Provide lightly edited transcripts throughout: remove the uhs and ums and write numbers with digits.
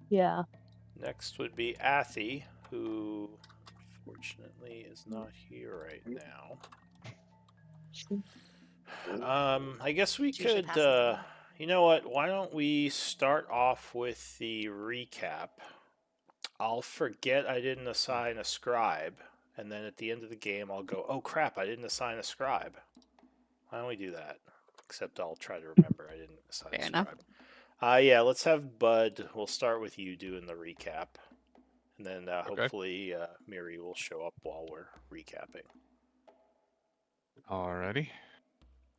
Yeah. Next would be Athy, who fortunately is not here right now. I guess we Which usually could. passes the game. You know what? Why don't we start off with the recap? I'll forget I didn't assign a scribe, and then at the end of the game, I'll go, "Oh crap! I didn't assign a scribe." Why don't we do that? Except I'll try to remember I didn't assign a Fair enough. scribe. Yeah, let's have Bud. We'll start with you doing the recap, and then Okay. hopefully Miri will show up while we're recapping. Alrighty.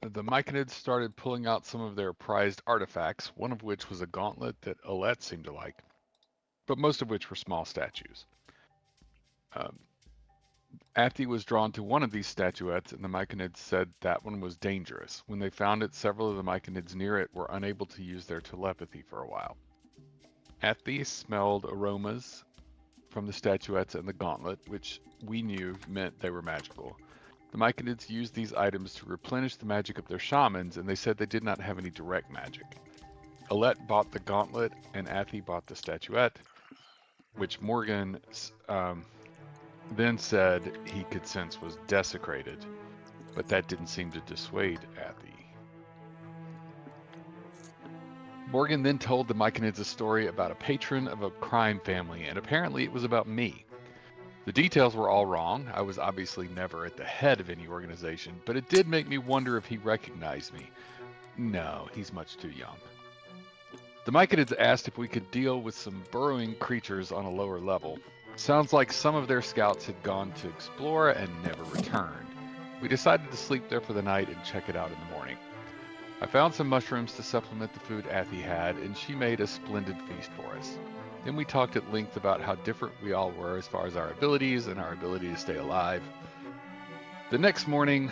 The Myconids started pulling out some of their prized artifacts, one of which was a gauntlet that Alette seemed to like, but most of which were small statues. Um, Athi was drawn to one of these statuettes, and the Myconids said that one was dangerous. When they found it, several of the Myconids near it were unable to use their telepathy for a while. Athi smelled aromas from the statuettes and the gauntlet, which we knew meant they were magical. The Myconids used these items to replenish the magic of their shamans, and they said they did not have any direct magic. Alette bought the gauntlet, and Athi bought the statuette, which Morgan then said he could sense was desecrated, but that didn't seem to dissuade Athi. Morgan then told the Myconids a story about a patron of a crime family, and apparently it was about me. The details were all wrong. I was obviously never at the head of any organization, but it did make me wonder if he recognized me. No, he's much too young. The Myconids asked if we could deal with some burrowing creatures on a lower level. Sounds like some of their scouts had gone to explore and never returned. We decided to sleep there for the night and check it out in the morning. I found some mushrooms to supplement the food Athi had, and she made a splendid feast for us. Then we talked at length about how different we all were as far as our abilities and our ability to stay alive. The next morning,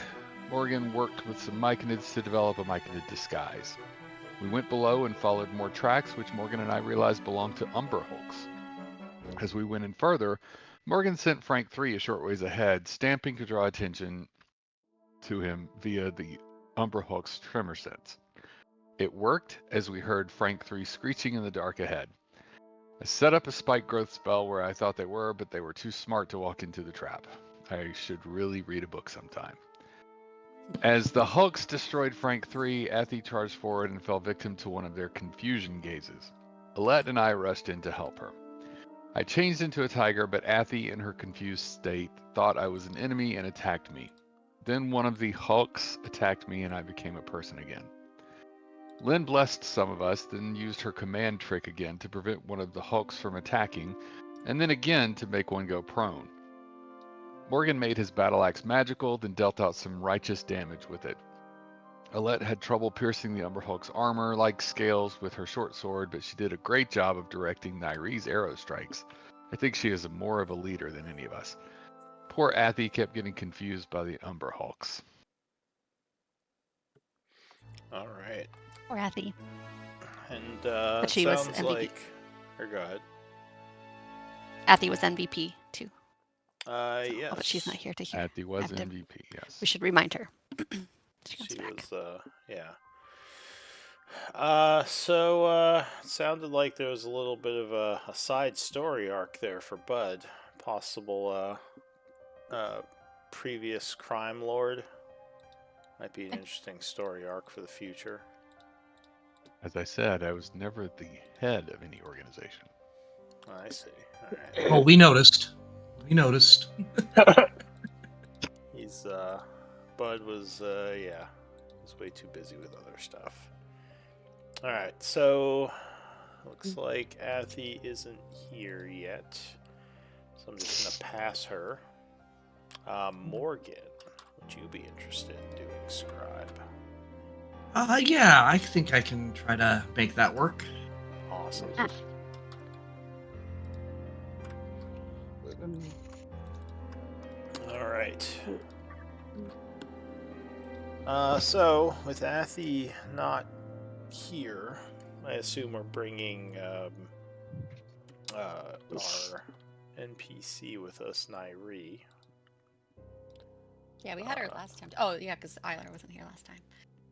Morgan worked with some Myconids to develop a Myconid disguise. We went below and followed more tracks, which Morgan and I realized belonged to Umber Hulks. As we went in further, Morgan sent Frank 3 a short ways ahead, stamping to draw attention to him via the Umber Hulk's tremor sense. It worked as we heard Frank 3 screeching in the dark ahead. I set up a spike growth spell where I thought they were, but they were too smart to walk into the trap. I should really read a book sometime. As the Hulks destroyed Frank 3, Athi charged forward and fell victim to one of their confusion gazes. Alette and I rushed in to help her. I changed into a tiger, but Athi, in her confused state, thought I was an enemy and attacked me. Then one of the Hulks attacked me and I became a person again. Lynn blessed some of us, then used her command trick again to prevent one of the Hulks from attacking, and then again to make one go prone. Morgan made his battle axe magical, then dealt out some righteous damage with it. Alette had trouble piercing the Umber Hulk's armor like scales with her short sword, but she did a great job of directing Nyrie's arrow strikes. I think she is more of a leader than any of us. Poor Athi kept getting confused by the Umber Hulks. All right, Or Athy. and But it she was sounds MVP. like. Or go ahead. Athy was MVP too. Yes. But she's not here to hear. Athi was MVP, yes. We should remind her. She comes She back. was, yeah. It sounded like there was a little bit of a side story arc there for Bud. Possible, previous crime lord. Might be an interesting story arc for the future. As I said, I was never the head of any organization. I see. All right. Oh, we noticed. We noticed. He's, Bud was, yeah, he's way too busy with other stuff. All right, so looks like Athy isn't here yet, so I'm just gonna pass her. Morgan, would you be interested in doing scribe? Yeah, I think I can try to make that work. Awesome. All right. So with Athy not here, I assume we're bringing our NPC with us, Nairi. Yeah, we had her last time. Oh, yeah, because Eiler wasn't here last time.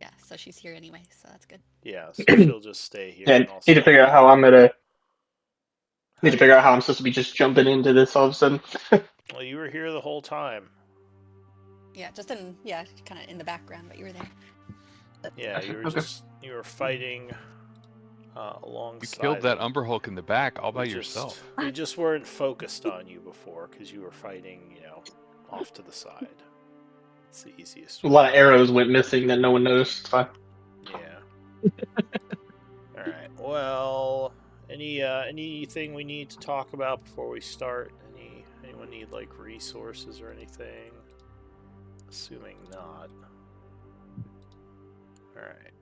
Yeah, so she's here anyway, so that's good. Yeah, so she'll just stay here. And And I'll need to start figure out how I'm gonna Need to figure out how I'm supposed to be just jumping into this all of a sudden. Well, you were here the whole time. Yeah, just kind of in the background, but you were there. Yeah, you were Okay. you were fighting You alongside. killed that them. Umber Hulk in the back all by We yourself. We just weren't focused on you before because you were fighting, off to the side. It's the easiest A way. lot of arrows went missing that no one noticed. It's fine. Yeah. All right. Well, anything we need to talk about before we start? Anyone need like resources or anything? Assuming not. All right.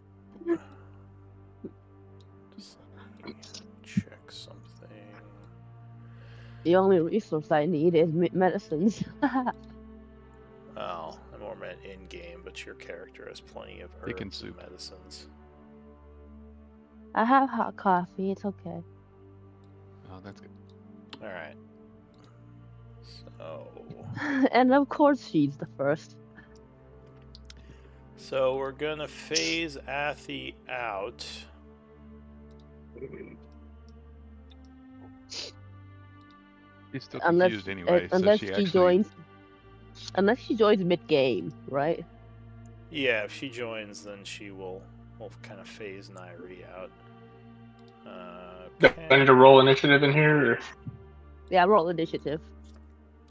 Just let me check something. The only resource I need is medicines. Well, I more meant in game, but your character has plenty of Chicken herbs and soup. medicines. I have hot coffee. It's okay. Oh, that's good. All right. So. And of course, she's the first. So we're gonna phase Athy out. She's still Unless, confused anyway, so unless she she actually... joins mid-game, right? Yeah, if she joins, then we'll kind of phase Nairi out. Do I need to roll initiative in here, or Yeah, roll initiative.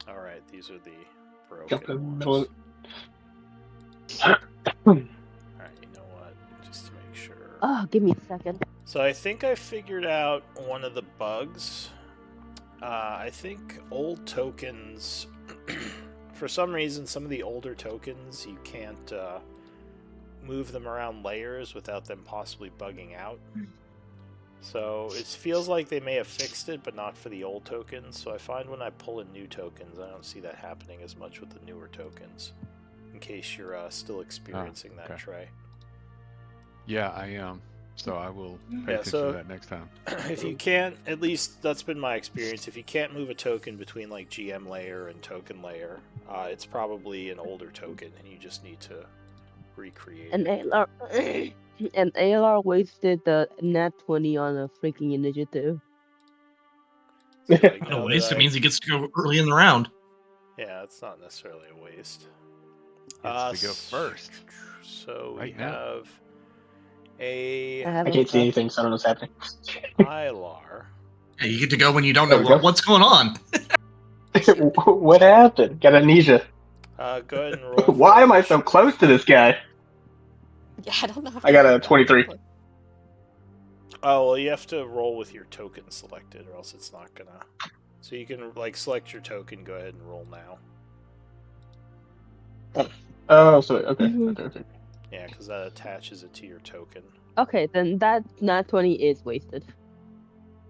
All right, these are the jump broken in the middle of ones. it? All right, you know what? Just to make sure. Oh, give me a second. So I think I figured out one of the bugs. I think old tokens. For some reason, some of the older tokens you can't move them around layers without them possibly bugging out. So it feels like they may have fixed it, but not for the old tokens. So I find when I pull in new tokens, I don't see that happening as much with the newer tokens. In case you're still experiencing that, okay. Trey. Yeah, I am. So I will pay Yeah, attention so- to that next time. If you can't, at least that's been my experience, if you can't move a token between like GM layer and token layer, it's probably an older token and you just need to recreate And it. ALR, and ALR wasted the nat 20 on a freaking initiative. So, like, No now that waste. It I- means he gets to go early in the round. Yeah, it's not necessarily a waste. Gets to go first. So Right we now. have a I have I a can't see stuff. anything, so I don't know what's happening. Ilar. Yeah, you get to go when you don't There know we go. what's going on. What happened? Got amnesia. Go ahead and roll. Why for am I so initiative. close to this guy? Yeah, I don't know. If I got you a rolled that 23. correctly. Oh, well, you have to roll with your token selected, or else it's not gonna. So you can like select your token. Go ahead and roll now. Oh, so okay, Mhm. okay. Yeah, because that attaches it to your token. Okay, then that nat 20 is wasted.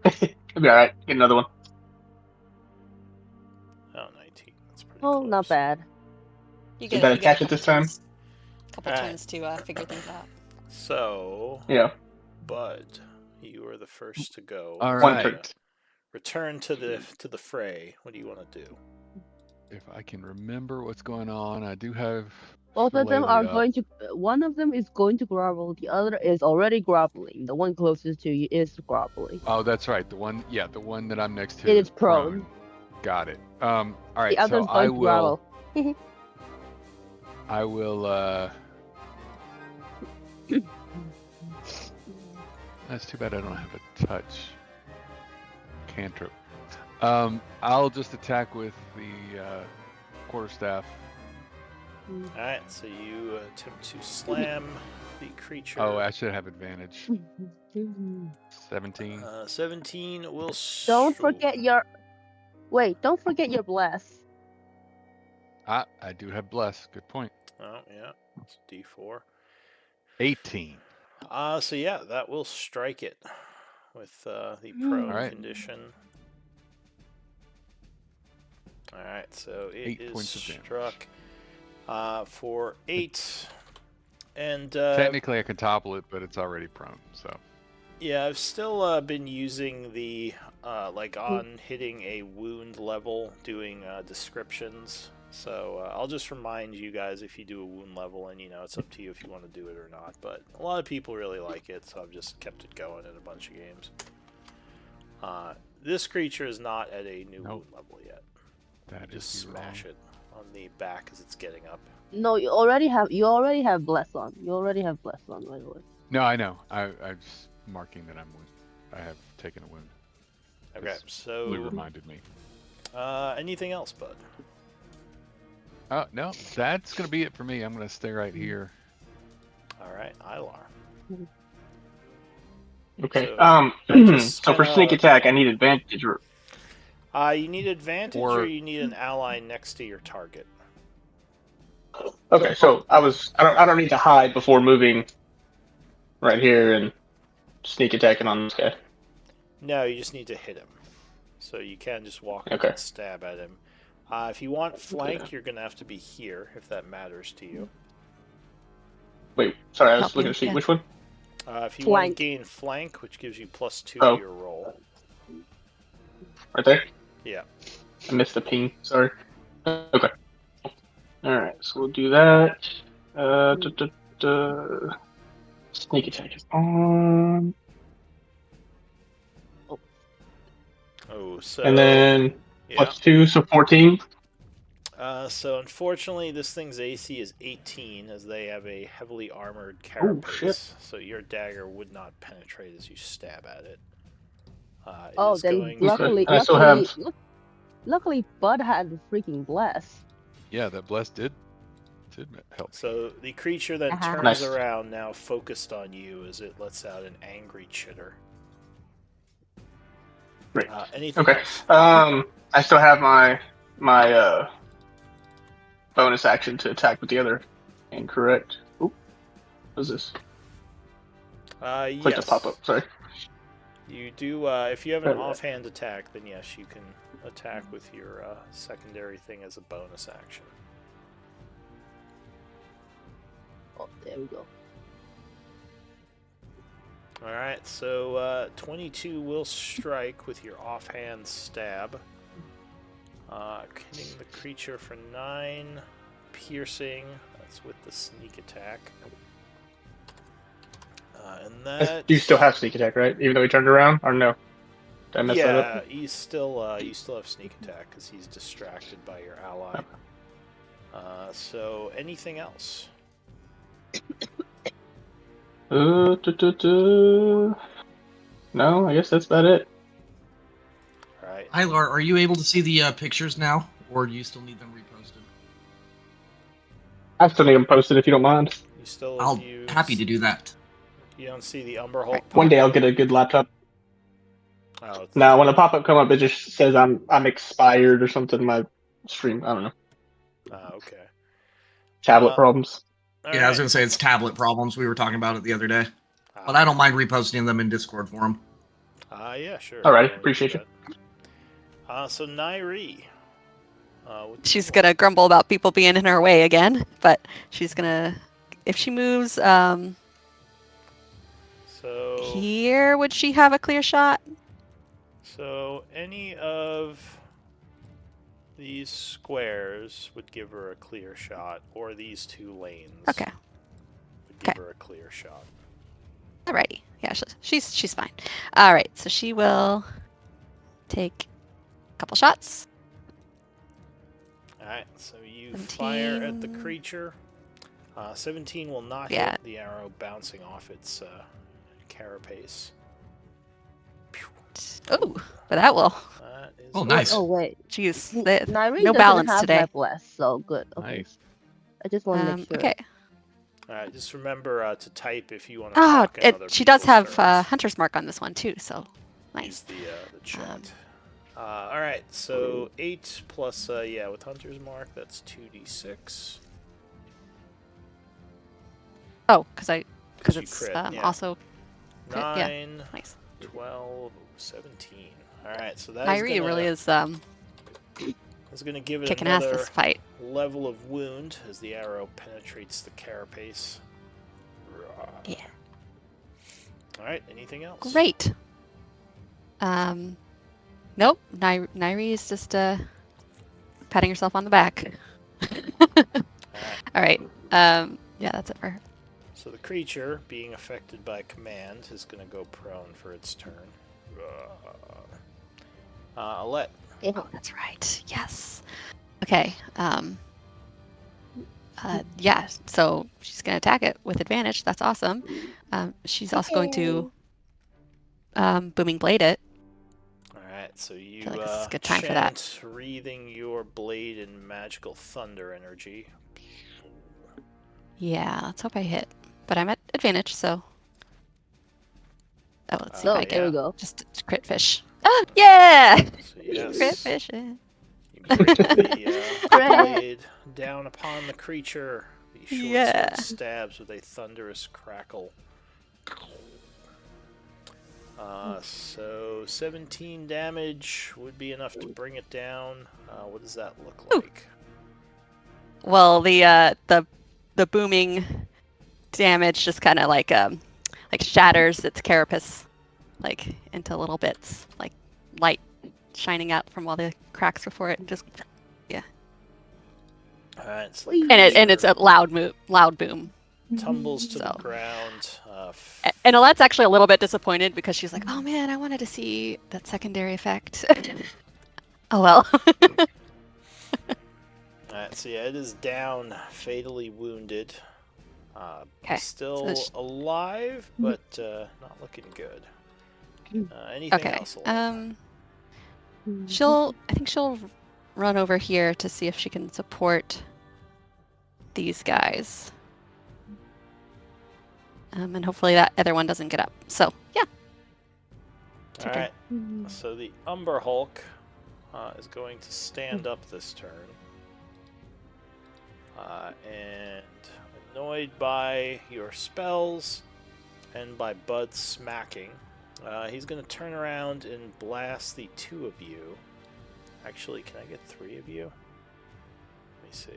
It'll be all right. Get another one. Oh, 19. That's pretty Oh, close. not bad. You So get, better you get a catch it couple this time? turns. Couple Alright. turns to figure things out. So, Yeah. Bud, you are the first to go. All One right. turn. Return to the fray. What do you want to do? If I can remember what's going on, I do have. Both of them Shillelagh are up. going to. One of them is going to grovel. The other is already groveling. The one closest to you is groveling. Oh, that's right. The one that I'm next to It is prone. Got it. All right. The other So is going to grovel. I will. That's too bad I don't have a touch cantrip. I'll just attack with the quarterstaff. Alright, so you attempt to slam the creature. Oh, I should have advantage. 17. 17 will. Don't forget your. Wait, don't forget your bless. I do have bless. Good point. Oh yeah, it's D4. 18. So yeah, that will strike it with the prone Alright. condition. Alright, so it 8 is points of damage. struck for 8. And Technically, I can topple it, but it's already prone. So yeah, I've still been using the like on hitting a wound level, doing descriptions. So I'll just remind you guys if you do a wound level, and it's up to you if you want to do it or not. But a lot of people really like it, so I've just kept it going in a bunch of games. this creature is not at a new Nope. wound level yet. That Just is smash it on the back as it's getting up. No, you already have bless on. You already have bless on, by the way. No, I know. I'm just marking that I have taken a wound. Okay, Because Blue so reminded me. anything else, bud? Oh no, that's gonna be it for me. I'm gonna stay right here. All right, Ilar. Okay. So, just So for sneak kinda- attack, I need advantage. You need advantage, or Or- you need an ally next to your target. Okay, so I don't need to hide before moving right here and sneak attacking on this guy. No, you just need to hit him. So you can just walk up Okay. and stab at him. If you want flank, you're gonna have to be here if that matters to you. Wait, sorry, I was Help looking you, to see yeah. which one. If you want to Flank. gain flank, which gives you +2 Oh. to your roll. Right there. Yeah. I missed the ping. Sorry. Okay. All right, so we'll do that. Sneak attack is on, Oh, so and then yeah. +2, so 14. So unfortunately, this thing's AC is 18, as they have a heavily armored Oh, shit. carapace. So your dagger would not penetrate as you stab at it. It Oh, is then going luckily, I still luckily, have- look, luckily, Bud had the freaking bless. Yeah, that bless did help. So the creature then Uh-huh. turns Nice. around, now focused on you, as it lets out an angry chitter. Great. Anything Okay. else? I still have my bonus action to attack with the other hand, correct? Oop. What is this? Click Yes. to pop up. Sorry. You do. If you have an Right. offhand attack, then yes, you can attack with your secondary thing as a bonus action. Oh, there we go. All right, so 22 will strike with your offhand stab, hitting the creature for 9, piercing. That's with the sneak attack. And that You still have sneak attack, right? Even though he turned around, or no? Did I mess that up? Yeah, he's still you still have sneak attack because he's distracted by your ally. So anything else? No, I guess that's about it. All right. Ilar, are you able to see the pictures now, or do you still need them reposted? I still need them posted if you don't mind. You still I'll you happy to do that. You don't see the Umber Hulk. One day I'll pop-up? get a good laptop. Oh, it's Now, when the pop-up come up, it just says I'm expired or something. My stream, I don't know. okay. Tablet problems. All Yeah, I was right. gonna say it's tablet problems. We were talking about it the other day, Ah, but I don't mind reposting them in Discord for them. yeah, sure. All right, if you wanna appreciate do that. So Nairi. What do She's you gonna grumble about people being in her way again, but she's gonna, if she moves want? So here, would she have a clear shot? So any of these squares would give her a clear shot, or these 2 lanes Okay, would give Okay. her a clear shot. alrighty. Yeah, she's fine. All right, so she will take a couple shots. Alright, so you fire at the 17. creature. 17 will not Yeah. hit, the arrow bouncing off its carapace. Pew. Oh, but that will. That is Oh, nice. Oh wait, Jeez, Nairi no doesn't balance have today. my bless, so good. Okay. Nice. I just want to make sure. Okay. Alright, just remember to type if you want to Oh, talk in other she does people's have turns. Hunter's Mark on this one too, so Use nice. the chat. Alright, so 8 plus, with Hunter's Mark, that's 2d6. Oh, because you it's crit, yeah. also crit, yeah. 9, nice. 12, 17. Alright, so that's Nairi really is going to give it kicking ass another this fight. level of wound as the arrow penetrates the carapace. Yeah. Alright, anything else? Great. Nope. Nairi is just patting herself on the back. Alright, All right. Yeah, that's it for her. so the creature, being affected by command, is going to go prone for its turn. Alette. Oh, that's right. Yes. Okay. Yeah. So she's gonna attack it with advantage. That's awesome. She's also going to booming blade it. Alright, so you feel like this is a good time for that. chant, wreathing your blade in magical thunder energy. Yeah. Let's hope I hit. But I'm at advantage, so. Oh, let's see if Oh, I there we get go. just a crit fish. Oh, yeah! So yes, Crit fish. you bring the blade down upon the creature. The short Yeah. sword stabs with a thunderous crackle. So 17 damage would be enough to bring it down. What does that look like? Well, the booming damage just kind of like shatters its carapace like into little bits, like light shining out from all the cracks before it. Just Alright, so and it's a loud boom. tumbles to the So. ground. And Alette's actually a little bit disappointed because she's like, "Oh man, I wanted to see that secondary effect." Oh well. Alright, so yeah, it is down, fatally wounded. Okay. Still So alive, but not looking good. Anything Okay. else? Alette? I think she'll run over here to see if she can support these guys. And hopefully that other one doesn't get up. So, yeah. Take her. Alright, so the Umber Hulk is going to stand up this turn. And annoyed by your spells and by Bud smacking, he's going to turn around and blast the two of you. Actually, can I get three of you? Let me see.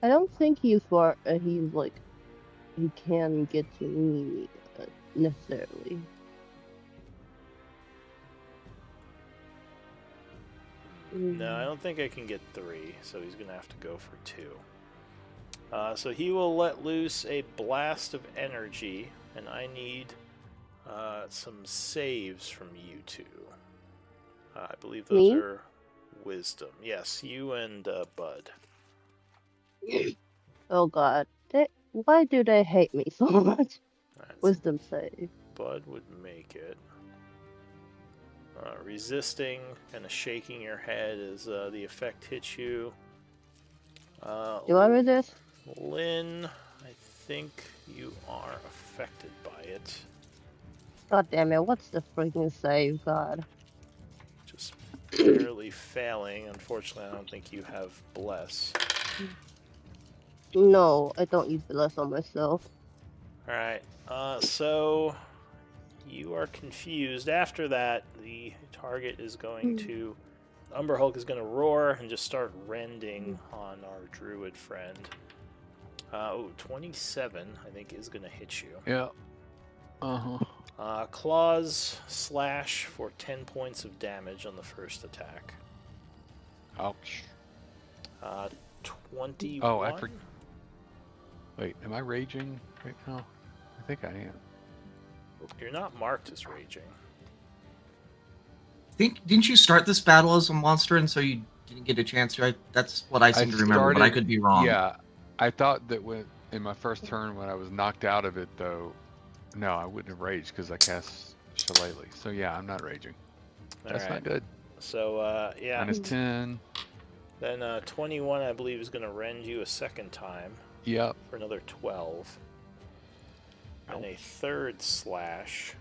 I don't think he's far. He's like, he can get to me necessarily. No, I don't think I can get three, so he's going to have to go for two. So he will let loose a blast of energy, and I need some saves from you two. I believe those Me? are wisdom. Yes, you and Bud. Oh God, why do they hate me so much? Alright, so Wisdom save. Bud would make it. Resisting, kind of shaking your head as the effect hits you. Do I resist? Lynn, I think you are affected by it. God damn it! What's the freaking save? God. Just barely failing. Unfortunately, I don't think you have Bless. No, I don't use Bless on myself. Alright, so you are confused. After that, the target is going to... Umber Hulk is going to roar and just start rending on our druid friend. 27, I think, is going to hit you. Yeah. Claws slash for 10 points of damage on the first attack. Ouch. 21. Oh, Wait, am I raging right now? I think I am. You're not marked as raging. Didn't you start this battle as a monster, and so you didn't get a chance to? That's what I seem to remember, but I could be wrong. Yeah, I thought that in my first turn when I was knocked out of it, though, no, I wouldn't have raged because I cast Shillelagh. So yeah, I'm not raging. That's not good. So yeah. Minus 10. Then 21, I believe, is going to rend you a second time. Yep. For another 12. And a third slash.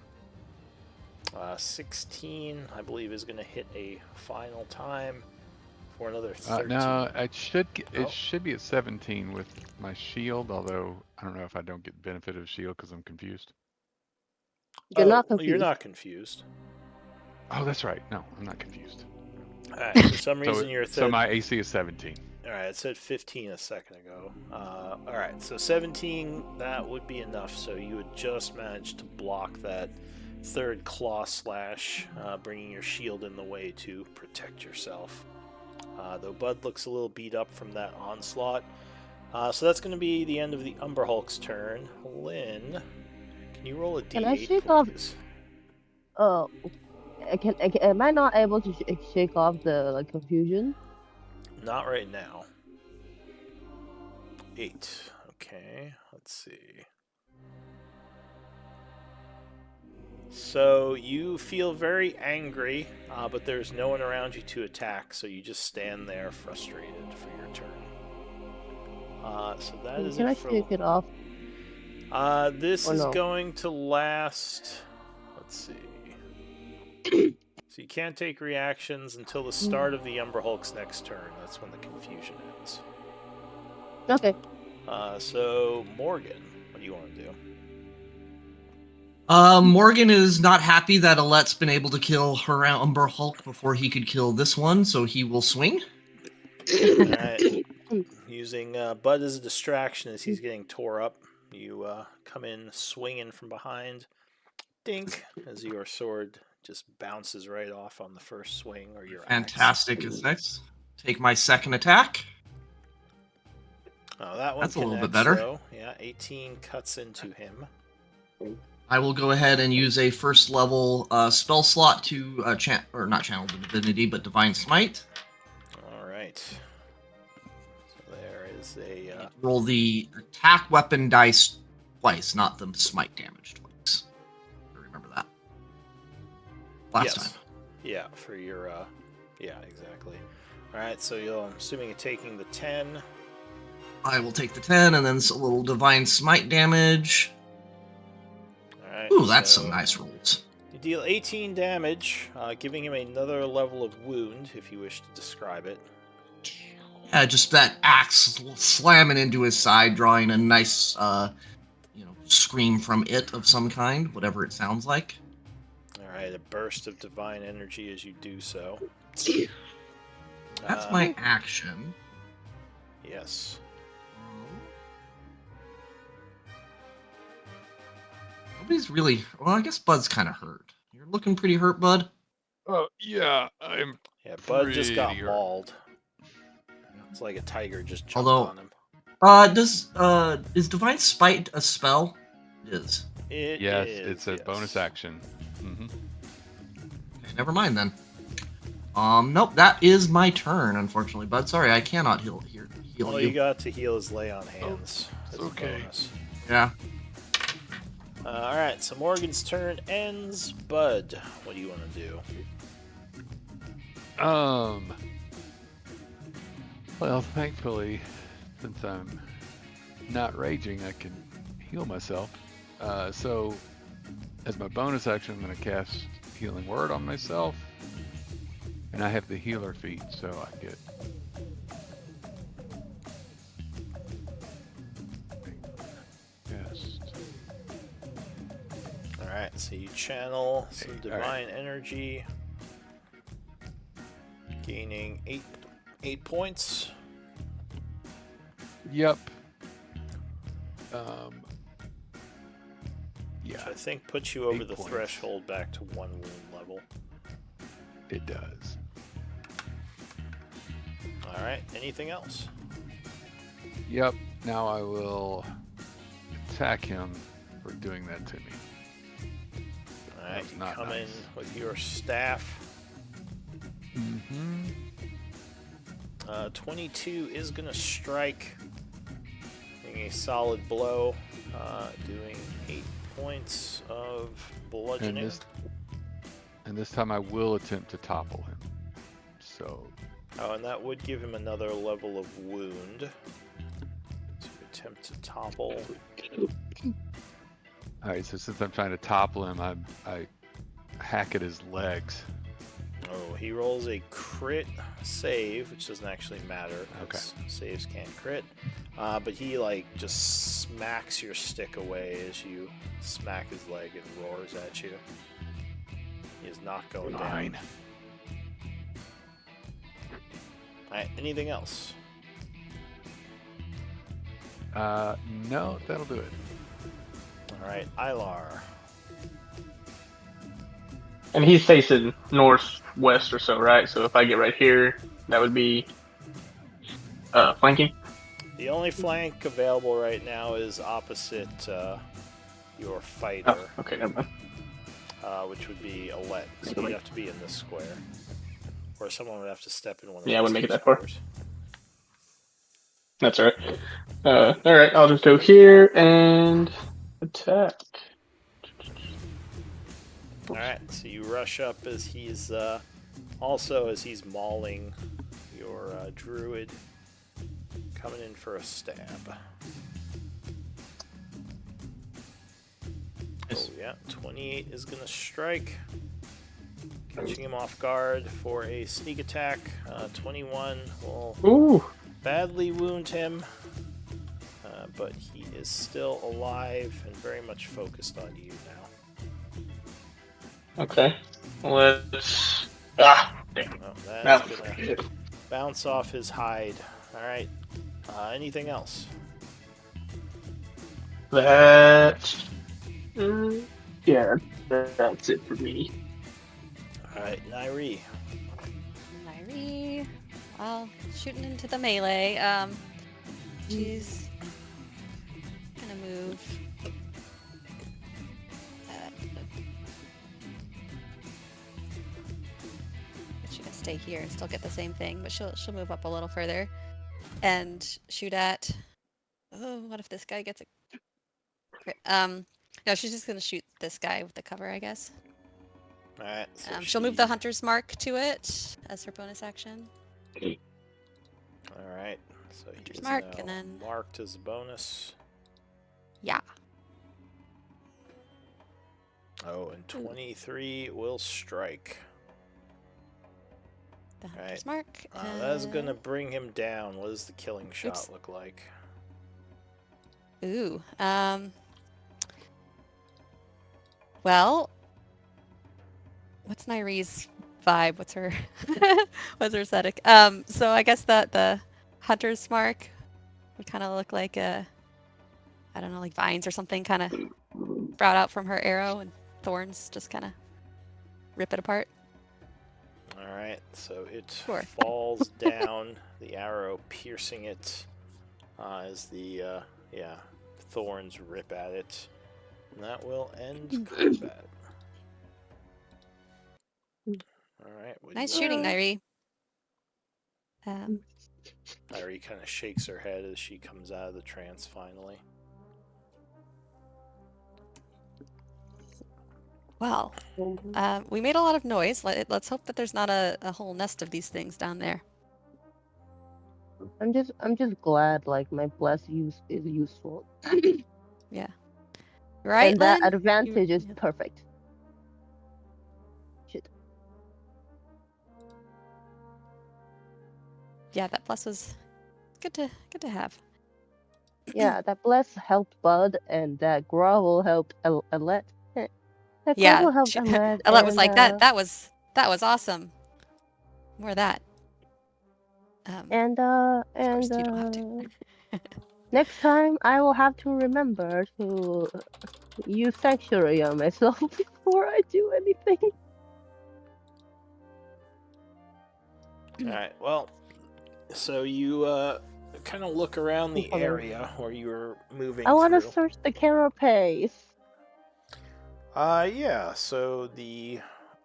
16, I believe, is going to hit a final time for another 13. No, it should be at 17 with my shield, although I don't know if I don't get benefit of shield because I'm confused. You're not confused. You're not confused. Oh, that's right. No, I'm not confused. Alright, for some reason you're So my AC is 17. Alright, it said 15 a second ago. Alright, so 17, that would be enough, so you would just manage to block that third claw slash, bringing your shield in the way to protect yourself. Though Bud looks a little beat up from that onslaught. So that's going to be the end of the Umber Hulk's turn. Lynn, can you roll a d8, Can I shake please? Oh, am I not able to shake off the like confusion? Not right now. 8. Okay, let's see. So you feel very angry, but there's no one around you to attack, so you just stand there frustrated for your turn. So that is Can it I for. shake it off? This Or is no? going to last. Let's see. So you can't take reactions until the start of the Umber Hulk's next turn. That's when the confusion ends. Okay. So Morgan, what do you want to do? Morgan is not happy that Alette's been able to kill her Umber Hulk before he could kill this one, so he will swing. Alright. Using Bud as a distraction as he's getting tore up, you come in swinging from behind. Dink, as your sword just bounces right off on the first swing, or your Fantastic effects. Take my second attack. Oh, that one That's a little bit connects, better. though. Yeah, 18 cuts into him. I will go ahead and use a first level spell slot to not channel the divinity, but divine smite. All right. So there is a. Roll the attack weapon dice twice, not the smite damage twice. Remember that. Last Yes. time. Yeah, for your. Yeah, exactly. All right, so I'm assuming you're taking the 10. I will take the 10 and then a little divine smite damage. All right. Ooh, that's so some nice rolls. You deal 18 damage, giving him another level of wound, if you wish to describe it. Yeah, just that axe slamming into his side, drawing a nice, scream from it of some kind, whatever it sounds like. All right, a burst of divine energy as you do so. That's my action. Yes. Nobody's really. Well, I guess Bud's kind of hurt. You're looking pretty hurt, Bud. Oh yeah, I'm. Yeah, Bud just got Pretty hurt. mauled. It's like a tiger just jumped Although- on him. Is divine smite a spell? It is. It Yes, is, it's a yes. bonus action. Okay, never mind then. Nope, that is my turn, unfortunately, Bud. Sorry, I cannot heal All you. you got to heal is lay on hands. it's as a okay. bonus. Yeah. All right, so Morgan's turn ends. Bud, what do you want to do? Well, thankfully, since I'm not raging, I can heal myself. So, as my bonus action, I'm going to cast Healing Word on myself. And I have the healer feat, so I get... Yes. Alright, so you channel some Okay, divine energy, gaining 8 points. Yep. Which Yeah, I think puts you over 8 the points. threshold back to 1 wound level. it does. Alright, anything else? Yep, now I will attack him for doing that to me. Alright, was you not come in nice. with your staff. Mm-hmm. 22 is going to strike, being a solid blow, doing 8 points of bludgeoning. And this time I will attempt to topple him. So, Oh, and that would give him another level of wound. So attempt to topple. alright, so since I'm trying to topple him, I hack at his legs. Oh, he rolls a crit save, which doesn't actually matter. Okay. 'cause saves can't crit. But he, just smacks your stick away as you smack his leg and roars at you. He is not going Fine. down. Alright, anything else? No, that'll do it. Alright, Ilar. And he's facing northwest or so, right? So if I get right here, that would be flanking. The only flank available right now is opposite your fighter. Oh, okay, never mind. which would be Alette. So you'd have to be in this square. Or someone would have to step in one of Yeah, I these wouldn't make it two that far. squares. That's alright. Alright, I'll just go here and attack. Alright, so you rush up as he's as he's mauling your druid, coming in for a stab. Yes. Oh yeah, 28 is gonna strike, catching him off guard for a sneak attack. 21 will Ooh. badly wound him, but he is still alive and very much focused on you now. Okay. Let's. Ah, damn. Oh, That that's was gonna good. bounce off his hide. Alright. Anything else? That. Yeah, that's it for me. Alright, Nairi. Nairi, well, shooting into the melee. She's gonna move. She's gonna stay here and still get the same thing, but she'll move up a little further and shoot at. Oh, what if this guy gets a crit? No, she's just gonna shoot this guy with the cover, I guess. Alright, so She'll move the hunter's mark to it as her bonus action. Alright, so he's mark, now and then- marked as a bonus. Yeah. Oh, and 23 will strike. The hunter's Right. mark. That's gonna bring him down. What does the killing shot Oops. look like? Ooh. Well, what's Nairi's vibe? What's her what's her aesthetic? So I guess that the hunter's mark would kind of look like I don't know, like vines or something kind of sprout out from her arrow and thorns just kind of rip it apart. Alright, so it Sure. falls down, the arrow piercing it as the thorns rip at it. And that will end combat. Alright, what do Nice you shooting, want? Nairi. Nairi kind of shakes her head as she comes out of the trance finally. Well, we made a lot of noise. Let's hope that there's not a whole nest of these things down there. I'm just glad like my bless use is useful. Right, and that Lynn? advantage is yeah. perfect. Shit. Yeah, that plus was good to have. Yeah, that bless helped Bud, and that grovel helped Alette. That Yeah, grovel helped Alette. Ella was and, like that was awesome. More of that. And of course you don't have to. next time I will have to remember to use sanctuary on myself before I do anything. Alright, well, so you kind of look around the area where you were moving I want to through. search the carapace. Yeah, so the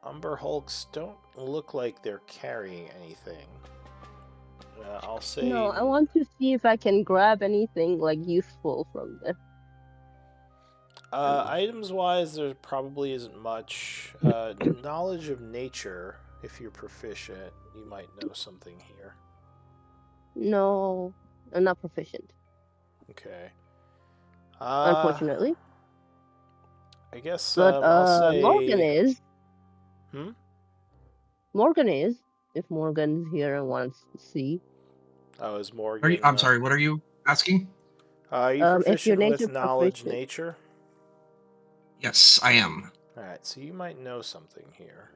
Umber Hulks don't look like they're carrying anything. I'll say... No, I want to see if I can grab anything like useful from them. Items-wise, there probably isn't much. Knowledge of nature, if you're proficient, you might know something here. No, I'm not proficient, Okay. unfortunately. I guess But I'll say... Morgan is. Hmm? Morgan is. If Morgan's here and wants to see. Oh, is Morgan... I'm sorry, what are you asking? Are you if you're proficient nature with knowledge proficient. nature? Yes, I am. Alright, so you might know something here.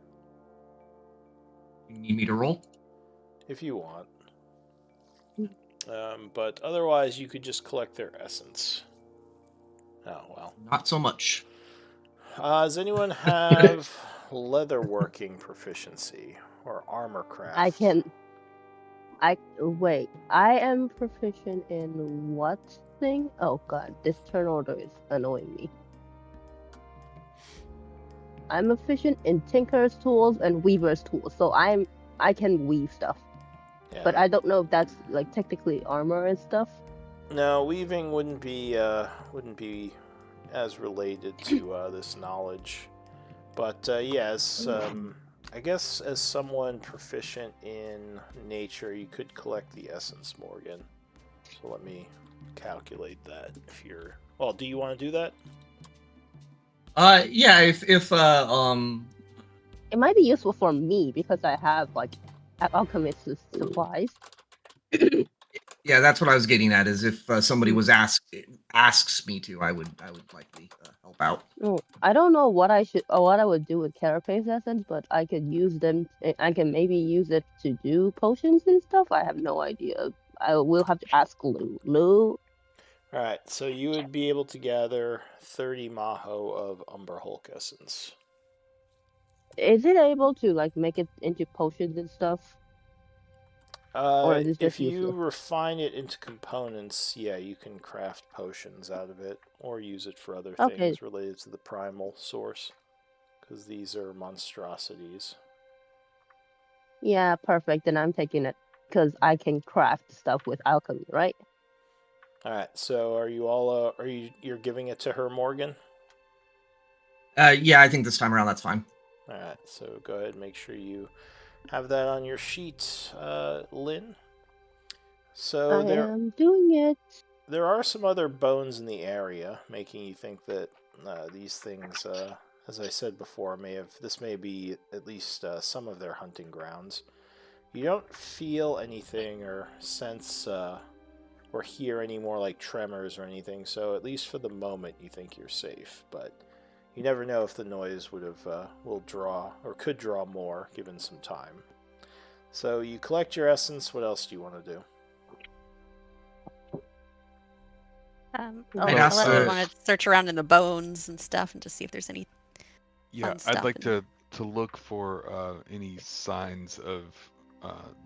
You need me to roll? If you want. But otherwise, you could just collect their essence. Oh, well. Not so much. Does anyone have leatherworking proficiency or armor craft? Wait. I am proficient in what thing? Oh god, this turn order is annoying me. I'm efficient in tinker's tools and weaver's tools, so I can weave stuff. Yeah. But I don't know if that's like technically armor and stuff. No, weaving wouldn't be as related to this knowledge. But yes, I guess as someone proficient in nature, you could collect the essence, Morgan. So let me calculate that. If you're well, do you want to do that? Yeah, if It might be useful for me because I have like alchemist supplies. yeah, that's what I was getting at. Is if somebody was asks me to, I would likely help out. Oh, I don't know what I should or what I would do with carapace essence, but I could use them. I can maybe use it to do potions and stuff. I have no idea. I will have to ask Lou. Lou, All right, so you would be able to gather 30 maho of Umber Hulk essence. is it able to like make it into potions and stuff? Or is it If just you useless? refine it into components, yeah, you can craft potions out of it or use it for other Okay. things related to the primal source, because these are monstrosities. Yeah, perfect. Then I'm taking it because I can craft stuff with alchemy, right? All right, so are you all? You're giving it to her, Morgan? Yeah, I think this time around that's fine. All right, so go ahead and make sure you have that on your sheet, Lynn. So I am doing it. there are some other bones in the area, making you think that these things, as I said before, this may be at least some of their hunting grounds. You don't feel anything or sense or hear any more like tremors or anything, so at least for the moment you think you're safe. But you never know if the noise will draw or could draw more given some time. So you collect your essence. What else do you want to do? I'd Unless ask we the- want to search around in the bones and stuff and just see if there's any. Yeah, Fun stuff I'd like in to look for any signs of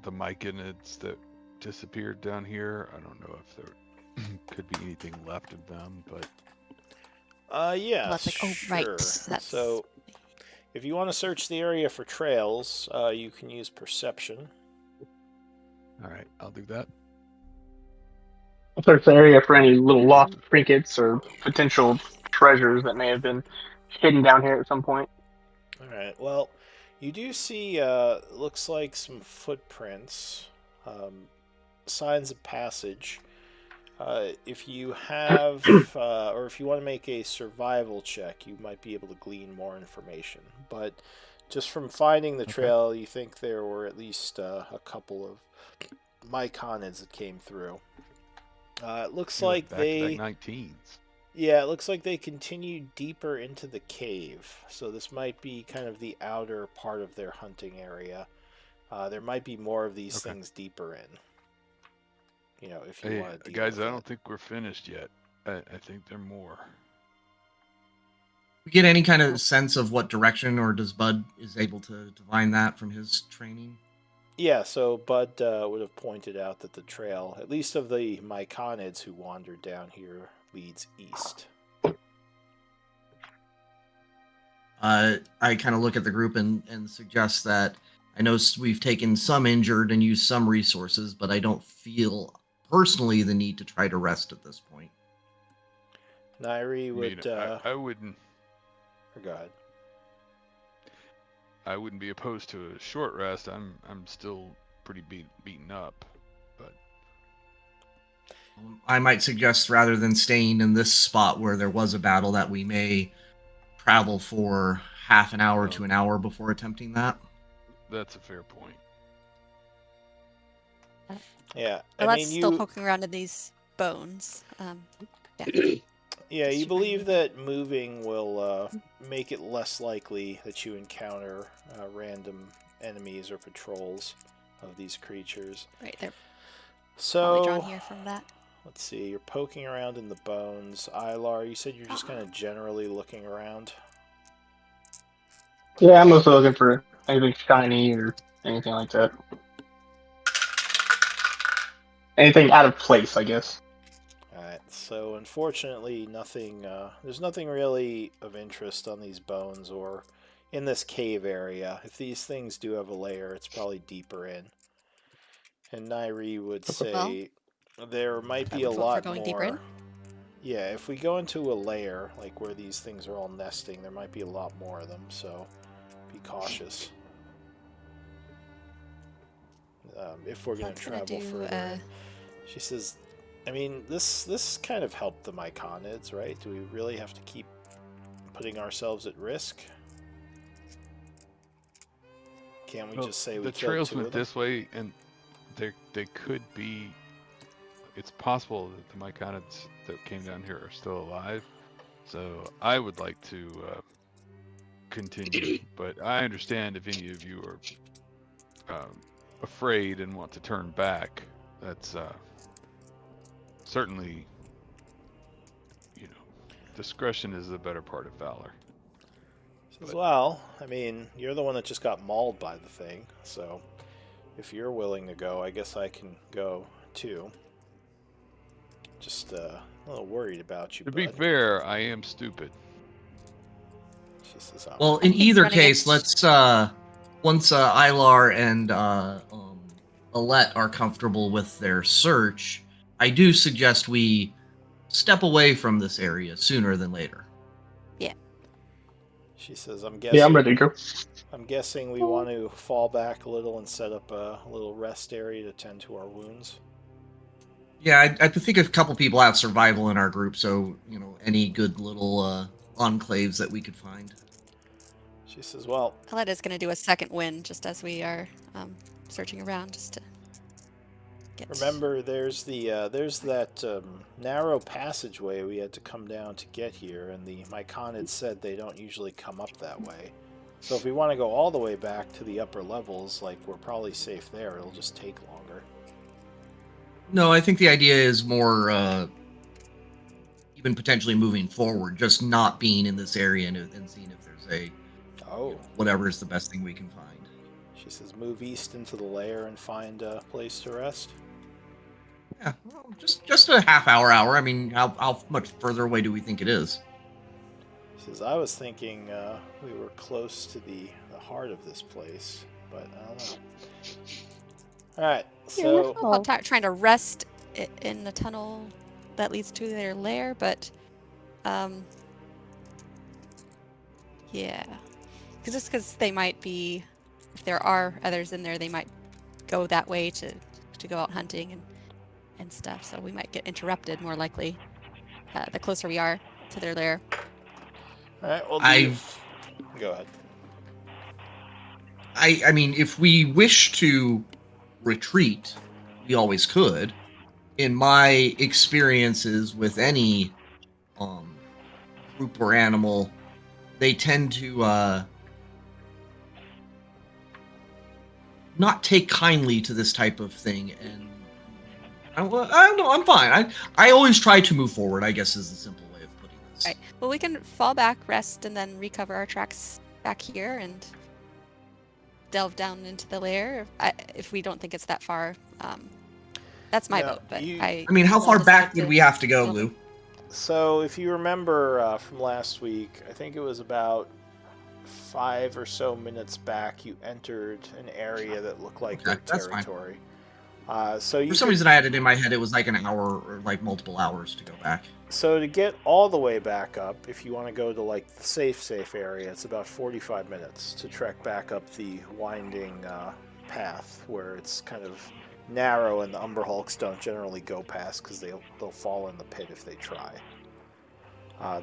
the myconids that disappeared down here. I don't know if there could be anything left of them, but Yeah, Well, that's like, oh, sure. right, that's- So, if you want to search the area for trails, you can use perception. all right, I'll do that. I'll search the area for any little lost trinkets or potential treasures that may have been hidden down here at some point. All right. Well, you do see looks like some footprints, signs of passage. If you have, or if you want to make a survival check, you might be able to glean more information. But just from finding the trail, you think there were at least a couple of myconids that came through. It looks like they. 19s. Yeah, it looks like they continue deeper into the cave. So this might be kind of the outer part of their hunting area. There might be more of these things deeper in. You know, if you want to deal guys, with I it. don't think we're finished yet. I think there are more. We get any kind of sense of what direction, or does Bud is able to divine that from his training? Yeah, so Bud would have pointed out that the trail, at least of the myconids who wandered down here, leads east. I kind of look at the group and suggest that I know we've taken some injured and used some resources, but I don't feel personally the need to try to rest at this point. Nairi would. I wouldn't. Go ahead. I wouldn't be opposed to a short rest. I'm still pretty beaten up, but I might suggest rather than staying in this spot where there was a battle that we may travel for half an hour to an hour before attempting that. that's a fair point. Yeah, Well, that's still poking around in these bones. Yeah. Yeah, you believe that moving will make it less likely that you encounter random enemies or patrols of these creatures. Right, they're So, probably drawn here from that. let's see, you're poking around in the bones. Ilar, you said you're just kind of generally looking around. Yeah, I'm mostly looking for anything shiny or anything like that. Anything out of place, I guess. Alright, So unfortunately, nothing. There's nothing really of interest on these bones or in this cave area. If these things do have a lair, it's probably deeper in. And Nairi would say there might I be a would vote for lot going deeper in. more. Yeah, if we go into a lair, like where these things are all nesting, there might be a lot more of them, so be cautious. If we're going to That's gonna travel do, further in. She says, I mean, this kind of helped the Myconids, right? Do we really have to keep putting ourselves at risk? Can't we Well, just say we the killed trails two went of them? this way, and they could be. It's possible that the Myconids that came down here are still alive. So I would like to continue, but I understand if any of you are afraid and want to turn back. That's certainly, discretion is the better part of valor. Says, well, I mean, you're the one that just got mauled by the thing, so if you're willing to go, I guess I can go too. Just a little worried about you, To bud. be fair, I am stupid. She says, Well, in He's either running case, it. let's once Ilar and Alette are comfortable with their search, I do suggest we step away from this area sooner than later. she says, I'm Yeah, I'm guessing. ready to go. I'm guessing we want to fall back a little and set up a little rest area to tend to our wounds. Yeah, I think a couple people have survival in our group, so any good little enclaves that we could find. She says, well, Aletta's gonna do a second win just as we are searching around, just to get. remember, there's that narrow passageway we had to come down to get here, and the Myconids said they don't usually come up that way. So if we want to go all the way back to the upper levels, like, we're probably safe there. It'll just take longer. No, I think the idea is more even potentially moving forward, just not being in this area and seeing if there's Oh. whatever is the best thing we can find. She says, move east into the lair and find a place to rest. Yeah, well, just a half hour. I mean, how much further away do we think it is? She says, I was thinking we were close to the heart of this place, but I don't know. Alright, so... How about trying to rest in the tunnel that leads to their lair, but yeah, because they might be, if there are others in there, they might go that way to go out hunting and stuff. So we might get interrupted more likely the closer we are to their lair. All right, well, go ahead. I mean, if we wish to retreat, we always could. In my experiences with any group or animal, they tend to not take kindly to this type of thing, and I don't know. I'm fine. I always try to move forward, I guess, is the simple way of putting this. Right. Well, we can fall back, rest, and then recover our tracks back here and delve down into the lair if we don't think it's that far. That's my vote, but I mean, how far back would we have to go, build- Lou? So, if you remember from last week, I think it was about 5 or so minutes back, you entered an area that looked like your that's fine. territory. For some reason, I had it in my head it was like an hour or like multiple hours to go back. So to get all the way back up, if you want to go to like the safe area, it's about 45 minutes to trek back up the winding path where it's kind of narrow and the Umber Hulks don't generally go past because they'll fall in the pit if they try.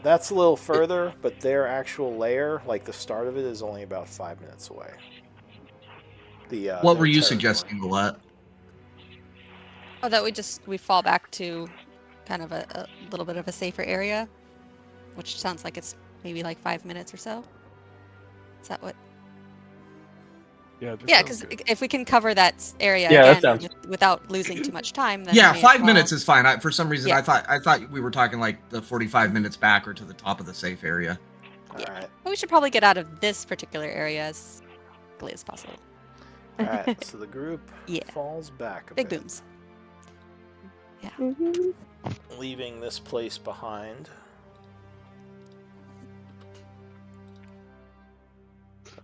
That's a little further, but their actual lair, like the start of it, is only about 5 minutes away. What were you suggesting, Alette? Oh, that we fall back to kind of a little bit of a safer area, which sounds like it's maybe like 5 minutes or so. Is that what? Yeah, because if we can cover that area Yeah, that again sounds- without losing too much time, then Yeah, we may as 5 well- minutes is fine. For some reason, Yeah. I thought we were talking like the 45 minutes back or to the top of the safe area. All right. But we should probably get out of this particular area as quickly as possible. All right. So the group Yeah. falls back a Big bit. booms. Mhm. leaving this place behind.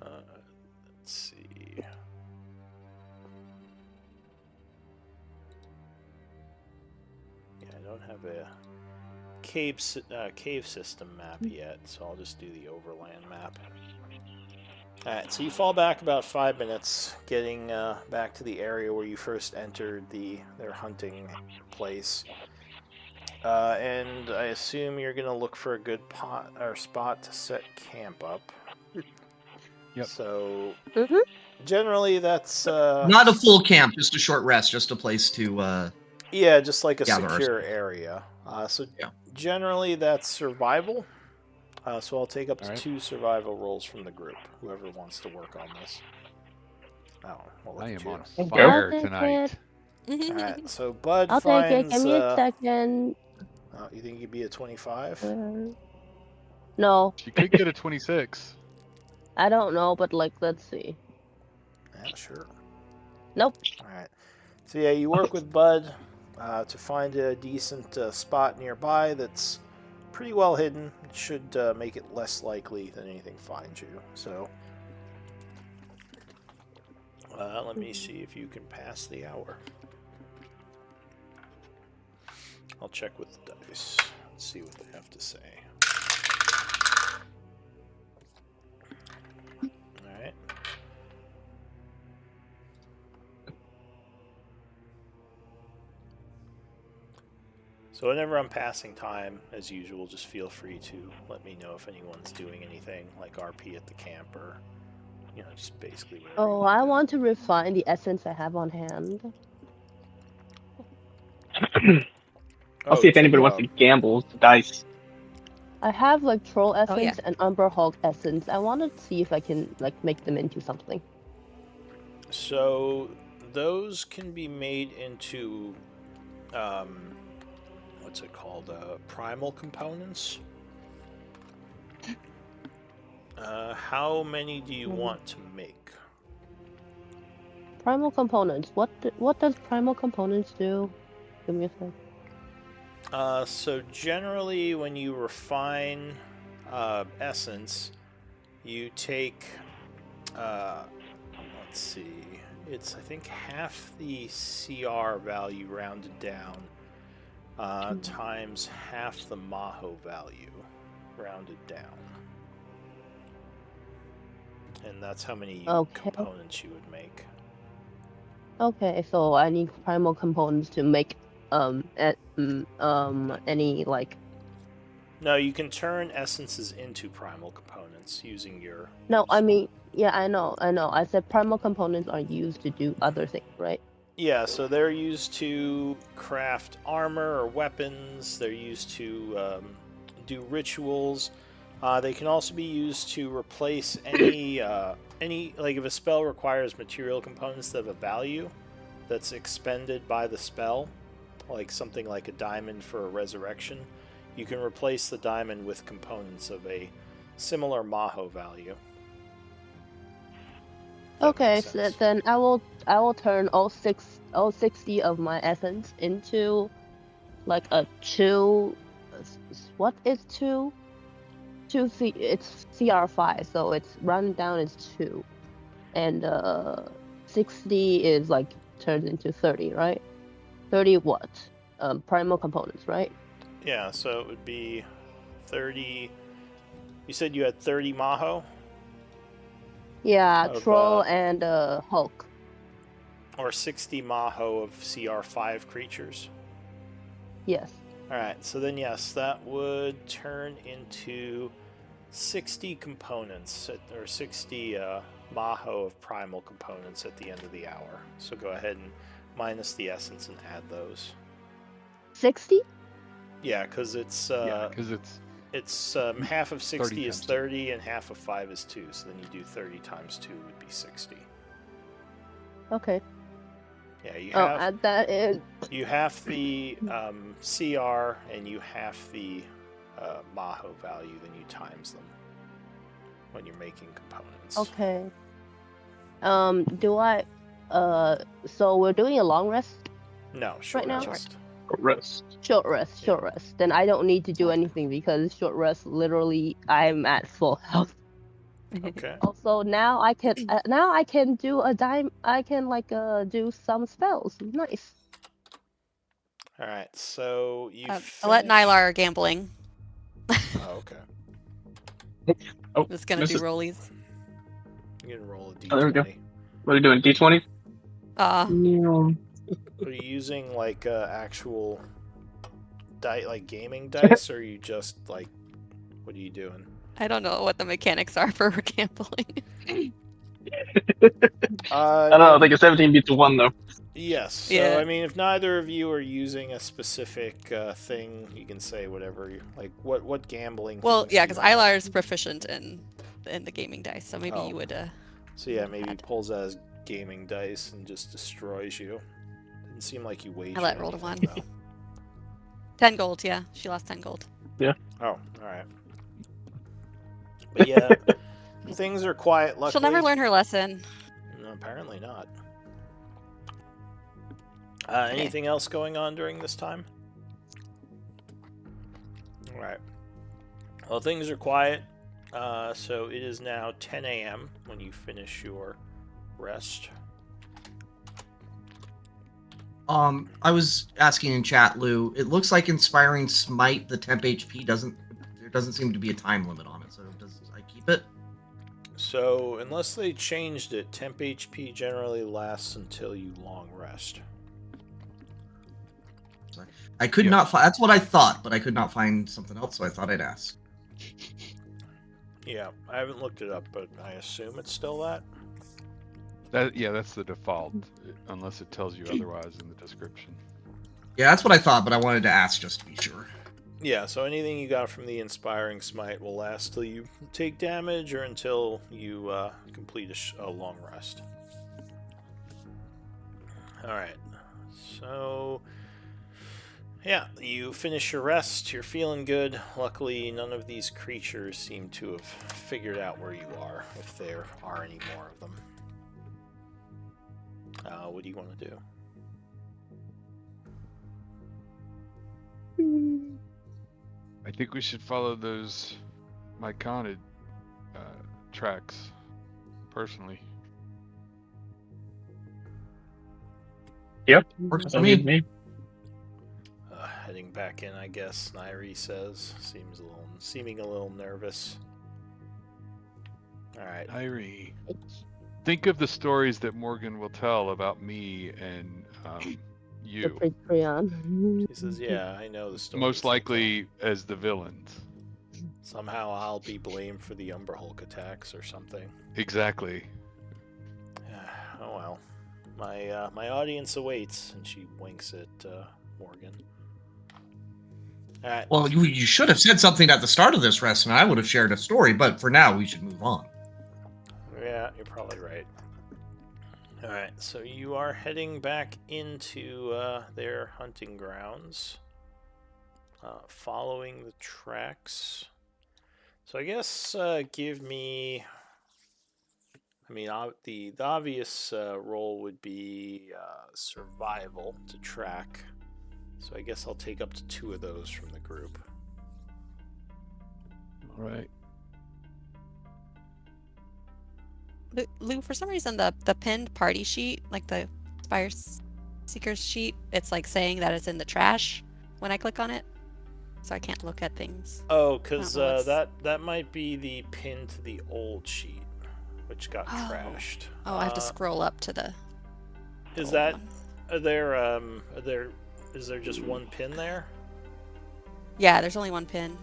Let's see. Yeah, I don't have a cave system map yet, so I'll just do the overland map. Alright, so you fall back about 5 minutes, getting back to the area where you first entered their hunting place. And I assume you're going to look for a good spot to set camp up. Yep. So, Mhm. generally that's... Not a full camp, just a short rest, just a place to... yeah, just like a gather secure ourselves. area. So Yeah. generally that's survival. So I'll take up to Alright. 2 survival rolls from the group, whoever wants to work on this. Oh, well, look I at am you. on I'll fire take tonight. Alright, so Bud I'll take it. finds... Give me a second. oh, you think you'd be a 25? No, You could get a 26. I don't know, but like, let's see. Yeah, sure. Nope. Alright. So yeah, you work with Bud to find a decent spot nearby that's pretty well hidden. It should make it less likely that anything finds you. So let me see if you can pass the hour. I'll check with the dice. Let's see what they have to say. Alright. So whenever I'm passing time, as usual, just feel free to let me know if anyone's doing anything, like RP at the camp, or, just basically whatever you Oh, want I to do. want to refine the essence I have on hand. I'll see if anybody true, wants to gamble with the dice. I have like troll essence yeah. and Umber Hulk essence. I want to see if I can like make them into something. So those can be made into, what's it called? Primal components. How many do you want to make? Primal components. What does primal components do? Give me a sec. So generally, when you refine essence, you take, let's see, it's I think half the CR value rounded down times half the Maho value rounded down. And that's how many components you would make. Okay, so I need primal components to make any like. No, you can turn essences into primal components using your. No, I mean, yeah, I know. I said primal components are used to do other things, right? Yeah, so they're used to craft armor or weapons. They're used to do rituals. They can also be used to replace any like if a spell requires material components that have a value that's expended by the spell, like something like a diamond for a resurrection. You can replace the diamond with components of a similar Maho value. Okay, so then I will turn all 60 of my essence into like a 2. What is 2? 2 C. It's CR5, so it's rounded down is 2, and 60 is like turned into 30, right? 30 what? Primal components, right? Yeah, so it would be 30. You said you had 30 Maho? Yeah, troll and Hulk. Or 60 Maho of CR5 creatures? Yes. Alright, so then yes, that would turn into 60 components, or 60 Maho of primal components at the end of the hour. So go ahead and minus the essence and add those. 60? Yeah, because it's it's half of 60 is 30 and half of 5 is 2, so then you do 30 times 2 would be 60. Okay. Yeah, you have add that in. You have the CR and you have the Maho value, then you times them when you're making components. Okay. Do I so we're doing a long rest? No, short right now? rest. rest. Short rest. Then I don't need to do anything because short rest, literally, I'm at full health. Okay. Also, now I can do a dime. I can do some spells. Nice. All right. So you I'll let finish. Nylar gambling. Oh, okay. Oh, Just gonna this do is. rollies. You can roll a Oh, there we go. d20. What are you doing? D20? Are you using like actual like gaming dice, or are you just like, what are you doing? I don't know what the mechanics are for gambling. I don't know. I think a 17 beats a 1 though. Yes. So Yeah. I mean, if neither of you are using a specific thing, you can say whatever. Like what gambling? Well, things yeah, do you because have? Ilar is proficient in the gaming dice, so maybe Oh. you would. So yeah, maybe he had- pulls out his gaming dice and just destroys you. Didn't seem like you wagered. I let roll to anything, 1. though. 10 gold, yeah. She lost 10 gold. Oh, all right. But yeah, things are quiet. Luckily, She'll never learn her lesson. No, apparently not. Anything else going on during this time? All right. Well, things are quiet. So it is now 10 a.m. when you finish your rest. I was asking in chat, Lou. It looks like Inspiring Smite, the temp HP there doesn't seem to be a time limit on it. So does I keep it? So unless they changed it, temp HP generally lasts until you long rest. I could not find. That's what I thought, but I could not find something else, so I thought I'd ask. Yeah, I haven't looked it up, but I assume it's still that. That's the default, unless it tells you otherwise in the description. Yeah, that's what I thought, but I wanted to ask just to be sure. Yeah, so anything you got from the Inspiring Smite will last till you take damage or until you complete a long rest. Alright, so yeah, you finish your rest, you're feeling good. Luckily, none of these creatures seem to have figured out where you are, if there are any more of them. What do you want to do? I think we should follow those myconid tracks, personally. Yep. Works for Sounds good to me. me. Heading back in, I guess. Nairi says, seeming a little nervous. All right. Irie, think of the stories that Morgan will tell about me and The you. Patreon. He says, "Yeah, I know the story." Most likely as the villains. Somehow I'll be blamed for the Umber Hulk attacks or something. Exactly. Oh well. My audience awaits, and she winks at Morgan. All right. Well, you should have said something at the start of this rest, and I would have shared a story. But for now, we should move on. Yeah, you're probably right. All right, so you are heading back into their hunting grounds, following the tracks. So I guess give me. I mean, the obvious role would be survival to track. So I guess I'll take up to 2 of those from the group. All right. Lou, for some reason, the pinned party sheet, like the Spire Seekers sheet, it's like saying that it's in the trash when I click on it. So I can't look at things. Oh, because I don't know that might be the pin to the old sheet, which got trashed. Oh, I have to scroll up to the. Is old that one. is there just one pin there? Yeah, there's only one pin.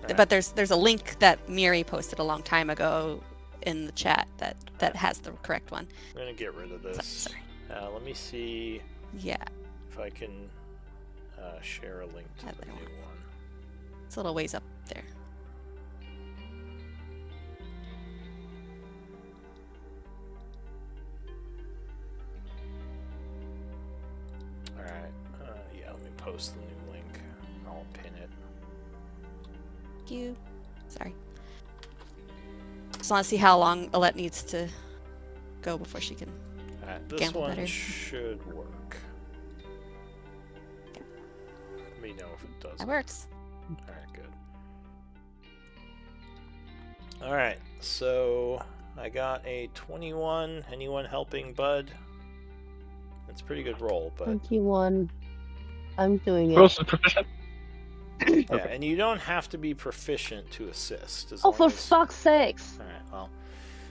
Alright. But there's a link that Miri posted a long time ago in the chat that has the correct one. I'm gonna get rid of this. Sorry. Let me see Yeah, if I can share a link to That the there. new one. it's a little ways up there. Alright, yeah, let me post the new link. I'll pin it. Thank you. Sorry. Just want to see how long Alette needs to go before she can. Alright, this Gamble one better. should work. Let me know if it does. That works. Alright, good. Alright, so I got a 21. Anyone helping Bud? It's a pretty good roll, but 21. I'm doing Who it. else is proficient? yeah, Okay. and you don't have to be proficient to assist. As Oh, long for as... fuck's sakes! Alright, well,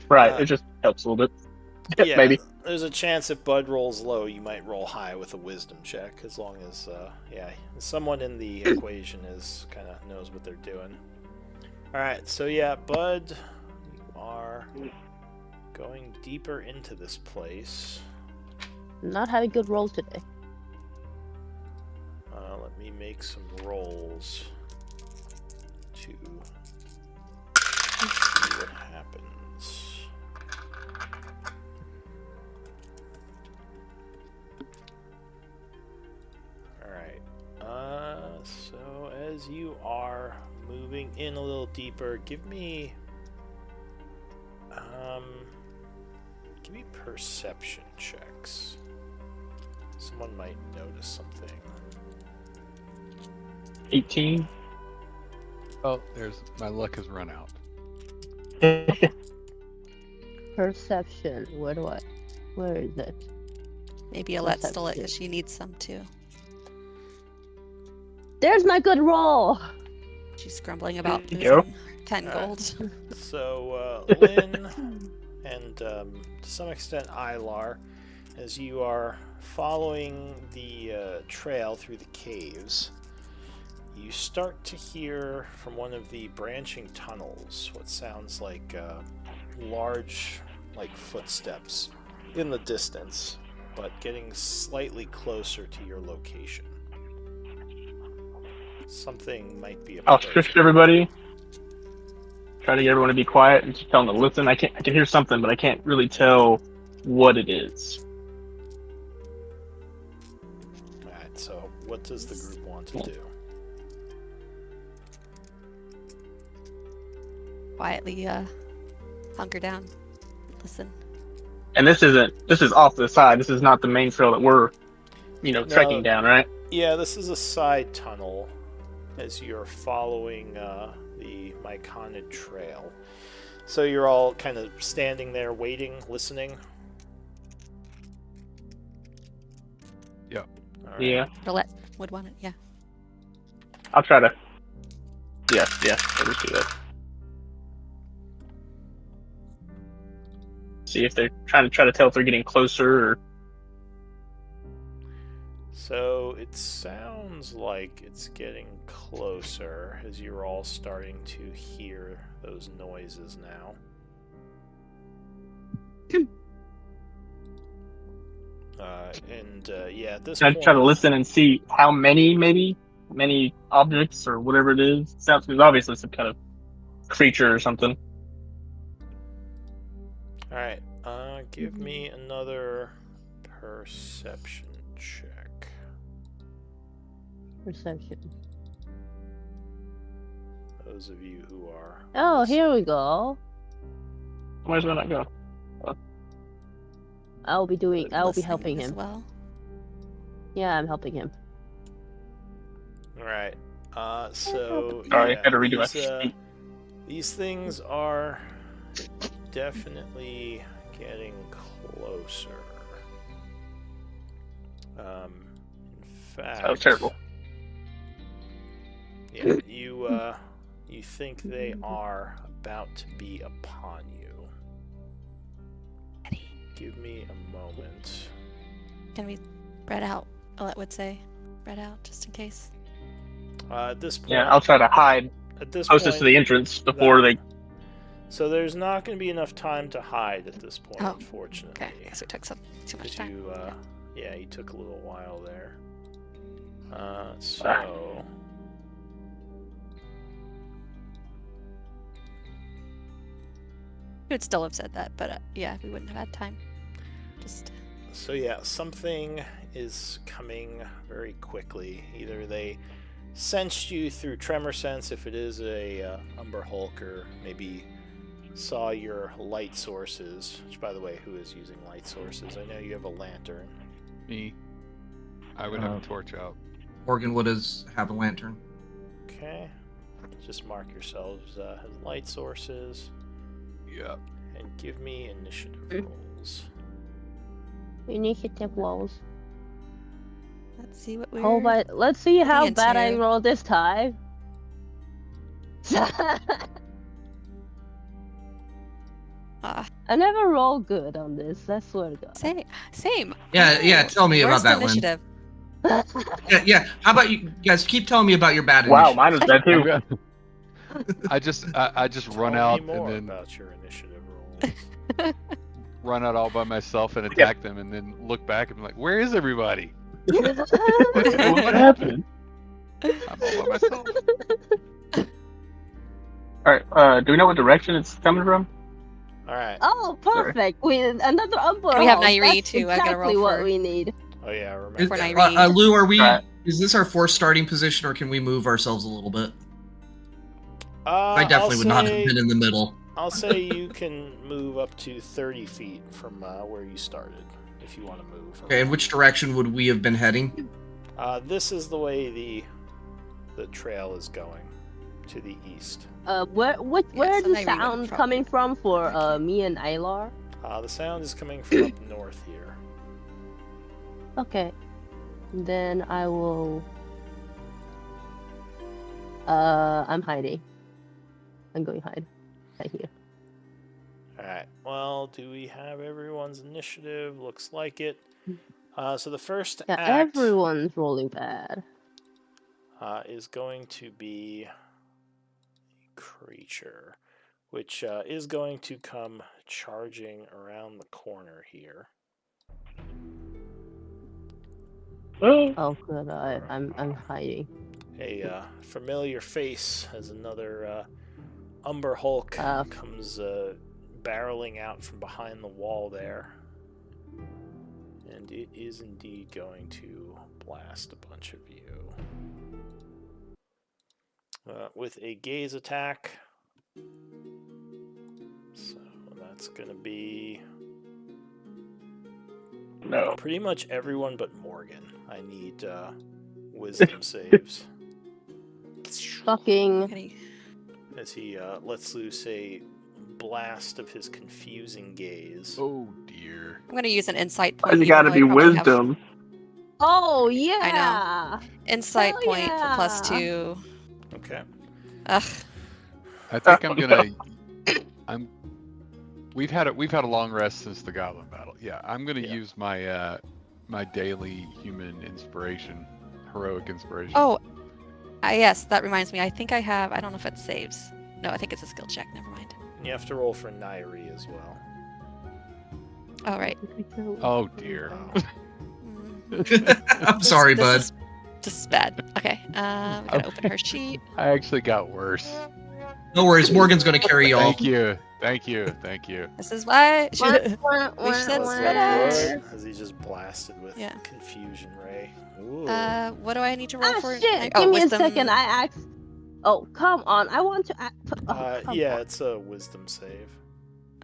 Right, it just helps a little bit. yeah, Maybe. there's a chance if Bud rolls low, you might roll high with a wisdom check, as long as, someone in the equation kind of knows what they're doing. Alright, so yeah, Bud, you are going deeper into this place. Not having good rolls today. Let me make some rolls to see what happens. Alright, so as you are moving in a little deeper, give me perception checks. Someone might notice something. 18. Oh, my luck has run out. Perception. Where is it? Maybe Alette stole it because she needs some too. There's my good roll! She's grumbling about There you go. losing 10 gold. So, Lynn, and to some extent Ilar, as you are following the trail through the caves, you start to hear from one of the branching tunnels what sounds like large, footsteps in the distance, but getting slightly closer to your location. Something might be I'll approaching. shush everybody. Try to get everyone to be quiet and just tell them to listen. I can hear something, but I can't really tell what it is. Alright, so what does the group want to do? Quietly hunker down. Listen. And this is off to the side. This is not the main trail that we're, trekking down, right? Yeah, this is a side tunnel as you're following the Myconid trail. So you're all kind of standing there waiting, listening? Yeah. All right. Yeah. Alette would want it, yeah. I'll try to. Yeah, I'll just do that. See if they're trying to tell if they're getting closer or. So it sounds like it's getting closer as you're all starting to hear those noises now. At this I point, try to listen and see how many objects or whatever it is. Sounds obviously some kind of creature or something. all right, give me another perception check. Perception. Those of you who are. Oh, here we go. Where's that not go? I'll be Listening helping as him. well. Yeah, I'm helping him. All right. So Sorry, yeah, I had to redo my these things are definitely getting closer. In fact, That was terrible. Yeah, you think they are about to be upon you. Give me a moment. Can we spread out? Alette would say. Spread out, just in case. At this point, Yeah, I'll try to hide at this closest to point, the entrance before they. So there's not going to be enough time to hide at this point, Oh, unfortunately. Okay, guess it took too much Because time. you took a little while there. So We would still have said that, but yeah, we wouldn't have had time. So yeah, something is coming very quickly. Either they sensed you through tremor sense, if it is a Umber Hulk, or maybe saw your light sources. Which, by the way, who is using light sources? I know you have a lantern. Me. I would have a torch out. Morgan would have a lantern. Okay. Just mark yourselves as light sources Yeah. and give me initiative rolls. Initiative rolls. Let's see what we're. Oh, but let's see how getting bad I into. roll this time. Ah, I never roll good on this. I swear to God. same. Yeah. Oh, Tell me about worst that, Lynn. initiative. Yeah. How about you guys keep telling me about your bad Wow, initiative? mine was bad I'm too. gonna- I just run Tell out me more and then about your initiative rolls. run out all by myself and attack them, and then look back and be like, "Where is everybody? What happened? I'm all by myself." All right. Do we know what direction it's coming from? All right. Oh, perfect! We another umber. We have Hulk. Nairi That's too. I gotta exactly roll what for- we need. Oh yeah, I remember. For Nairi. Lou, are we? Alright. Is this our fourth starting position, or can we move ourselves a little bit? I I definitely would not have been in the middle. I'll say you can move up to 30 feet from where you started, if you want to move. Okay, in which direction would we have been heading? This is the way the trail is going, to the east. Where so the Nairi would sound probably coming from for back here. me and Ilar? The sound is coming from up north here. Okay. Then I will. I'm hiding. I'm going hide. Right here. Alright, well, do we have everyone's initiative? Looks like it. So the first Yeah, act everyone's rolling bad. is going to be a creature, which is going to come charging around the corner here. Oh, good. I'm hiding. A familiar face as another Umber Hulk comes barreling out from behind the wall there. And it is indeed going to blast a bunch of you. With a gaze attack. So that's going to be No. pretty much everyone but Morgan. I need wisdom saves. Fucking. Okay. As he lets loose a blast of his confusing gaze. Oh dear. I'm gonna use an insight Why point. you even gotta though be I probably have wisdom? Oh yeah. Insight Hell point for yeah. +2. Okay. Ugh. I think I'm gonna. We've had a long rest since the goblin battle. Yeah, I'm gonna Yeah. use my my daily human inspiration, heroic inspiration. Oh, yes, that reminds me. I think I have. I don't know if it saves. No, I think it's a skill check. Never mind. You have to roll for Nairi as well. All right. Oh dear. I'm sorry, this bud. This is bad. Okay. We gotta open her sheet. I actually got worse. No worries, Morgan's gonna carry y'all. Thank you. This is why. Wah, We should That's spread very out. good, as he just blasted with Yeah. confusion ray. Ooh. What do I need to roll Ah for? shit! Oh, Give me wisdom. a second. I asked. Oh come on! I want to. Come yeah, on. it's a wisdom save.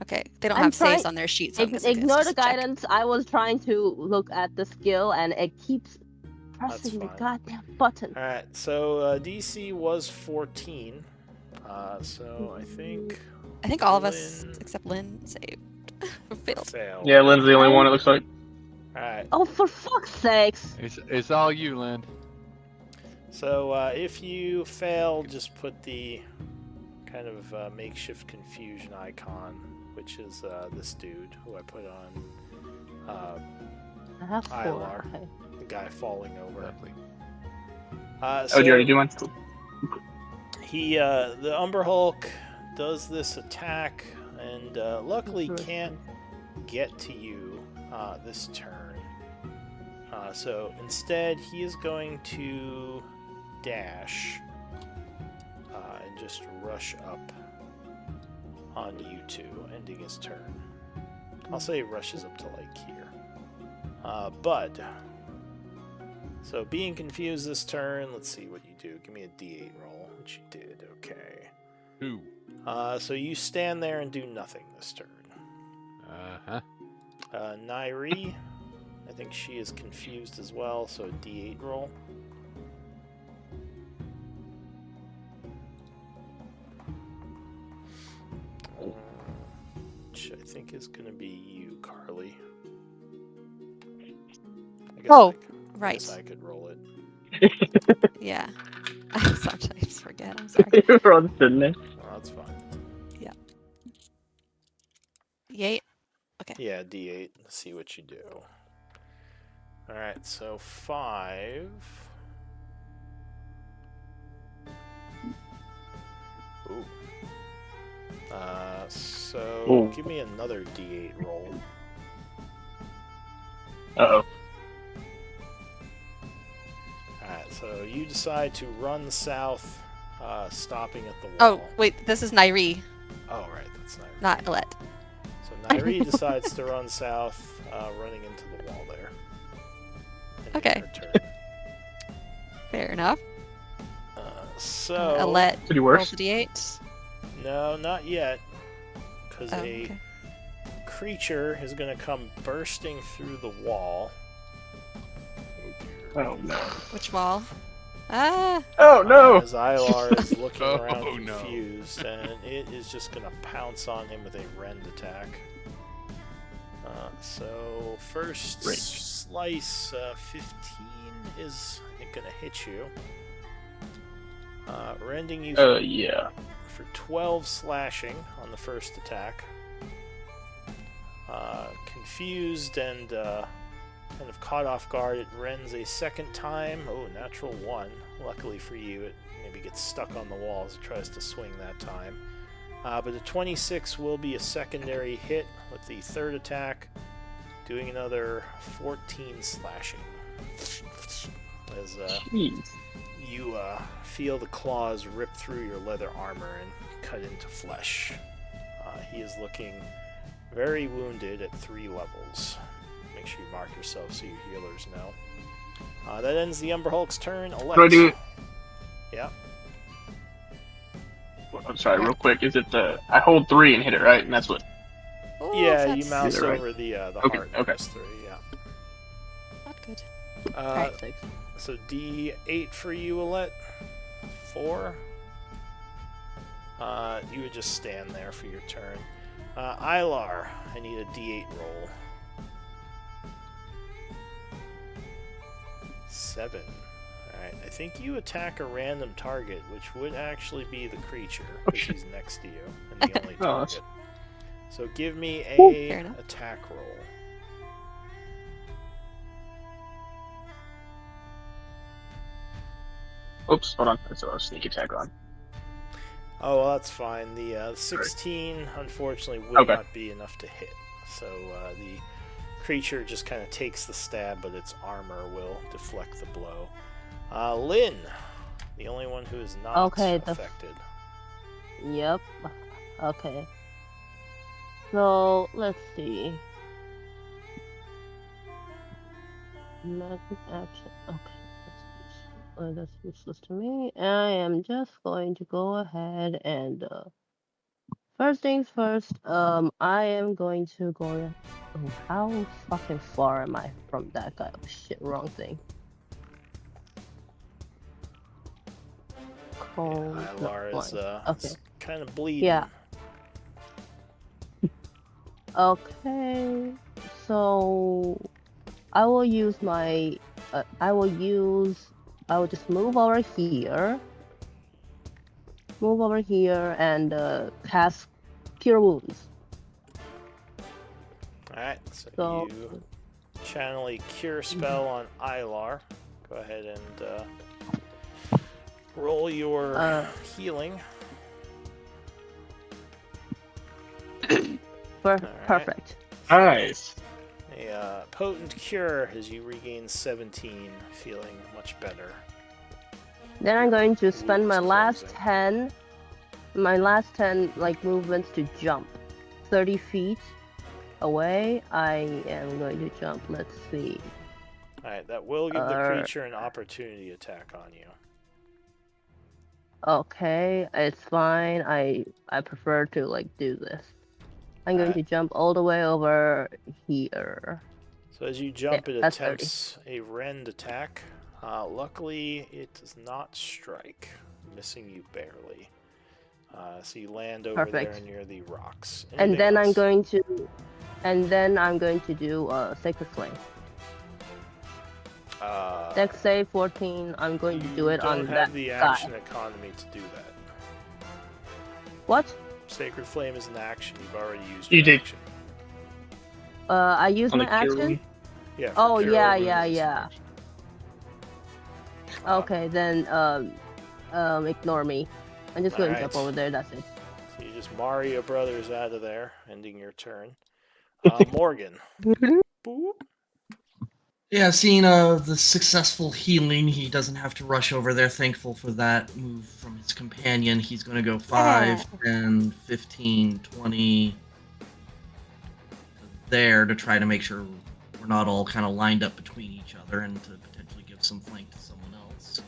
Okay, they don't I'm have saves trying- on their sheet, so I'm guessing it's Ignore just the a check. guidance. I was trying to look at the skill, and it keeps pressing the fine. goddamn button. Alright, so DC was 14. So I think I think all of us Lynn except Lynn saved. Failed. failed. Yeah, Lynn's the only one. It looks like. Alright, Oh, for fuck's sakes! It's all you, Lynn. so if you fail, just put the kind of makeshift confusion icon, which is this dude who I put on I have 4. Ilar. Okay. the guy falling over. Lovely. Oh, did you already do one? He, the Umber Hulk, does this attack and luckily can't get to you this turn. So instead, he is going to dash and just rush up on you two, ending his turn. I'll say he rushes up to like here. Bud. So being confused this turn, let's see what you do. Give me a D8 roll, which you did. Okay. 2. So you stand there and do nothing this turn. Uh-huh. Nairi, I think she is confused as well, so a D8 roll. think is going to be you, Carly. I guess Oh, I right. guess I could roll it. Yeah. I sometimes forget. I'm sorry. We're all just sitting there. Well, that's fine. D8. Yeah, D8. Let's see what you do. Alright, so 5. Ooh. So Ooh. give me another D8 roll. Uh-oh. Alright, so you decide to run south, stopping at the Oh, wall. wait. This is Nairi, Oh, right, that's Nairi. not Alette. So Nairi decides to run south, running into the wall there. And Okay. your turn. Fair enough. So Alette Pretty rolls worse. a D8. no, not yet, because Oh, a okay. creature is going to come bursting through the wall. Oh no. Which wall? Ah. Oh no! As Ilar is looking Oh, around no. confused, and it is just going to pounce on him with a rend attack. So first Great. slice, 15 is going to hit you, rending you Yeah. for 12 slashing on the first attack. Confused and kind of caught off guard, it rends a second time. Oh, natural 1. Luckily for you, it maybe gets stuck on the wall as it tries to swing that time. But a 26 will be a secondary hit with the third attack, doing another 14 slashing. As Jeez. you feel the claws rip through your leather armor and cut into flesh. He is looking very wounded at 3 levels. Make sure you mark yourself so your healers know. That ends the Umber Hulk's turn. What do I do? Yeah. I'm sorry, real quick. Is it I hold 3 and hit it, right? And that's what. Ooh, Yeah, you that's mouse Is it right? over the Okay, heart. okay. Press 3, yeah. not good. Uh, 6. So D8 for you, Alette. 4. You would just stand there for your turn. Ilar, I need a D8 roll. 7. Alright, I think you attack a random target, which would actually be the creature, because shit. he's next to you, and the only Oh, that's- target. So give me Fair a enough. attack roll. Oops, hold on. That's a sneak attack on. Oh, well, that's fine. The 16, unfortunately, would Okay. not be enough to hit. So the creature just kind of takes the stab, but its armor will deflect the blow. Lynn, the only one who is not Okay, affected. Yep. Okay. So let's see. Magic action. Okay. That's useless to me. I am just going to go ahead and first things first. I am going to go. Oh, how fucking far am I from that guy? Oh shit, wrong thing. Cold. Yeah, no, Ilar is flying. Okay. kind of bleeding. Yeah. Okay. So I will use my. I will just move over here. Move over here and cast Cure Wounds. Alright, so So you channel a cure spell on Ilar. Go ahead and roll your healing. perfect. Nice. A potent cure as you regain 17, feeling much better. Then I'm going to spend my Wounds last closing. 10 like movements to jump 30 feet away. I am going to jump. Let's see. Alright, that will give the creature an opportunity attack on you. Okay, it's fine. I prefer to like do this. I'm going to jump all the way over here. So as you jump, Yeah, it that's 30. attempts a rend attack. Luckily, it does not strike, missing you barely. So you land over there Perfect. near the rocks. And Anything then else? I'm going to do Sacred Flame. Dex save 14. I'm going to do it on don't that have the guy. action economy to do that. What? Sacred Flame is an action. You've already used You your did. action. I use On my the cure action. wound. Yeah. for Oh cure yeah, wounds, yeah, it's an yeah. action. Okay, then ignore me. I'm just going to jump Alright. over there. That's it. So you just Mario Brothers out of there, ending your turn. Morgan. Boop. Yeah, seeing the successful healing, he doesn't have to rush over there. Thankful for that move from his companion. He's going to go 5, 10, 15, 20 there to try to make sure we're not all kind of lined up between each other and to potentially give some flank to someone else.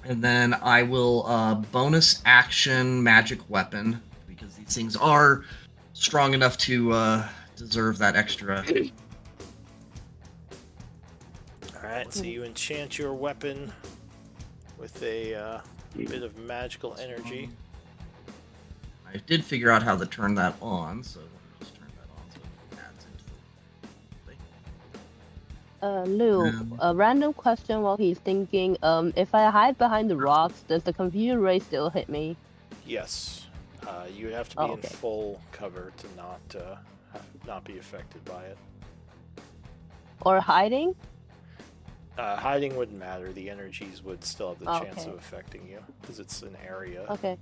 And then I will bonus action magic weapon, because these things are strong enough to deserve that extra. Alright, so you enchant your weapon with a bit of magical energy. I did figure out how to turn that on, so let me just turn that on so it adds into the. Lou, a random question while he's thinking. If I hide behind the rocks, does the confusion ray still hit me? Yes. You would have to be in full cover to not be affected by it. Or hiding? Hiding wouldn't matter. The energies would still have the chance of affecting you because it's an area. Okay.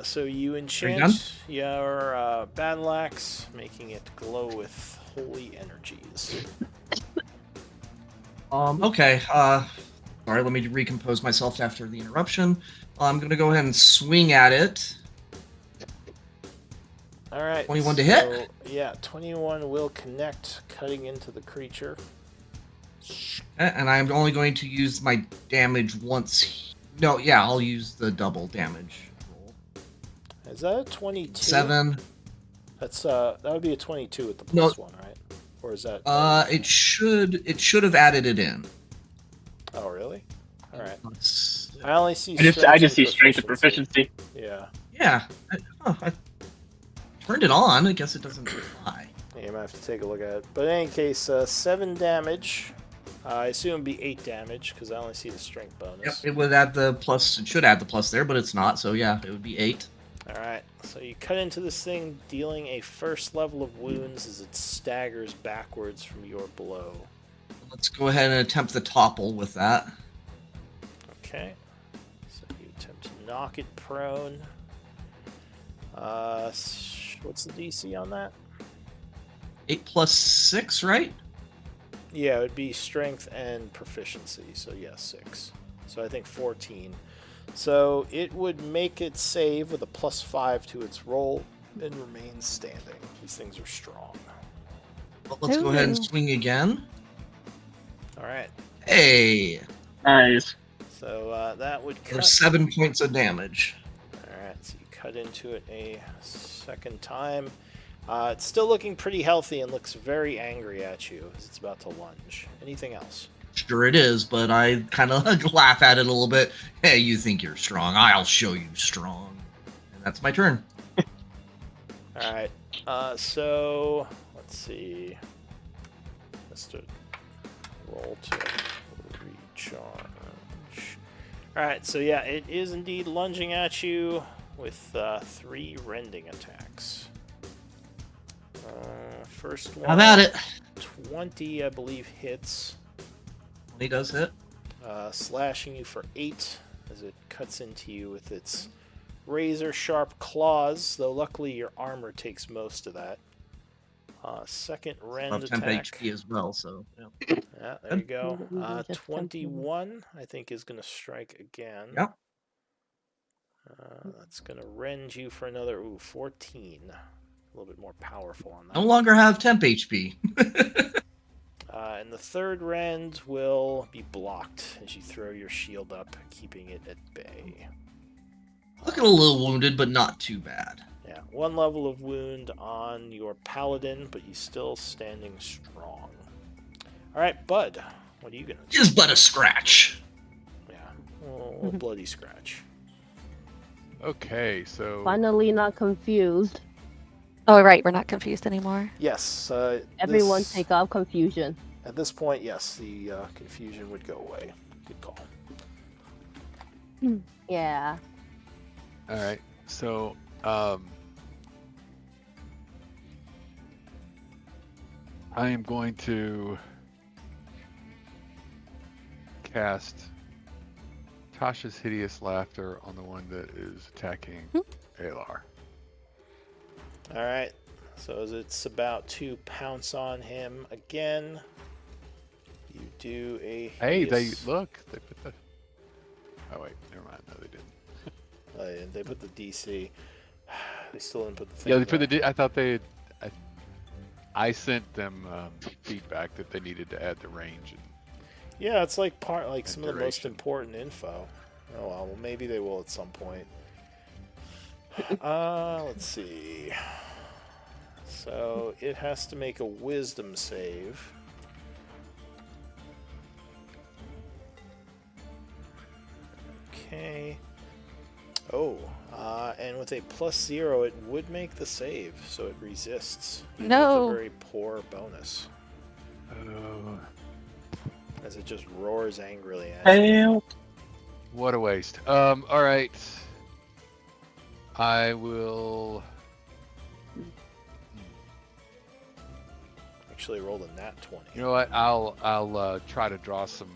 So you enchant your battle axe, making it glow with holy energies. Okay. Sorry, let me recompose myself after the interruption. I'm gonna go ahead and swing at it. All right. 21 to hit? Yeah, 21 will connect, cutting into the creature. And I'm only going to use my damage once. No, yeah, I'll use the double damage roll. Is that a 22? 7. That's that would be a 22 with the plus one, right? Or is that? It should have added it in. Oh really? All right. Let's- I only see. I just see strength and proficiency. Yeah. Yeah. I turned it on. I guess it doesn't apply. Yeah, you might have to take a look at it. But in any case, 7 damage. I assume it'd be 8 damage because I only see the strength bonus. Yep, it would add the plus. It should add the plus there, but it's not. So yeah, it would be 8. Alright, so you cut into this thing, dealing a first level of wounds as it staggers backwards from your blow. Let's go ahead and attempt the topple with that. Okay. So you attempt to knock it prone. What's the DC on that? 8 plus 6, right? Yeah, it would be strength and proficiency, so yeah, 6. So I think 14. So it would make it save with a +5 to its roll and remain standing. These things are strong. Well, let's go ahead and swing again. Alright. Hey! Nice. So that would cut. For 7 points of damage. Alright, so you cut into it a second time. It's still looking pretty healthy and looks very angry at you as it's about to lunge. Anything else? Sure it is, but I kind of laugh at it a little bit. Hey, you think you're strong? I'll show you strong. And that's my turn. Alright, so let's see. Let's do roll to recharge. Alright, so yeah, it is indeed lunging at you with 3 rending attacks. First one. How about it? 20, I believe, hits. He does hit. Slashing you for 8 as it cuts into you with its razor sharp claws, though luckily your armor takes most of that. Second rend Of 10 attack. HP as well, so yeah. Yeah, there you go. 21, I think, is going to strike again. Yep. That's going to rend you for another 14. A little bit more powerful on that. No longer have temp HP. And the third rend will be blocked as you throw your shield up, keeping it at bay. Looking a little wounded, but not too bad. Yeah, 1 level of wound on your paladin, but he's still standing strong. Alright, Bud, what are you going to do? Just but a scratch. Yeah, a little bloody scratch. Okay, so Finally, not confused. Oh, right. We're not confused anymore. Yes. Everyone take off confusion. At this point, yes, the confusion would go away. Good call. Yeah. all right. So I am going to cast Tasha's Hideous Laughter on the one that is attacking Alar. All right. So as it's about to pounce on him again, you do a Hey, they hideous- look. They put the. Oh wait, never mind. No, they didn't. They put the DC. They still didn't put the thing. Yeah, they put there. the. I thought they. I sent them feedback that they needed to add the range. Yeah, it's like some of the most duration. important info. Oh well, maybe they will at some point. Let's see. So it has to make a wisdom save. Okay. Oh, and with a +0, it would make the save, so it resists. Even No. With a very poor bonus, Oh, as it just roars angrily at you. Fail. what a waste. All right. I will. Actually rolled a nat 20. You know what? I'll try to draw some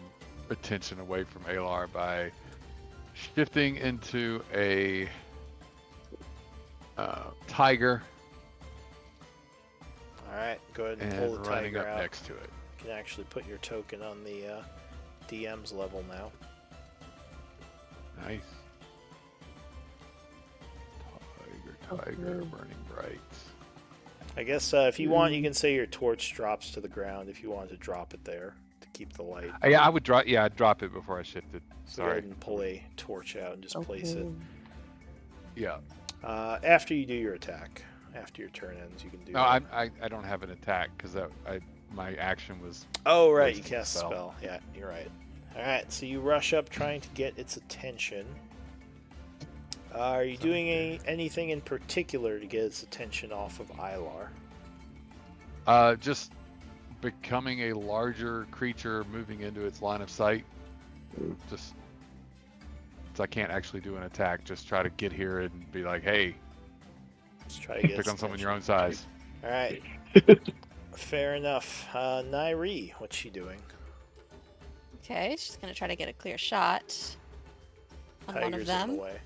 attention away from Alar by shifting into a tiger Alright, go ahead and and pull the running tiger up out. next to it. You can actually put your token on the DM's level now. Nice. Tiger, Okay. burning bright. I guess if you want, you can say your torch drops to the ground if you want to drop it there to keep the light. I would drop. Yeah, I'd drop it before I shifted. So go Sorry. ahead and pull a torch out and just place it. Okay. Yeah. After you do your attack, after your turn ends, you can do No, that. I don't have an attack because my action was. Oh, right, you wasted cast a spell. spell. Yeah, you're right. Alright, so you rush up trying to get its attention. Are you doing anything in particular to get its attention off of Ilar? Just becoming a larger creature, moving into its line of sight. Just. So I can't actually do an attack. Just try to get here and be like, hey, Let's try to get pick its on someone attention. your own size. Alright. Fair enough. Nairi, what's she doing? Okay, she's gonna try to get a clear shot on one of Tiger's in them. the way.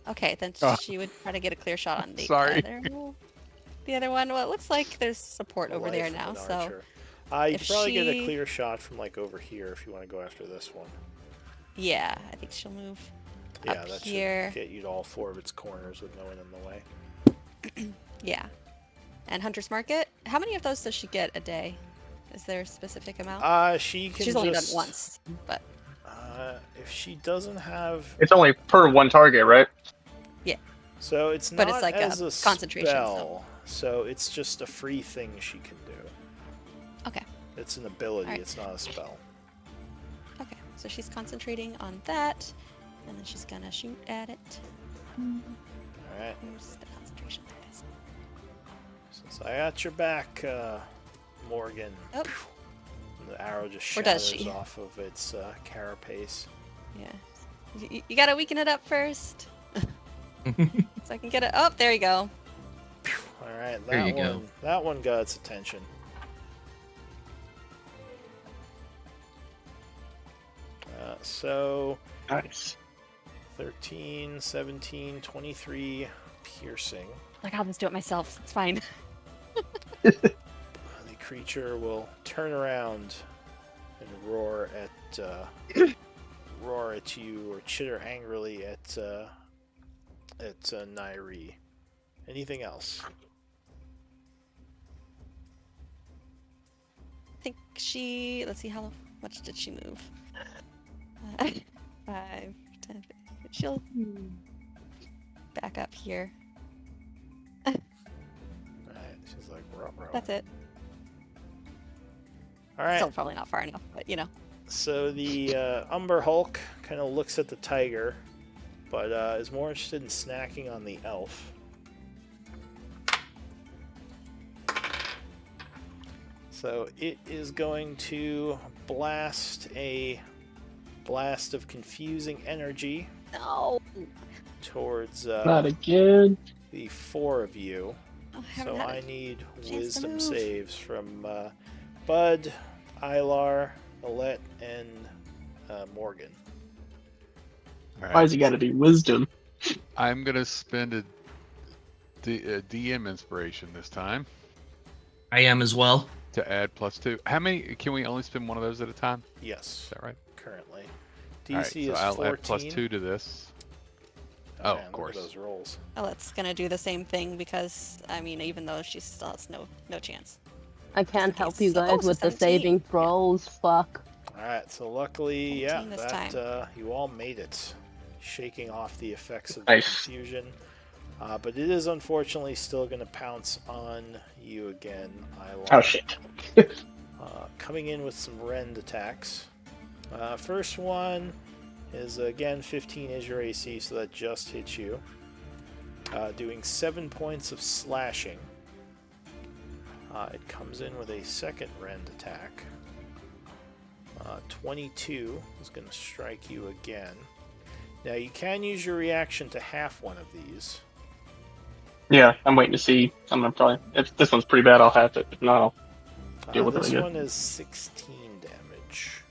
Okay, then Oh. she would try to get a clear shot on the Sorry. the other one. Well, it looks like there's support over there Life of now, an so archer. You if could probably get a she- clear shot from like over here if you want to go after this one. yeah, I think she'll move Yeah, up that here. should get you to all four of its corners with no one in the way. Yeah. And Hunter's Market. How many of those does she get a day? Is there a specific amount? She can She's only done just, once, but if she doesn't have, It's only per one target, right? so it's But not it's like a as a concentration, so- spell, so it's just a free thing she can do. okay. It's an ability. Alright. It's not a spell. Okay. So she's concentrating on that, and then she's gonna shoot at it. All right. Where's the concentration? There it is. Since I got your back, Morgan. Oh. And the arrow just Or does shatters she? off of its carapace. Yeah. You gotta weaken it up first. So I can get it. Oh, there you go. All right, There that you go. one. That one got its attention. So Nice. 13, 17, 23 piercing. Like, I'll just do it myself. It's fine. The creature will turn around and roar at you or chitter angrily at Nairi. Anything else? I think she. Let's see, how much did she move? 5, 10. She'll back up here. Right, she's like, ruh-roh. That's it. All right. Still probably not far enough, but you know. So the Umber Hulk kind of looks at the tiger but is more interested in snacking on the elf. So it is going to blast a blast of confusing energy No. towards Not again. the 4 of you. I haven't So had I a need chance to wisdom move. saves from Bud, Ilar, Alette, and Morgan. All Why right. has he got to be wisdom? I'm gonna spend a DM inspiration this time I am as well. to add +2. How many? Can we only spend one of those at a time? Yes, Is that right? currently. All right, DC so is I'll 14. add +2 to this. Oh, Oh, man, of course. Look at those rolls. Alette's gonna do the same thing because I mean, even though she still has no chance. I can't in help case. you So- guys so with the 17. saving Yeah. throws. Fuck. Alright, so luckily, yeah, 17 this that time. you all made it. Shaking off the effects of Nice. the confusion. But it is unfortunately still going to pounce on you again, Ilar. Oh shit. Coming in with some rend attacks. First one is, again, 15 is your AC, so that just hits you. Doing 7 points of slashing. It comes in with a second rend attack. 22 is going to strike you again. Now, you can use your reaction to half one of these. Yeah, I'm waiting to see. I'm gonna probably. If this one's pretty bad, I'll have it. If not, I'll deal with it This again. one is 16 damage.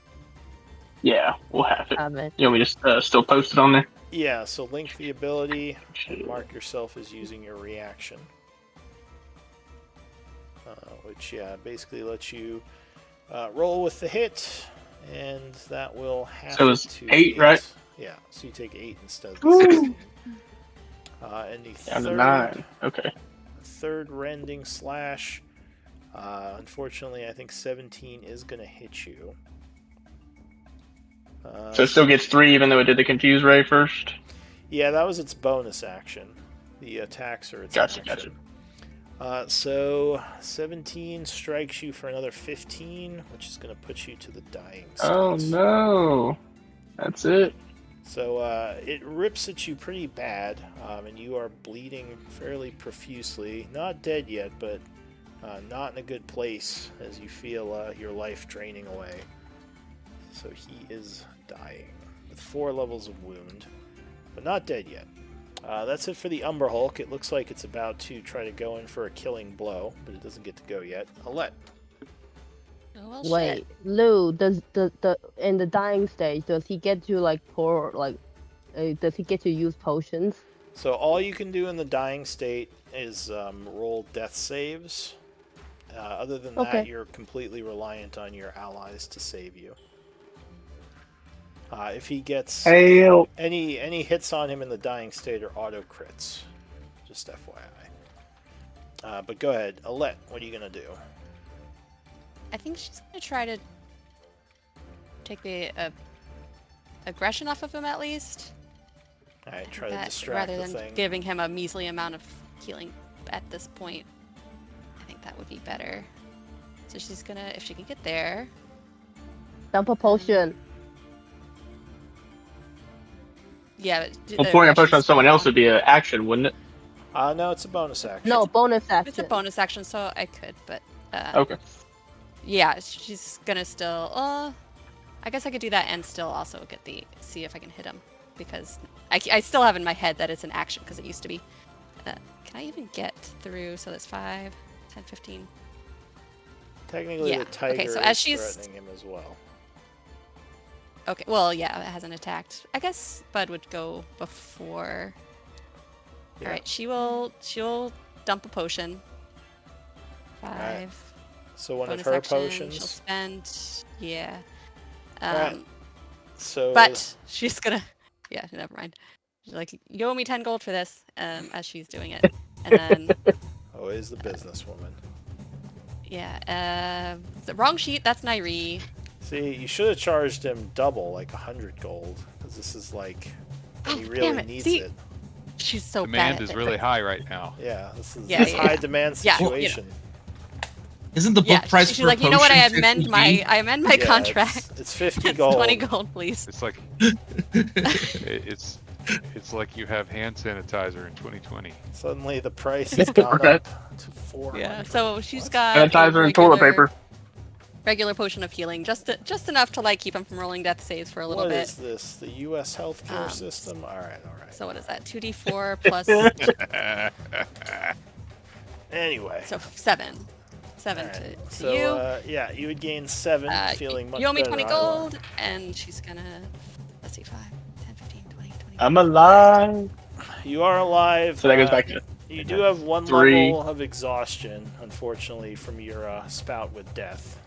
Yeah, we'll have it. Have it. You want me to still post it on there? Yeah, so link the ability and Shit. mark yourself as using your reaction. Which, yeah, basically lets you roll with the hit, and that will have So it's to 8, right? Yeah, so you take 8 instead of Woo! 16. And the Down to 9. Okay. third rending slash. Unfortunately, I think 17 is going to hit you. So it still gets 3 even though it did the confuse ray first? Yeah, that was its bonus action. The attacks are its Gotcha, action. So 17 strikes you for another 15, which is going to put you to the dying state. Oh no. That's it. So it rips at you pretty bad, and you are bleeding fairly profusely. Not dead yet, but not in a good place as you feel your life draining away. So he is dying with 4 levels of wound, but not dead yet. That's it for the Umber Hulk. It looks like it's about to try to go in for a killing blow, but it doesn't get to go yet. Alette. Oh, well, Wait, shit. Lou, does the in the dying stage, does he get to like pour like, does he get to use potions? So all you can do in the dying state is roll death saves. Other than that, Okay. you're completely reliant on your allies to save you. If he gets Hail. any hits on him in the dying state are auto crits, just FYI. But go ahead, Alette. What are you gonna do? I think she's gonna try to take the aggression off of him at least. All right, I try think to that distract rather the than thing. giving him a measly amount of healing at this point. I think that would be better. So she's gonna, if she can get there. Dump a potion. Yeah. But Well, the pouring a aggression potion on someone spell else would be an action, wouldn't it? No, it's a bonus action. No, bonus action. It's a bonus action, so I could, but Okay. yeah, she's gonna still. I guess I could do that and still also get see if I can hit him because I still have in my head that it's an action because it used to be. Can I even get through? So that's 5, 10, 15. Technically, Yeah, the tiger okay, so as is she's- threatening him as well. Okay, well, yeah, it hasn't attacked. I guess Bud would go before. Yeah. All right, she'll dump a potion. 5. Alright, So one bonus of her action. She'll potions. spend. Yeah. Alright, So But she's gonna. Yeah, never mind. She's like, you owe me 10 gold for this. As she's doing it, and then always the businesswoman. yeah, the wrong sheet. That's Nairi. See, you should have charged him double, like 100 gold, because this is like when he Oh, really damn it. needs See? it. She's so Demand bad. is at really high right now. Yeah, this is Yeah, this yeah, high yeah. demand Yeah, well, you know. situation. Isn't the book Yeah, price she's for like, you know what? I potion amend 50 my Yeah, contract. It's 50 It's gold. 20 gold, please. It's like it's It's like you have hand sanitizer in 2020. Suddenly the price has gone Right. up to 400. Yeah. So she's What? got a Sanitizer and toilet regular, paper. regular potion of healing, just enough to like keep him from rolling death saves for a little What bit. is this? The U.S. healthcare Um, system? All right. So what is that? 2d4 plus Anyway. so 7. 7 All right. to So you. yeah, you would gain 7, feeling much You owe me better. 20 Ilar. gold, and she's gonna. Let's see, 5, 10, 15, 20, 25. I'm alive. You are alive. So that goes back to You do have 1 3. level of exhaustion, unfortunately, from your spout with death.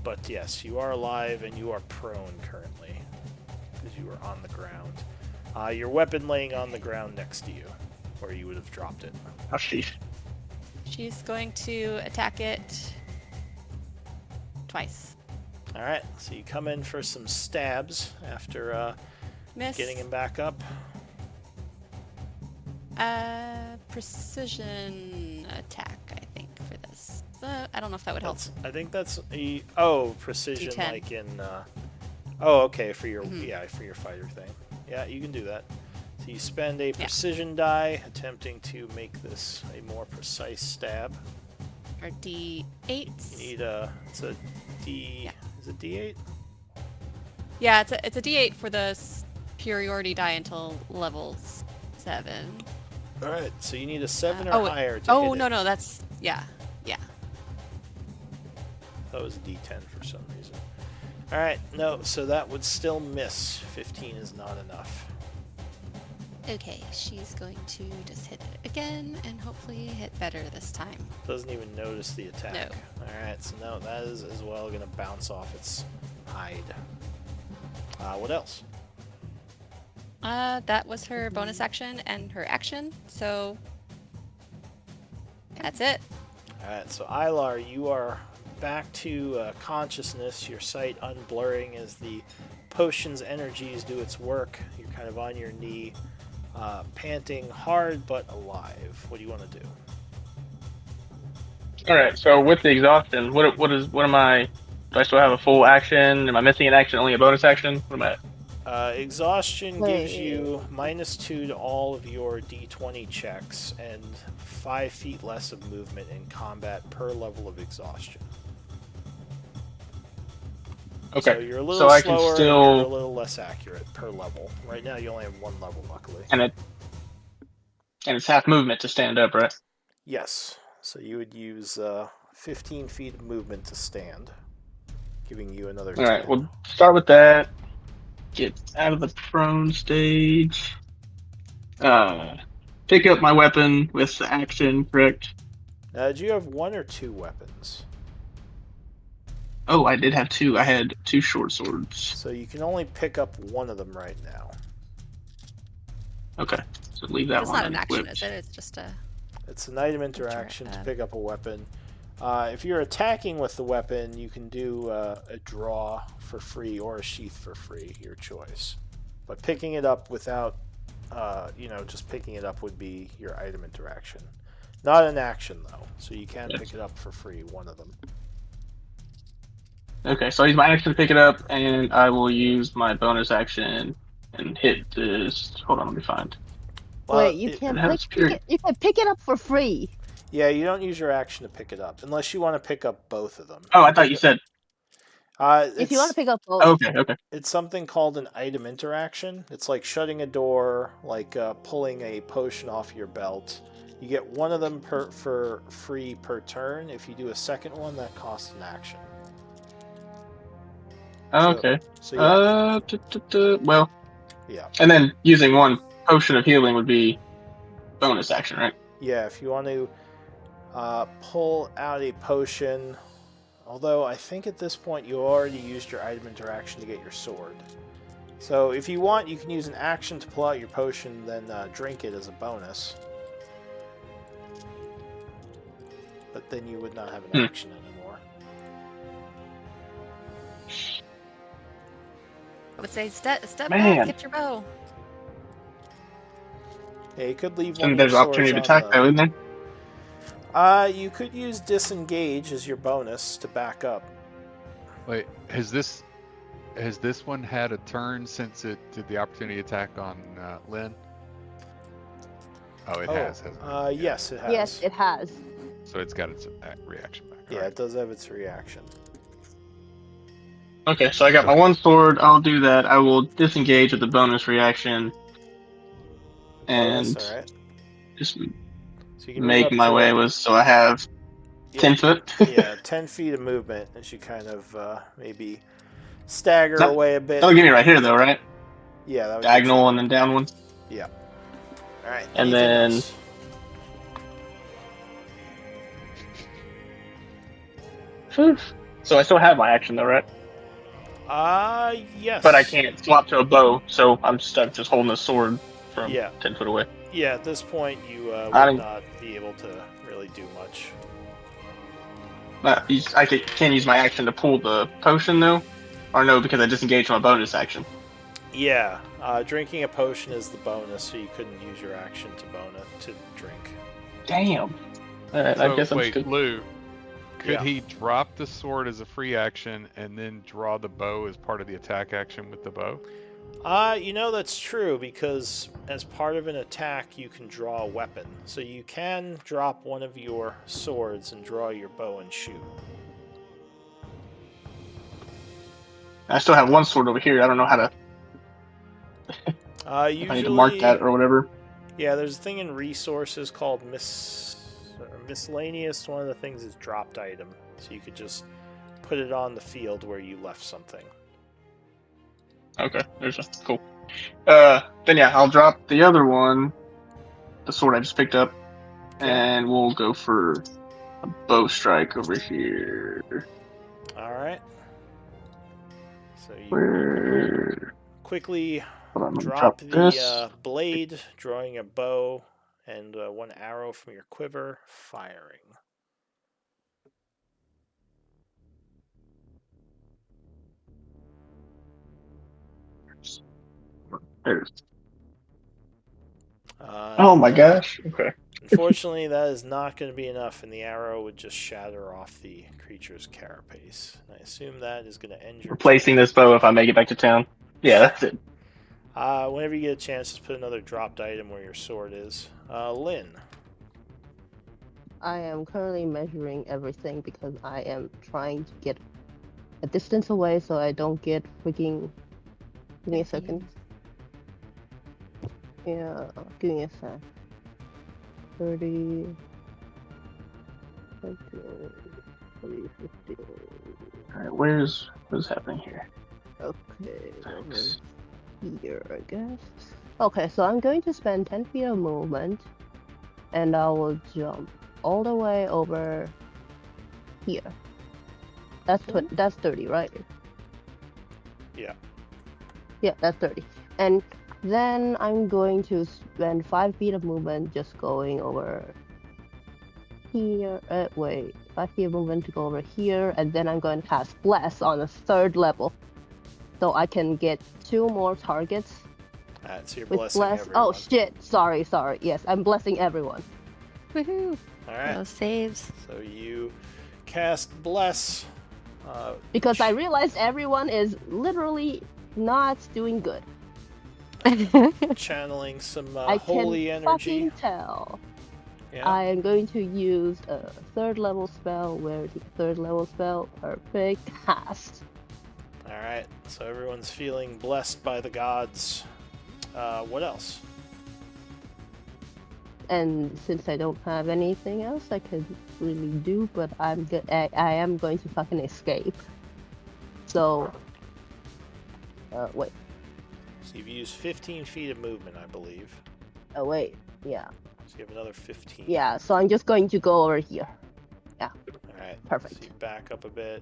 But yes, you are alive and you are prone currently because you are on the ground. Your weapon laying on the ground next to you, where you would have dropped it. Oh, sheesh. She's going to attack it twice. All right, so you come in for some stabs after Miss. getting him back up. Precision attack, I think, for this. I don't know if that would help. I think that's a precision, D10. like in. Okay, for your Mhm. for your fighter thing. Yeah, you can do that. So you spend a precision die attempting to make this a more precise stab. Or D8. You need it's a D. Yeah. Is it D8? Yeah, it's a D8 for the superiority die until level 7. All right, so you need a 7 or oh, higher to Oh hit no it. no that's yeah. That was a D10 for some reason. All right, no, so that would still miss. 15 is not enough. Okay, she's going to just hit it again and hopefully hit better this time. Doesn't even notice the attack. No. Alright, so no, that is as well going to bounce off its hide. What else? That was her bonus action and her action, so that's it. Alright, so Ilar, you are back to consciousness, your sight unblurring as the potion's energies do its work. You're kind of on your knee, panting hard but alive. What do you want to do? All right. So with the exhaustion, what am I? Do I still have a full action? Am I missing an action? Only a bonus action? What am I? Exhaustion gives Wait. you -2 to all of your d20 checks and 5 feet less of movement in combat per level of exhaustion. Okay. So you're a little So I slower can and still- you're a little less accurate per level. Right now you only have 1 level, luckily. And it's half movement to stand up, right? Yes. So you would use 15 feet of movement to stand, giving you another 10. All right. We'll start with that. Get out of the prone stage. Pick up my weapon with the action, correct? Do you have 1 or 2 weapons? Oh, I did have 2. I had 2 short swords. So you can only pick up 1 of them right now. Okay. So leave that It's one not an action, unequipped. is it? It's just a. It's an item interaction to pick up a weapon. If you're attacking with the weapon, you can do a draw for free or a sheath for free, your choice. But picking it up without, just picking it up would be your item interaction. Not an action, though, so you can pick it up for free, 1 of them. Okay, so I use my action to pick it up, and I will use my bonus action and hit this. Hold on, let me find. Wait, you can it has spirit. you can pick it up for free. Yeah, you don't use your action to pick it up, unless you want to pick up both of them. Oh, I thought you said. If you want to pick up both. Okay. It's something called an item interaction. It's like shutting a door, like pulling a potion off your belt. You get 1 of them for free per turn. If you do a second one, that costs an action. Okay. So yeah. Well. Yeah. And then using 1 potion of healing would be bonus action, right? Yeah, if you want to pull out a potion, although I think at this point you already used your item interaction to get your sword. So if you want, you can use an action to pull out your potion, then drink it as a bonus. But then you would not have an action anymore. I would say step Man. back, get your bow. Yeah, you could leave one And of there's your opportunity to swords attack, on though, isn't there? You could use disengage as your bonus to back up. Wait, has this has this one had a turn since it did the opportunity attack on Lynn? Oh, it has, hasn't it? Yeah. Yes, it has. Yes, it has. So it's got its reaction back. Yeah, Alright. it does have its reaction. Okay, so I got my one sword. I'll do that. I will disengage with the bonus reaction Bonus, and all right. just So you can move make up my to, way with. So I have 10 foot. yeah, 10 feet of movement, as you kind of maybe stagger That- away a bit. That'll get me right here, though, right? Yeah, that would Diagonal and then down one. Yeah. All right. And anything then- else? So I still have my action, though, right? Yes. But I can't swap to a bow, so I'm stuck just holding a sword from Yeah. 10 foot away. Yeah, at this point, you would I mean- not be able to really do much. I can't use my action to pull the potion, though? Or no, because I disengaged my bonus action. Yeah, drinking a potion is the bonus, so you couldn't use your action to drink. Damn. Alright, So I guess I'm wait, just... Lou, could Yeah. he drop the sword as a free action and then draw the bow as part of the attack action with the bow? That's true, because as part of an attack, you can draw a weapon. So you can drop one of your swords and draw your bow and shoot. I still have one sword over here. I don't know how to... If I need to mark that or whatever. Yeah, there's a thing in resources called miscellaneous. One of the things is dropped item, so you could just put it on the field where you left something. Okay, there's a... Cool. Then yeah, I'll drop the other one, the sword I just picked up, and we'll go for a bow strike over here. All right. So you Where... quickly Hold on, let me drop this. the blade, drawing a bow, and one arrow from your quiver, firing. There's... Uh, Oh my no. gosh. Okay. Unfortunately, that is not going to be enough, and the arrow would just shatter off the creature's carapace. And I assume that is going to end your Replacing turn. this bow if I make it back to town. Yeah, that's it. Whenever you get a chance, just put another dropped item where your sword is. Lynn. I am currently measuring everything because I am trying to get a distance away so I don't get freaking. Give me a second. Yeah, give me a sec. 30. 20, 40, 50. Alright, what's happening here? Okay, Thanks. over here, I guess. Okay, so I'm going to spend 10 feet of movement, and I will jump all the way over here. That's 30, right? Yeah. Yeah, that's 30. And then I'm going to spend 5 feet of movement just going over here. Wait, 5 feet of movement to go over here, and then I'm going to cast Bless on the 3rd level. So I can get 2 more targets Alright, so you're with blessing Bless. everyone. Oh shit, sorry. Yes, I'm blessing everyone. Woohoo! Alright, Those saves. so you cast Bless. Because I realized everyone is literally not doing good. channeling some I holy can energy. fucking tell. Yeah. I am going to use a 3rd level spell. Where the 3rd level spell? Perfect. Cast. Alright, so everyone's feeling blessed by the gods. What else? And since I don't have anything else I could really do, but I am going to fucking escape. So, wait. So you've used 15 feet of movement, I believe. Oh wait. Yeah. So you have another 15. Yeah. So I'm just going to go over here. Alright. Perfect. So you back up a bit.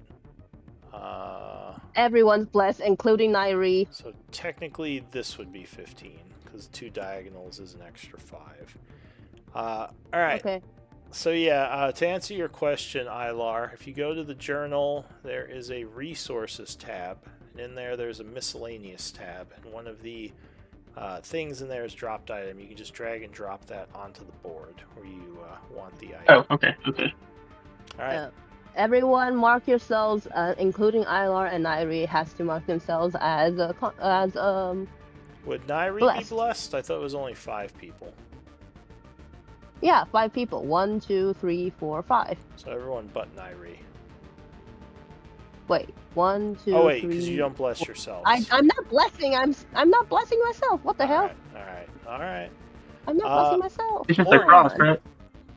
Everyone's blessed, including Nairi. So technically this would be 15, because 2 diagonals is an extra 5. Alright. Okay. So yeah, to answer your question, Ilar, if you go to the journal, there is a resources tab, and in there there's a miscellaneous tab, and one of the things in there is dropped item. You can just drag and drop that onto the board where you want the item. Oh, okay. All right. Everyone mark yourselves, including Ilar and Nairi, has to mark themselves as Would Nairi be blessed. blessed? I thought it was only 5 people. Yeah, 5 people. 1, 2, 3, 4, 5. So everyone but Nairi. Wait, 1, 2, Oh wait, 3. because you don't bless yourself. I'm not blessing. I'm not blessing myself. What the hell? All right. I'm not blessing myself. It's just a Morgan. cross, right?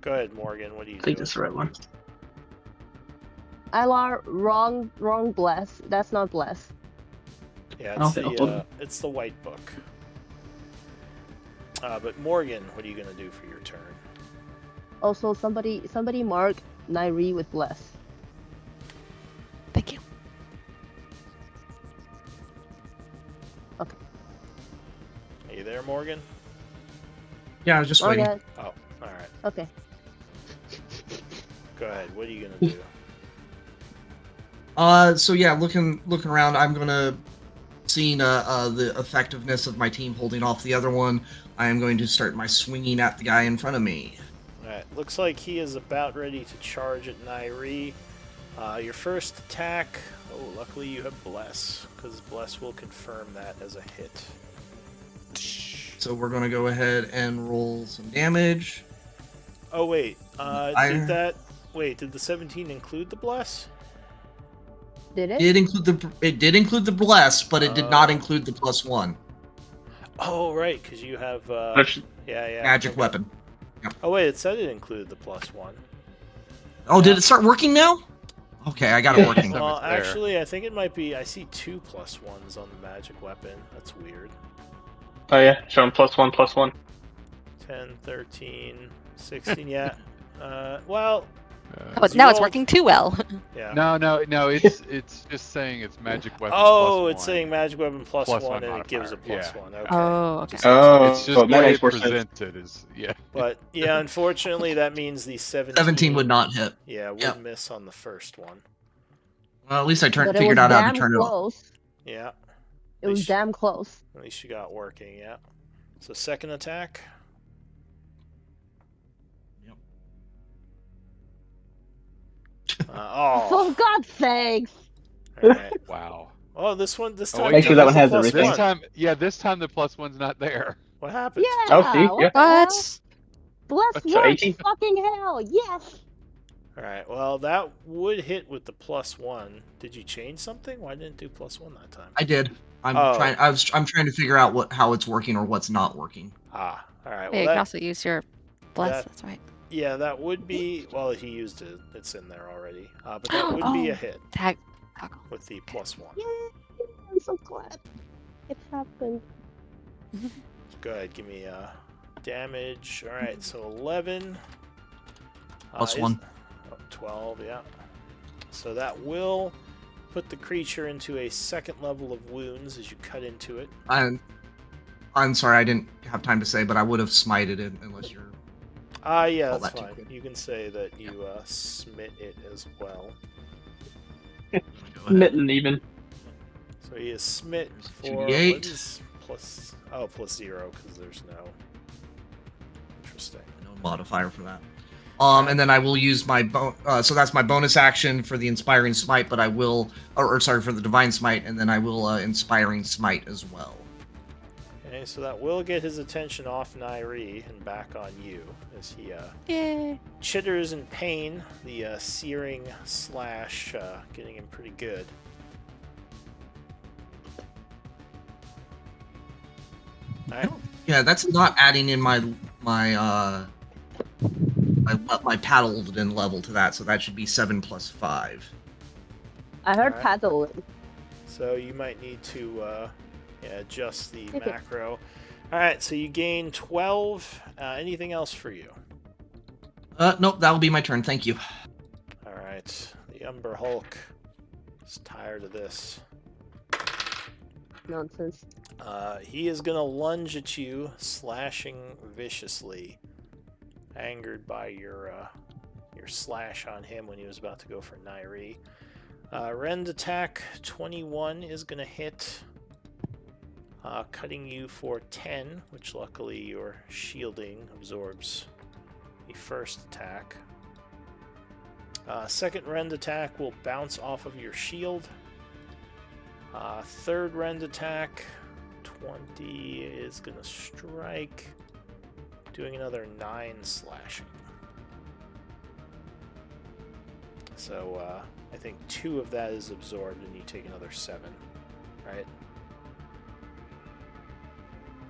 Go ahead, Morgan. What do you I think do? that's the right one. Ilar, wrong bless. That's not bless. Yeah, Okay, it's the white book. But Morgan, what are you gonna do for your turn? Also, somebody mark Nairi with bless. Thank you. Okay. Are you there, Morgan? Yeah, I was just waiting. Okay. Oh, all right. Okay. Go ahead. What are you gonna do? So yeah, looking around, I'm gonna, seeing the effectiveness of my team holding off the other one, I am going to start my swinging at the guy in front of me. Alright, looks like he is about ready to charge at Nairi. Your first attack, oh, luckily you have Bless, because Bless will confirm that as a hit. So we're gonna go ahead and roll some damage. Oh, wait, did the 17 include the Bless? Did it? It did include the bless, but it did not Oh. include the +1 Oh, right, because you have, yeah. magic okay. weapon. Oh, wait, it said it included the +1. Oh, did it start working now? Okay, I got it working. Well, it's there. actually, I think it might be, I see 2 +1s on the magic weapon. That's weird. Oh yeah, show him +1/+1. 10, 13, 16, yeah. Well, Oh, you now it's rolled- working too well. yeah. No, it's just saying it's magic weapon. Oh, +1. it's saying magic weapon +1 +1 and it gives a modifier, yeah. +1. Okay. Oh, okay. Oh, It's just so the that way makes it more sense. presented is But yeah, unfortunately, that means the 17 would not hit. Yeah, would Yep. miss on the first one. Well, at least I But it figured was out how to damn turn it off. close. Yeah, It was damn close. at least you got working. Yeah. So second attack. Yep. For God's sakes! All right. Wow. Oh, this time. wait, Make sure that one has the everything. This time, this time the +1's not there. What happened? Yeah. Oh, see? What Yeah. the hell? What? Bless So works. 18. Fucking hell! Yes. All right. Well, that would hit with the +1. Did you change something? Why didn't it do +1 that time? I did. I'm Oh. trying to figure out how it's working or what's not working. Ah. All right. Yeah, Well, you that, can also use your bless. that- That's right. yeah, that would be. Well, he used it. It's in there already. But that would be a Oh. hit Tag. Toggle. with the +1. Yay! I'm so glad it happened. Go ahead, give me damage. All right, so 11 +1. 12, yeah. So that will put the creature into a second level of wounds as you cut into it. I'm sorry, I didn't have time to say, but I would have smited it unless you're. Yeah, Call that's that too fine. quick. You can say that you smit it as well. Go ahead. Mitten even. So he is smit There's for what 2d8. is +0 because there's no. Interesting. No modifier for that. And then I will use my so that's my bonus action for the inspiring smite, but I will, or sorry, for the divine smite, and then I will inspiring smite as well. Okay, so that will get his attention off Nairi and back on you as he Yay. chitters in pain. The searing slash getting him pretty good. All right. Yeah, that's not adding in my paddled level to that, so that should be 7 + 5. I heard Alright. paddle. So you might need to adjust the Okay. macro. All right, so you gain 12. Anything else for you? Nope, that will be my turn. Thank you. All right, the Umber Hulk is tired of this. Nonsense. He is gonna lunge at you, slashing viciously, angered by your slash on him when he was about to go for Nairi. Rend attack 21 is gonna hit, cutting you for 10, which luckily your shielding absorbs the first attack. Second rend attack will bounce off of your shield. Third rend attack, 20 is going to strike, doing another 9 slashing. So I think 2 of that is absorbed, and you take another 7, right?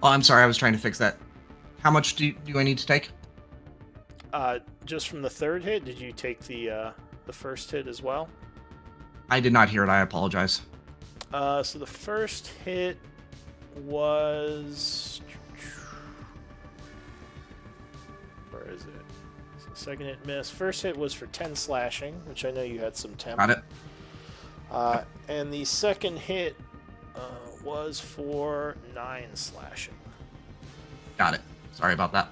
Oh, I'm sorry. I was trying to fix that. How much do I need to take? Just from the third hit, did you take the first hit as well? I did not hear it. I apologize. So the first hit was... Where is it? So second hit missed. First hit was for 10 slashing, which I know you had some temp. Got it. And the second hit was for 9 slashing. Got it. Sorry about that.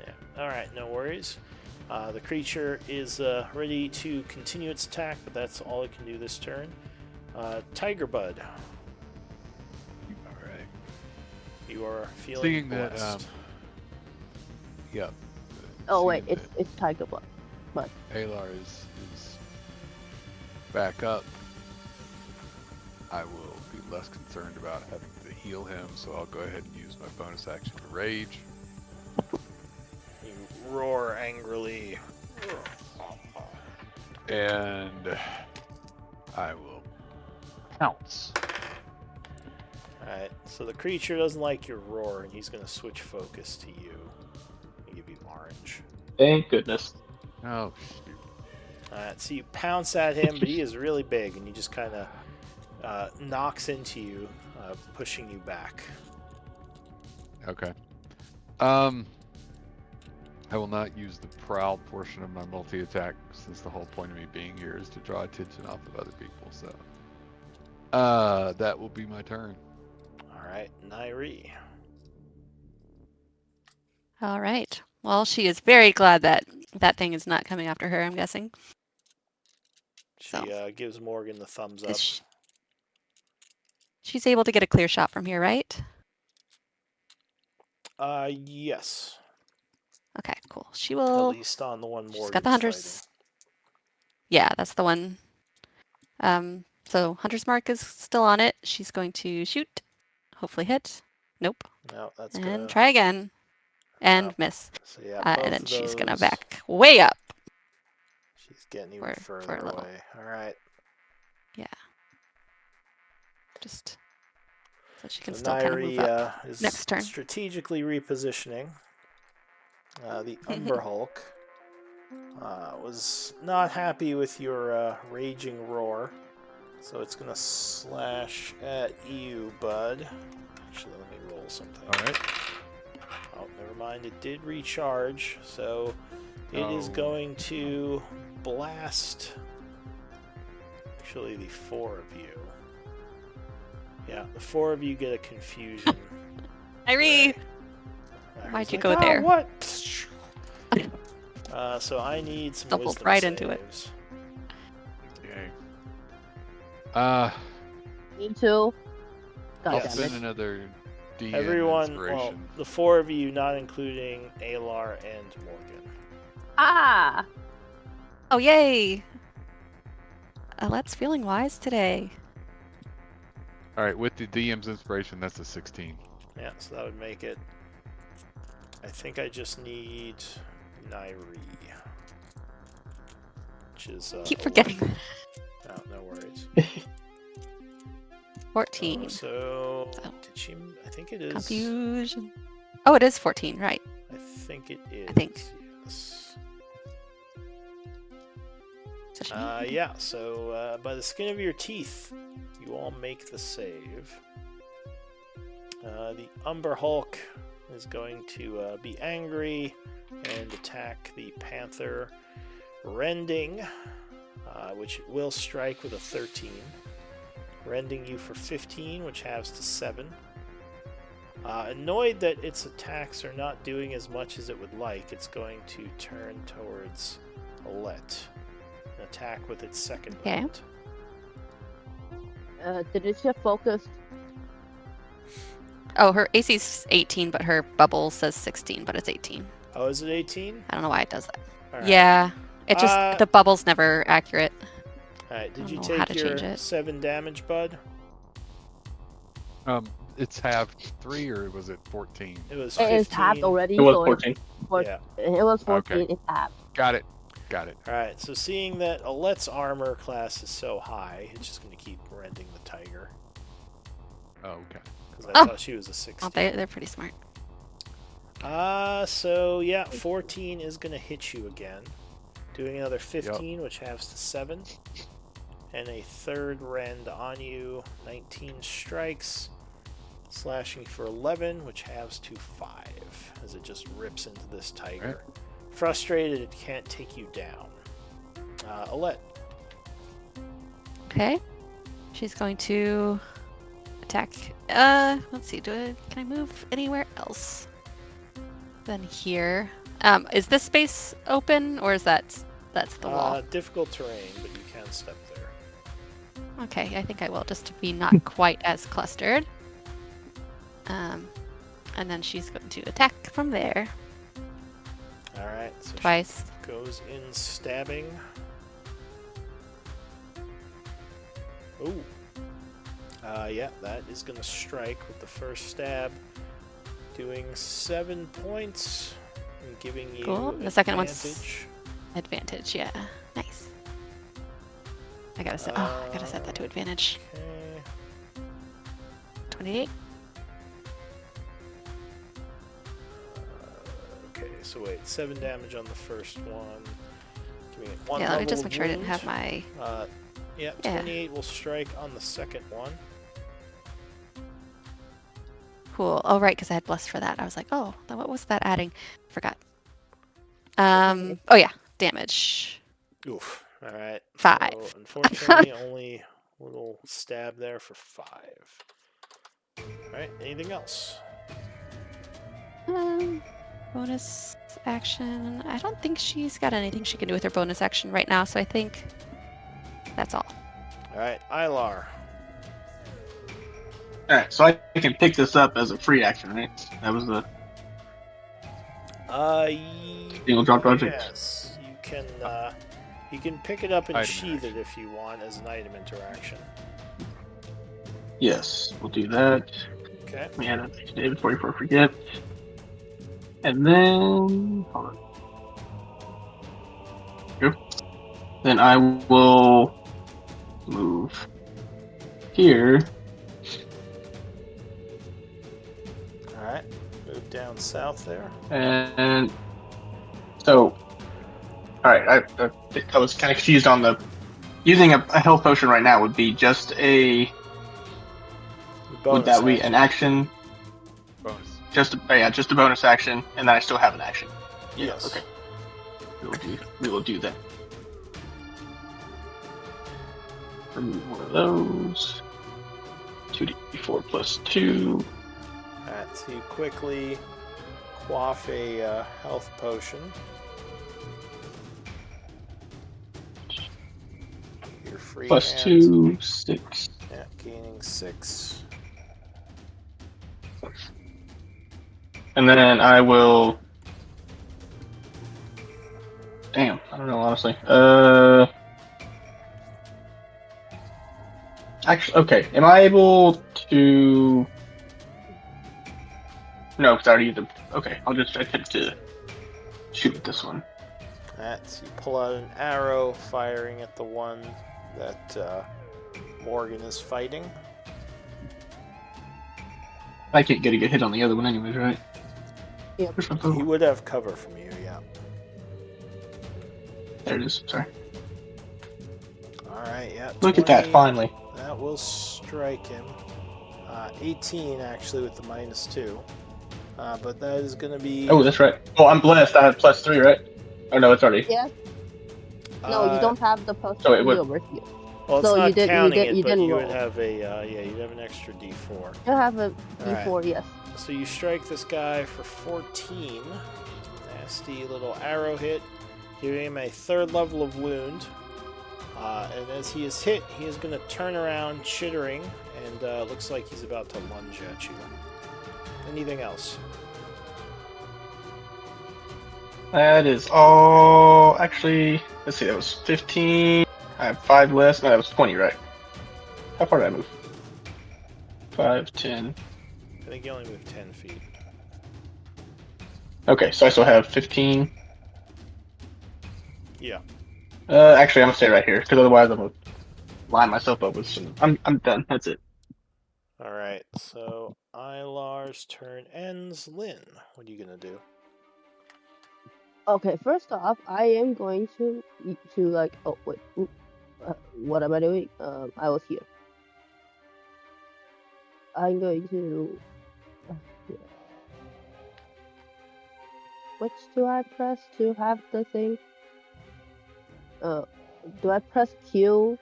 Yeah. Alright, no worries. The creature is ready to continue its attack, but that's all it can do this turn. Tiger Bud. Alright. You are feeling Seeing blessed. that, yep. Oh wait, Seeing it's Tiger Blood. that Alar is back up, I will be less concerned about having to heal him, so I'll go ahead and use my bonus action to rage. You roar angrily. And I will pounce. Alright, so the creature doesn't like your roar, and he's going to switch focus to you. I'll give you orange. Thank goodness. Oh, shoot. Alright, so you pounce at him, but he is really big, and he just kind of knocks into you, pushing you back. Okay. I will not use the prowl portion of my multi-attack, since the whole point of me being here is to draw attention off of other people, so... that will be my turn. Alright, Nairi. All right. Well, she is very glad that that thing is not coming after her, I'm guessing. She gives Morgan the thumbs up. She's able to get a clear shot from here, right? Yes. Okay, cool. She At will... least on the one She's Morgan's got the Hunter's... Yeah, that's the one. So Hunter's Mark is still on it. She's going to shoot. Hopefully hit. Nope. fighting. No, that's And gonna... try again. And No. miss. So yeah, And both then of she's going to those- back way up. She's getting even for a further little. away. Alright. Yeah. Just so she can So still kind of move up. is Next turn. strategically repositioning. The Umber Hulk was not happy with your raging roar, so it's gonna slash at you, bud. Actually, let me roll something. Alright. Oh, never mind. It did recharge, so it is Oh. going to blast. Actually, the 4 of you. Yeah, the 4 of you get a confusion. Irene! Larry's Why'd you like, go "Ah, there?" What? So I need some Stumbled wisdom right into it. saves. Okay. Me too. God I'll Yes. damn spend it. another DM Everyone, well, inspiration. the 4 of you, not including Alar and Morgan. Ah! Oh, yay! Let's feeling wise today. Alright, with the DM's inspiration, that's a 16. Yeah, so that would make it. I think I just need Nairi. Which is. Keep 11. forgetting. No worries. 14. So, So. did she? I think it is. Confusion. Oh, it is 14, right. I think it is. think. Yes. So she- Yeah, so by the skin of your teeth, you all make the save. The Umber Hulk is going to be angry and attack the Panther, rending, which it will strike with a 13. Rending you for 15, which halves to 7. Annoyed that its attacks are not doing as much as it would like, it's going to turn towards Alette. Attack with its second Okay. round. Did it shift focus? Oh, her AC's 18, but her bubble says 16, but it's 18. Oh, is it 18? I don't know why it does that. All right. Yeah. It just the bubble's never accurate. Alright, did I you don't know how take to your change it. 7 damage, bud? It's half 3 or was it 14? It was It is halved 15. already. It was so 14. Yeah. It was 14. Okay. It's halved. Got it. Alright, so seeing that Alette's armor class is so high, it's just going to keep rending the tiger. Oh, okay. Because I Oh. thought she was a 16. Oh, they're pretty smart. So yeah, 14 is going to hit you again. Doing another 15, which halves to 7. And a third rend on you. 19 strikes. Slashing for 11, which halves to 5. As it just rips into this tiger. Frustrated, it can't take you down. Alette. Okay. She's going to attack. Let's see. Can I move anywhere else than here? Is this space open, or is that's the wall? Difficult terrain, but you can step there. Okay, I think I will, just to be not quite as clustered. And then she's going to attack from there Alright, so twice. she goes in stabbing. Ooh. Yeah, that is going to strike with the first stab. Doing 7 points. And giving you Cool. The second one's advantage. Advantage, yeah. Nice. I gotta set that to advantage. Okay. 28. Okay, so wait, 7 damage on the first one. Giving it 1 Yeah, let me level just of make sure I didn't wound. have my. Yeah, Yeah. 28 will strike on the second one. Cool. Oh, right, because I had blessed for that. I was like, oh, what was that adding? Forgot. Oh, yeah. Damage. Oof. Alright. 5. So, unfortunately, only a little stab there for 5. Alright, anything else? Bonus action. I don't think she's got anything she can do with her bonus action right now, so I think that's all. Alright, Ilar. Alright, so I can pick this up as a free action, right? That was the single drop project. Yes, you can pick it up and Item sheath it if you want as an item interaction. Yes, we'll do that. Okay. We had a David before I forget. And then hold on. Here. Then I will move here. Alright, move down south there. And so, alright, I was kind of confused on the using a health potion right now would be just a would that be an action? Bonus. Just a bonus action, and then I still have an action. Yes. Okay. We will do that. Remove one of those. 2d4 plus 2. Alright, so you quickly quaff a health potion. Your free Plus hand. 2, 6. Yeah, gaining 6. And then I will. Damn, I don't know, honestly. Actually, okay. Am I able to? No, because I already used the. Okay, I'll just attempt to shoot with this one. Alright, so you pull out an arrow, firing at the one that Morgan is fighting. I can't get a good hit on the other one, anyways, right? Yeah. Where's my He bow? would have cover from you, yeah. There it is. Sorry. Alright, yeah. Look at that! 20. Finally. That will strike him. 18 actually with the -2. But that is going to be. Oh, that's right. Oh, I'm blessed. I have plus 3, right? Oh no, it's already. Yes. No, you don't have the plus so it would- 3 over here. Well, it's so not you did- you counting did- it, you but didn't you would roll. have you'd have an extra D4. You have a Alright. D4, yes. So you strike this guy for 14. Nasty little arrow hit, giving him a 3rd level of wound. And as he is hit, he is going to turn around, chittering, and looks like he's about to lunge at you. Anything else? That is all. Actually, let's see. That was 15. I have 5 less. No, that was 20, right? How far did I move? 5, 10. I think you only moved 10 feet. Okay, so I still have 15. Yeah. Actually, I'm gonna stay right here because otherwise I'm gonna line myself up with some. I'm done. That's it. All right. So Ilar's turn ends. Lynn, what are you gonna do? Okay, first off, I am going to like. Oh wait, what am I doing? I was here. I'm going to. Yeah. Which do I press to have the thing? Do I press Q?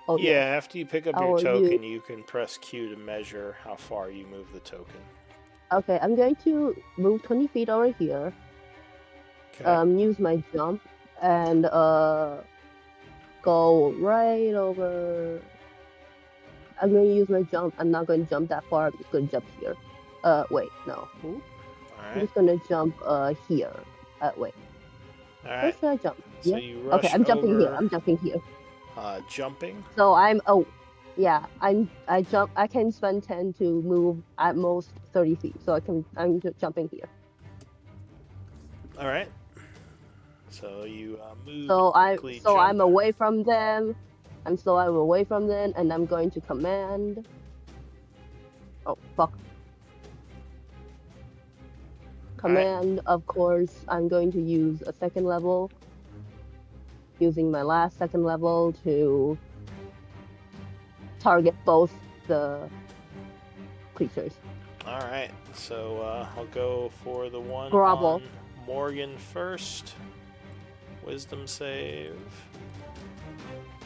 Oh Yeah, yeah. after you pick up I your will token, you can press Q to measure how far you move the token. Okay, I'm going to move 20 feet over here. Okay. Use my jump and go right over. I'm going to use my jump. I'm not going to jump that far. I'm just going to jump here. Wait, no. All I'm right. just going to jump here. Wait. All Where right. should I jump? So Yeah. you Okay, rush I'm jumping here. over. I'm jumping here. Jumping. So yeah. I jump. I can spend 10 to move at most 30 feet. So I'm just jumping here. All right. So you move So and quickly I'm jump. away from them. I'm away from them, and I'm going to command. Oh fuck. Command, of course, I'm going to use a second level. Using my last second level to target both the creatures. All right. So I'll go for the one Grovel. on Morgan first. Wisdom save.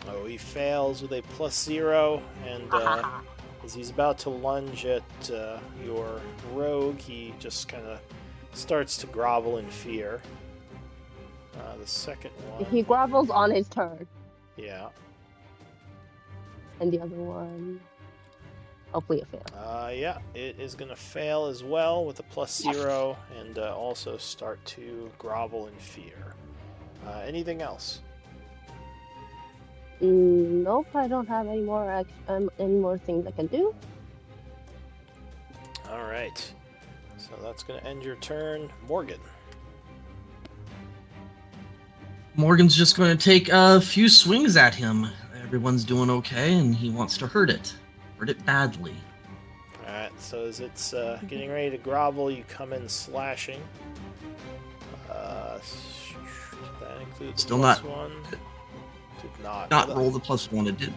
Oh, he fails with a +0, and as he's about to lunge at your rogue, he just kind of starts to grovel in fear. The second one. He grovels on his turn. Yeah. And the other one. Hopefully it fails. Yeah, it is going to fail as well with a +0 and also start to grovel in fear. Anything else? Nope, I don't have any more things I can do. All right. So that's going to end your turn. Morgan. Morgan's just going to take a few swings at him. Everyone's doing okay, and he wants to hurt it. Hurt it badly. Alright, so as it's getting ready to grovel, you come in slashing. That includes Still the not- +1. Did not. Not Well, roll the +1, it did.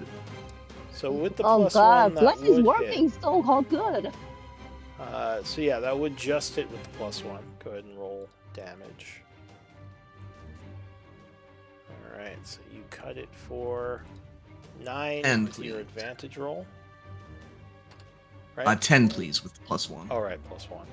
So with the Oh +1, god, that Flex is would working hit. so good. So yeah, that would just hit with the +1. Go ahead and roll damage. Alright, so you cut it for 9 10, with your please. advantage roll. Right? 10, please, with the +1. Alright, +1.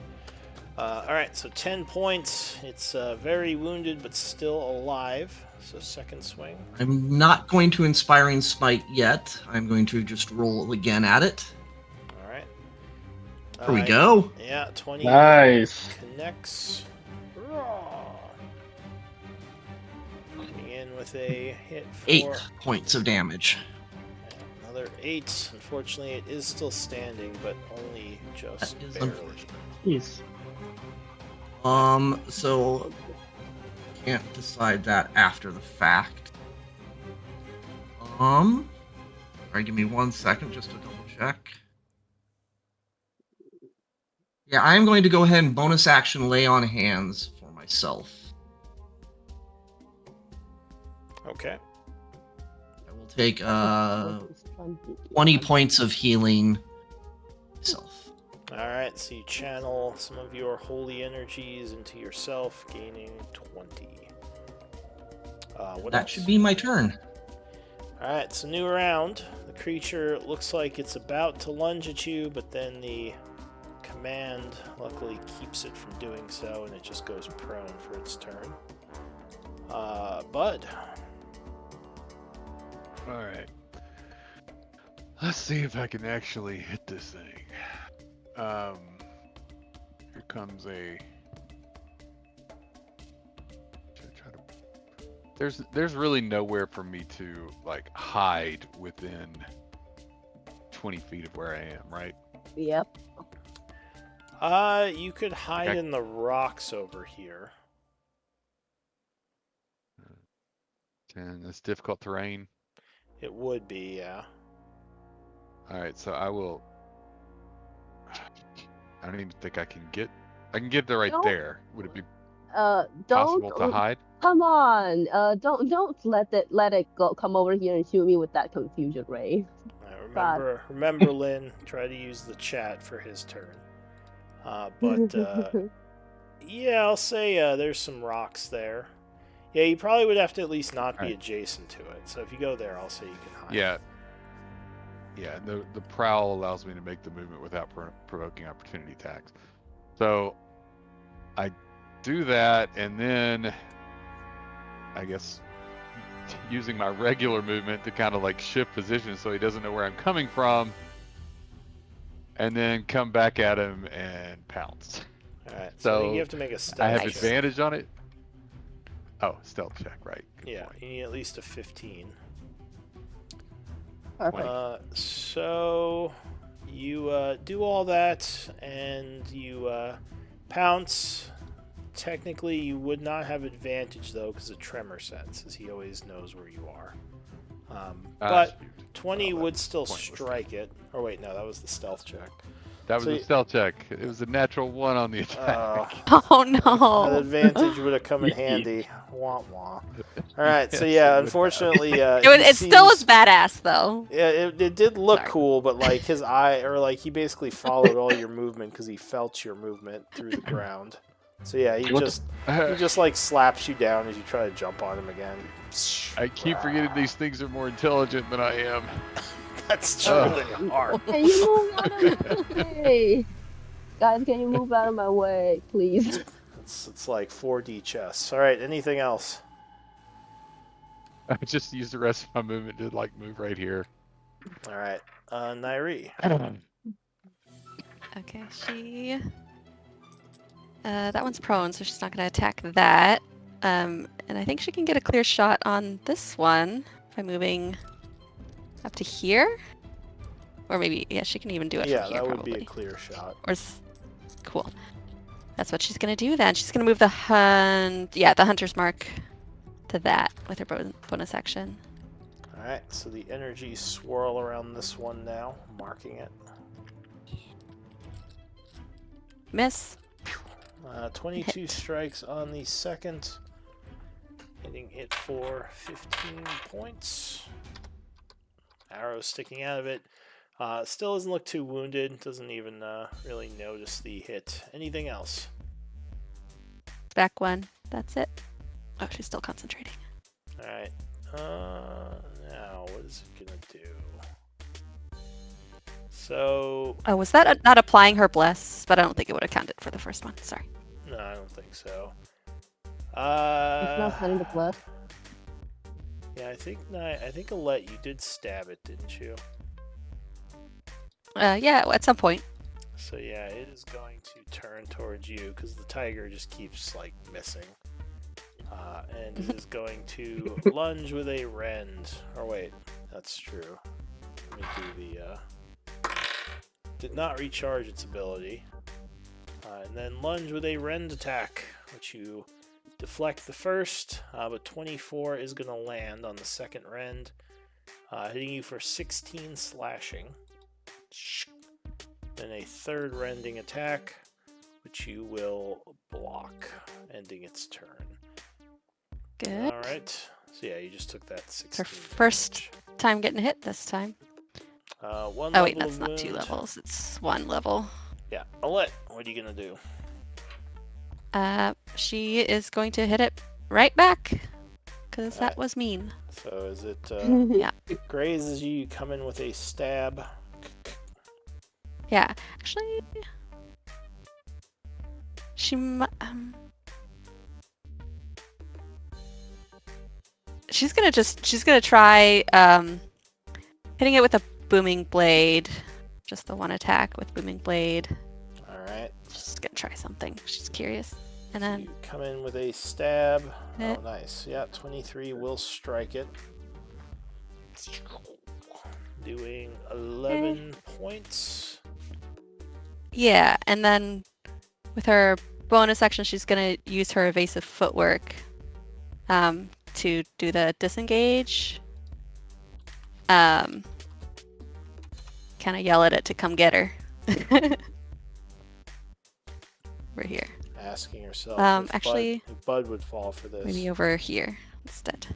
Alright, so 10 points. It's very wounded, but still alive. So second swing. I'm not going to Inspiring Smite yet. I'm going to just roll again at it. Alright. Here we go. Yeah, 20 Nice. connects. Coming in with a hit for 8 points of damage. another 8. Unfortunately, it is still standing, but only just That is barely. unfortunate. Jeez. So can't decide that after the fact. Alright, give me 1 second just to double check. Yeah, I am going to go ahead and bonus action lay on hands for myself. Okay. I will take 20 points of healing myself. Alright, so you channel some of your holy energies into yourself, gaining 20. What That else? should be my turn. Alright, so new round. The creature looks like it's about to lunge at you, but then the command luckily keeps it from doing so, and it just goes prone for its turn. Bud. Alright. Let's see if I can actually hit this thing. Here comes a There's really nowhere for me to like hide within 20 feet of where I am, right? Yep. You could hide in the rocks over here. And it's difficult terrain. It would be, yeah. All right, so I will. I don't even think I can get. I can get there right Don't- there. Would it be Don't. possible to hide? Come on. Don't let it go. Come over here and shoot me with that confusion ray. Remember, Lynn. Try to use the chat for his turn. Yeah, I'll say there's some rocks there. Yeah, you probably would have to at least not be adjacent to it. So if you go there, I'll say you can hide. Yeah. Yeah, the prowl allows me to make the movement without provoking opportunity attacks. So I do that, and then I guess using my regular movement to kind of like shift position so he doesn't know where I'm coming from, and then come back at him and pounce. Alright, So you have to make a stealth I have check. advantage on it. Oh, stealth check, right. Good Yeah, point. you need at least a 15. Perfect. So you do all that, and you pounce. Technically, you would not have advantage, though, because of tremor sense, as he always knows where you are. But shoot. 20 Well, would still that's pointless. strike it. Or wait, no, that was the stealth check. That was So a stealth check. It was a natural 1 on the attack. Oh That no. advantage would have come in handy. Wah wah. Alright, so Yes, yeah, it would unfortunately, It still was badass though. Yeah, it did look Sorry. cool, but like his eye, or like he basically followed all your movement because he felt your movement through the ground. So yeah, he just like slaps you down as you try to jump on him again. I keep forgetting these things are more intelligent than I am. That's true. They are. Can you move out of my way? Guys, can you move out of my way, please? It's like 4D chess. All right, anything else? I just use the rest of my movement to like move right here. All right, Nairi. Okay, she. That one's prone, so she's not going to attack that. And I think she can get a clear shot on this one by moving up to here. Or maybe, yeah, she can even do it Yeah, from here, that would probably. be a clear shot. Cool. That's what she's going to do then. She's going to move the the hunter's mark to that with her bonus action. All right, so the energy swirl around this one now, marking it. Miss. 22 strikes on the second, hitting it for 15 points. Arrow sticking out of it. Still doesn't look too wounded. Doesn't even really notice the hit. Anything else? Back one. That's it. Oh, she's still concentrating. All right. Now what is it gonna do? So. Oh, was that not applying her bless? But I don't think it would have counted for the first one. Sorry. No, I don't think so. It's not sending the plus. Yeah, I think Alette, you did stab it, didn't you? Yeah, at some point. So yeah, it is going to turn towards you because the tiger just keeps like missing, and it is going to lunge with a rend. Or wait, that's true. Let me do the. Did not recharge its ability, and then lunge with a rend attack, which you deflect the first, but 24 is going to land on the second rend, hitting you for 16 slashing. Then a third rending attack, which you will block, ending its turn. Good. Alright, so yeah, you just took that 16 Her first damage. time getting hit this time. One Oh wait, level that's of not 2 wound. levels. It's 1 level. Yeah, Alette, what are you going to do? She is going to hit it right back. Because that Alright. was mean. So is it Yeah. grazes you, come in with a stab. Yeah. Actually, she she's gonna try hitting it with a booming blade. Just the one attack with booming blade. Alright. She's gonna try something. She's curious. And So then you come in with a stab. hit. Oh, nice. Yeah, 23 will strike it. Doing 11 points. Yeah, and then with her bonus action, she's gonna use her evasive footwork to do the disengage. Kind of yell at it to come get her. Over here. Asking herself actually, if Bud would fall for this. maybe over here instead.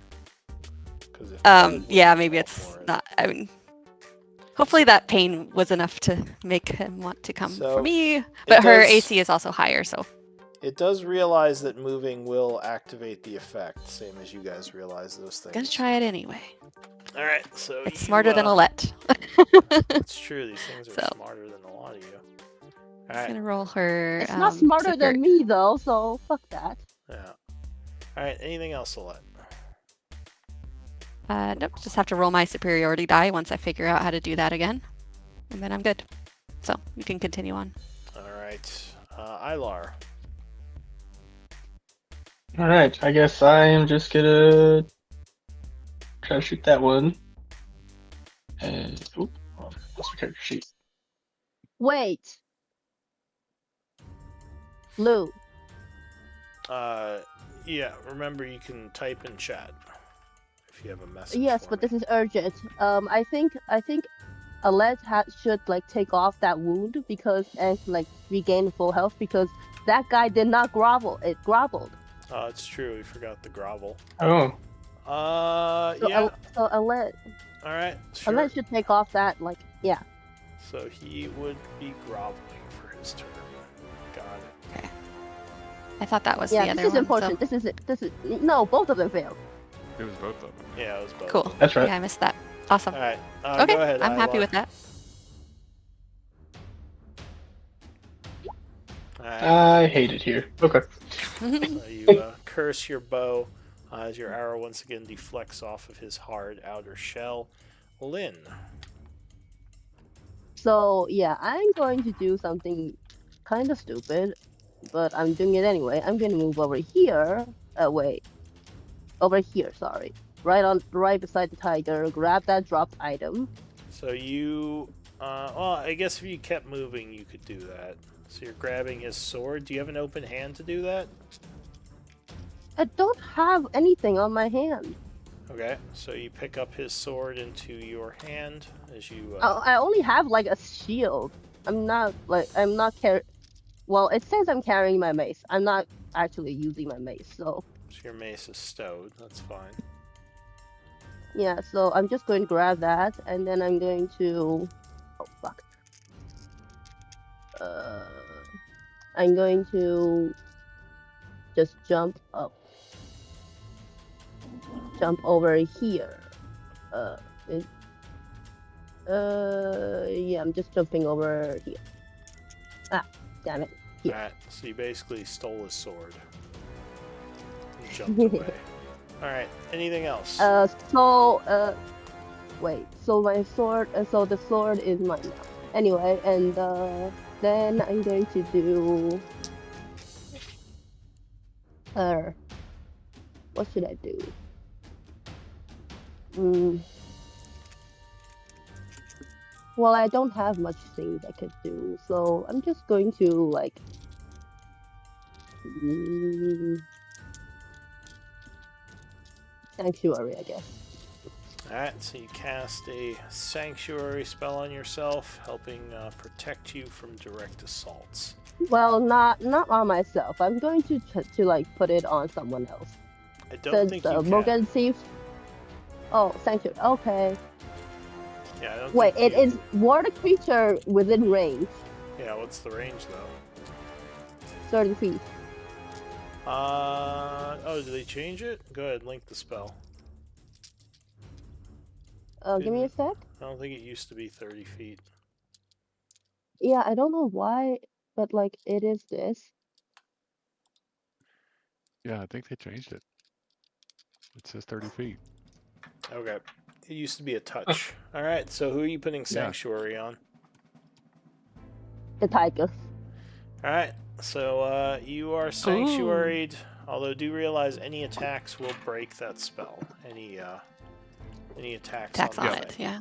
'Cause if Bud Yeah, wouldn't maybe fall it's for it- not. I mean, hopefully that pain was enough to make him want to come So, for me. But her does- AC is also higher, so It does realize that moving will activate the effect, same as you guys realize those things. gonna try it anyway. All right, so It's you, smarter than Alette. It's true. These things are So. smarter than a lot of you. All Just right. gonna roll her. It's not smarter super- than me though, so fuck that. Yeah. All right. Anything else, Alette? Nope, just have to roll my superiority die once I figure out how to do that again. And then I'm good. So you can continue on. All right. Ilar. All right, I guess I am just gonna try to shoot that one. And oop, that's my character sheet. Wait. Lou. Yeah. Remember, you can type in chat if you have a message. Yes, for but me. this is urgent. I think Alette should like take off that wound because and like regain full health because that guy did not grovel. It groveled. Oh, it's true. We forgot the grovel. Oh, So Yeah. so Alette All right. Sure. Alette should take off that like yeah. So he would be groveling for his turn. Got it. I thought that was Yeah, the this other is one. important. This is no, both of them failed. It was both of them. Yeah, it was both. So, cool. that's right. Yeah, I missed that. Awesome. All right. Okay, Go ahead. I'm happy Ilar. with that. All right. I hate it here. Okay. You curse your bow as your arrow once again deflects off of his hard outer shell. Lynn. So yeah, I'm going to do something kind of stupid, but I'm doing it anyway. I'm going to move over here. Wait, over here. Sorry, right beside the tiger. Grab that dropped item. So you, well, I guess if you kept moving, you could do that. So you're grabbing his sword. Do you have an open hand to do that? I don't have anything on my hand. Okay. So you pick up his sword into your hand as you. I only have like a shield. I'm not carrying. Well, it says I'm carrying my mace. I'm not actually using my mace, so. So your mace is stowed. That's fine. Yeah, so I'm just going to grab that, and then I'm going to. Oh fuck. I'm going to just jump up. Jump over here. Yeah, I'm just jumping over here. Ah, damn it. Here. Alright, so you basically stole his sword. And jumped away. Alright, anything else? Wait, so my sword, so the sword is mine now. Anyway, and then I'm going to do, what should I do? Well, I don't have much things I could do, so I'm just going to like. Sanctuary, I guess. Alright, so you cast a sanctuary spell on yourself, helping protect you from direct assaults. Well, not on myself. I'm going to like put it on someone else. I don't think you can. Morgan Thief. Oh, sanctuary. Okay. Yeah, I don't Wait, think it you- is ward a creature within range, Yeah, what's the range though? 30 feet. Oh, did they change it? Go ahead, link the spell. Give me a sec. I don't think it used to be 30 feet. Yeah, I don't know why, but like it is this. Yeah, I think they changed it. It says 30 feet. Okay. It used to be a touch. Alright, so who are you putting Sanctuary on? The tiger. Alright. So you are sanctuaried, although do realize any attacks will break that spell. Any attacks Tax on on the it, thing. yeah.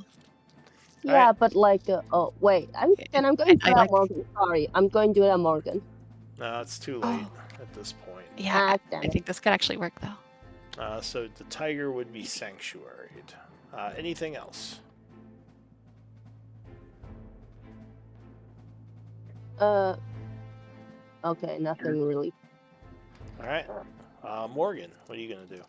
Yeah, Alright. but like, oh wait, I'm going to do I that, like- Morgan. Sorry, I'm going to do that, Morgan. No, it's too late at this point. Yeah, Ah, I damn it. think this could actually work though. So the tiger would be sanctuaried. Anything else? Okay, nothing really. All right. Morgan, what are you gonna do?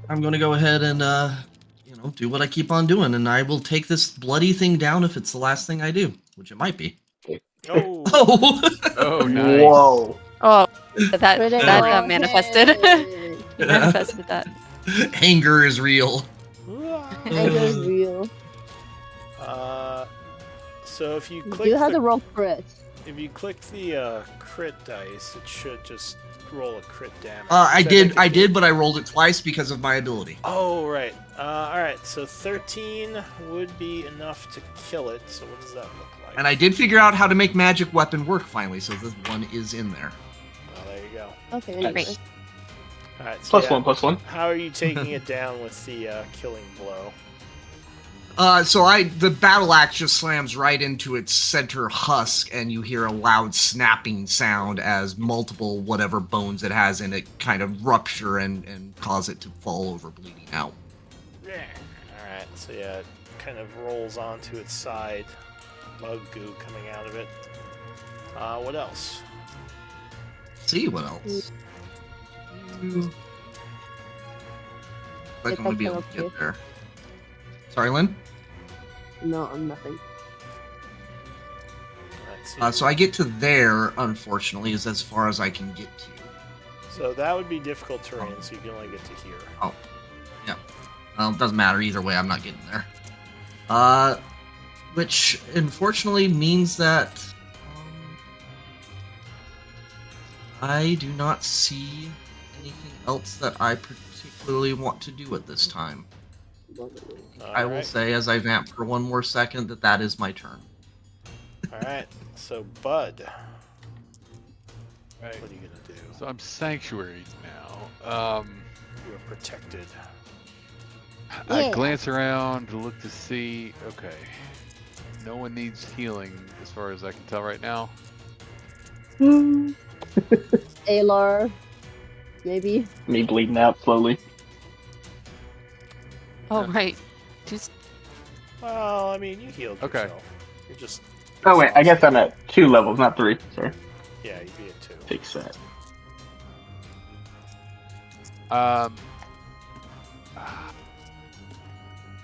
I'm going to go ahead and, do what I keep on doing, and I will take this bloody thing down if it's the last thing I do, which it might be. Oh, Oh! Oh, nice. Whoa. Oh, that Critical manifested. hit. You manifested that. Anger is real. Anger is real. So if you You click do have the, the wrong crit. if you click the crit dice, it should just roll a crit damage. I So did, they could do- but I rolled it twice because of my ability. Oh, right. All right. So 13 would be enough to kill it. So what does that look like? And I did figure out how to make magic weapon work finally, so this one is in there. Well, there you go. Okay. Nice. nice. All right. So Plus yeah, one, plus one. How are you taking it down with the killing blow? So the battle axe just slams right into its center husk, and you hear a loud snapping sound as multiple whatever bones it has in it kind of rupture and cause it to fall over, bleeding out. Yeah. All right. So yeah, it kind of rolls onto its side, mug goo coming out of it. What else? See what else? Like I'm gonna be able to get there. Sorry, Lynn? No, I'm nothing. All right, So I get to there, unfortunately, is as far as I can get to. So that would be difficult terrain, so you can only get to here. Oh, yeah. Well, it doesn't matter either way. I'm not getting there. Which unfortunately means that I do not see anything else that I particularly want to do at this time. I will Alright. say, as I vamp for one more second, that is my turn. Alright, so Bud, Right. what are you gonna do? So I'm sanctuary now. You are protected. I Yeah. glance around to look to see. Okay. No one needs healing as far as I can tell right now. Alar, maybe. Me bleeding out slowly. Oh, Yeah. right. Just Well, I mean, you healed Okay. yourself. You're just. Oh wait, I guess I'm at 2 levels, not 3. Sorry. Yeah, you'd be at 2. Fix that.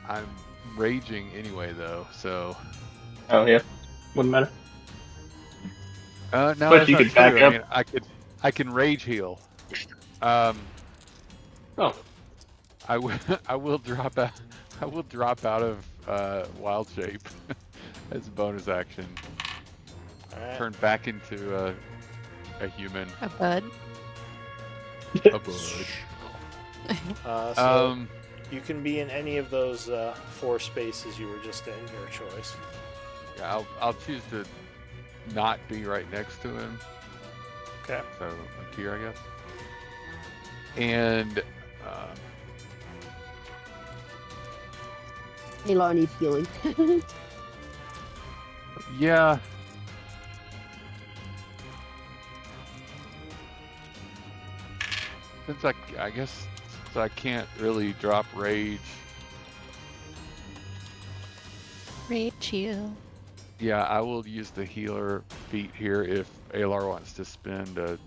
I'm raging anyway though, so Oh yeah. Wouldn't matter. no, But that's you not could back true. I up. mean, I can rage heal. Oh. I will drop out. I will drop out of wild shape as a bonus action. Alright. Turn back into a human. a bud. A bud. So you can be in any of those 4 spaces you were just in, your choice. Yeah, I'll choose to not be right next to him. Okay. So like here, I guess. And Alar needs healing. yeah. Since I guess since I can't really drop rage. Rage heal. Yeah, I will use the healer feat here if Alar wants to spend a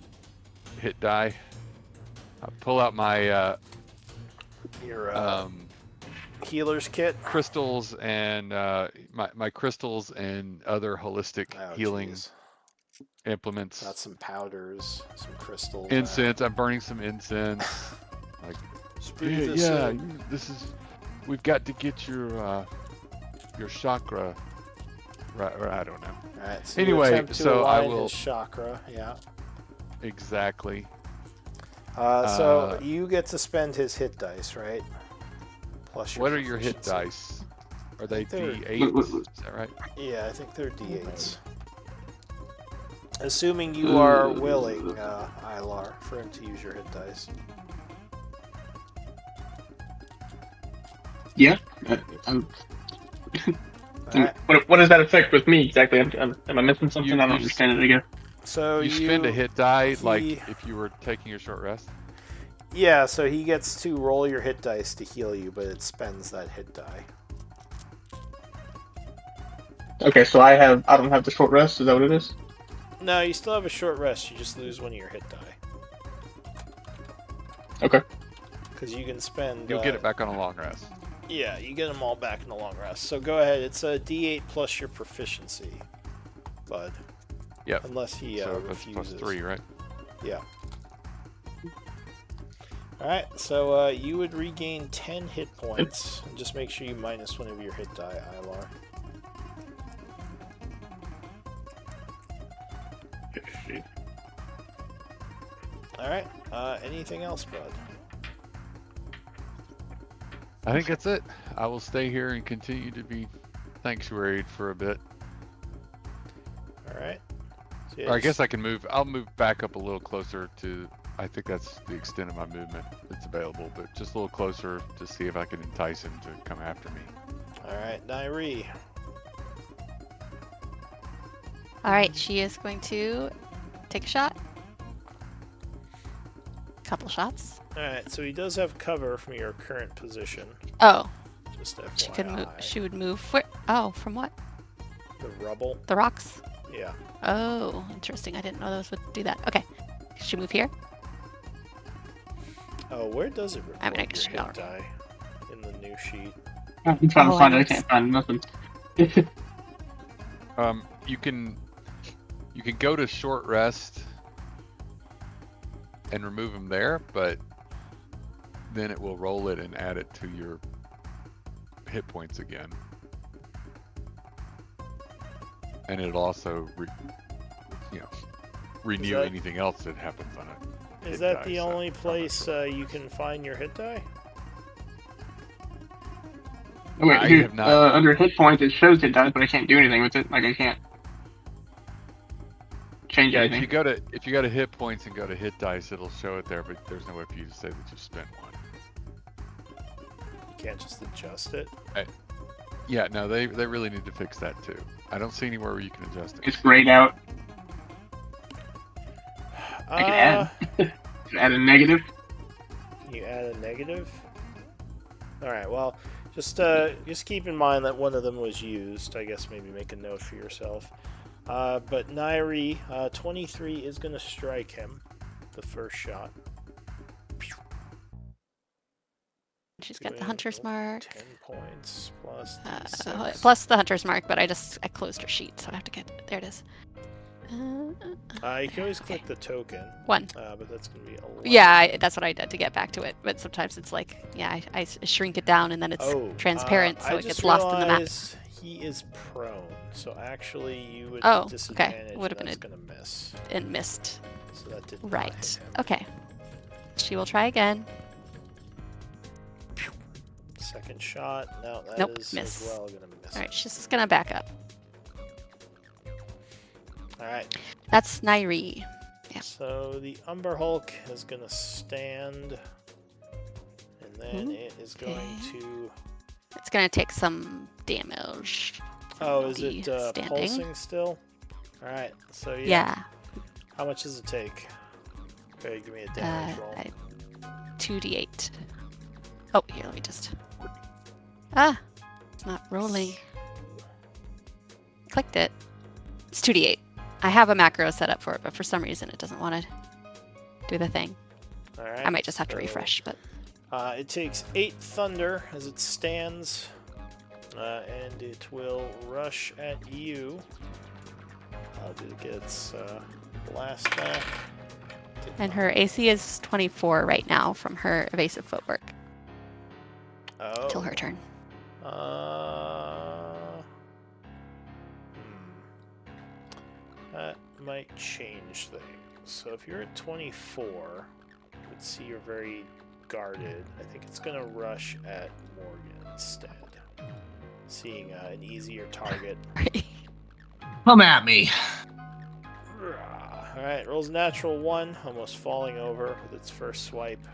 hit die. I'll pull out my Your healer's kit. crystals and my crystals and other holistic Oh, healing jeez. implements. Got some powders, some crystals. Incense. I'm burning some incense. Like, Breathe this in. we've got to get your chakra. Right, I don't know. Alright, so Anyway, you attempt to so I align will- his chakra, yeah. Exactly. So you get to spend his hit dice, right? Plus your What are your hit proficiency. dice? Are they They're- D8s? Is that right? Yeah, I think they're D8s. Assuming you are willing, Ilar, for him to use your hit dice. Yeah. Alright, What does that affect with me exactly? Am I missing something? You- I don't you- understand it again. so You spend a hit die like he- if you were taking a short rest. Yeah, so he gets to roll your hit dice to heal you, but it spends that hit die. Okay, so I don't have the short rest. Is that what it is? No, you still have a short rest. You just lose one of your hit die. Okay. Because you can spend... You'll get it back on a long rest. Yeah, you get them all back in the long rest. So go ahead. It's a D8 plus your proficiency, bud. Yep. Unless he So that's refuses. +3, right? Yeah. Alright, so you would regain 10 hit points. And just make sure you minus one of your hit die, Ilar. Alright, anything else, bud? I think that's it. I will stay here and continue to be sanctuaried for a bit. Alright. So Or I guess I can move. I'll move back up a little closer to. I think that's the extent of my movement that's available, but just a little closer to see if I can entice him to come after me. Alright, Nairi. All right, she is going to take a shot. Couple shots. Alright, so he does have cover from your current position. Oh, Just FYI. she could move. She would move. Where? Oh, from what? The rubble? The rocks. Yeah. Oh, interesting. I didn't know those would do that. Okay, she move here. Oh, where does it record I mean, I guess your she hit got die in the new sheet? I'm trying Oh, to find I it. I know. can't find nothing. You can go to short rest and remove him there, but then it will roll it and add it to your hit points again. And it'll also, renew that- anything else that happens on it. Is Hit that die, the so only I'm not place sure. you can find your hit die? Oh, wait, I here, have not- under hit points, it shows it dies, but I can't do anything with it. Like, I can't change Yeah, anything. if you go to hit points and go to hit dice, it'll show it there, but there's no way for you to say that you spent one. You can't just adjust it. Yeah, no, they really need to fix that too. I don't see anywhere where you can adjust it. It's grayed out. I can add. Can add a negative. Can you add a negative? Alright, well, just keep in mind that one of them was used. I guess maybe make a note for yourself. But Nairi, 23 is going to strike him. The first shot. She's got the Doing hunter's mark. 10 points plus D6. Plus the hunter's mark, but I closed her sheet, so I have to get there. It is. You can always click the token. 1. But that's going to be 11. Yeah, that's what I did to get back to it. But sometimes it's like, yeah, I shrink it down and then it's transparent, so I it gets just lost in the map. realized he is prone, so actually you would Oh, have okay. disadvantage. Would have been that's a- going to miss. And missed. So that did not Right. hit him. Okay. She will try again. Second shot. No, that Nope, is miss. as well going to miss. All right, she's just gonna back up. All right. That's Nairi. Yeah. So the Umber Hulk is going to stand, and then it is going Okay. to. It's gonna take some damage. Oh, It'll is be it standing. pulsing still? All right. So yeah. Yeah. How much does it take? Okay, give me a damage roll. 2d8. Oh, here, let me just. Ah, it's not rolling. Clicked it. It's 2d8. I have a macro set up for it, but for some reason it doesn't want to do the thing. All right. I might just have to so, refresh, but It takes 8 thunder as it stands, and it will rush at you. Did it get its blast back? Did and not. her AC is 24 right now from her evasive footwork Oh. till her turn. That might change things. So if you're at 24, let's see, you're very guarded. I think it's gonna rush at Morgan instead. seeing an easier target. Come at me. Alright, rolls a natural 1, almost falling over with its first swipe.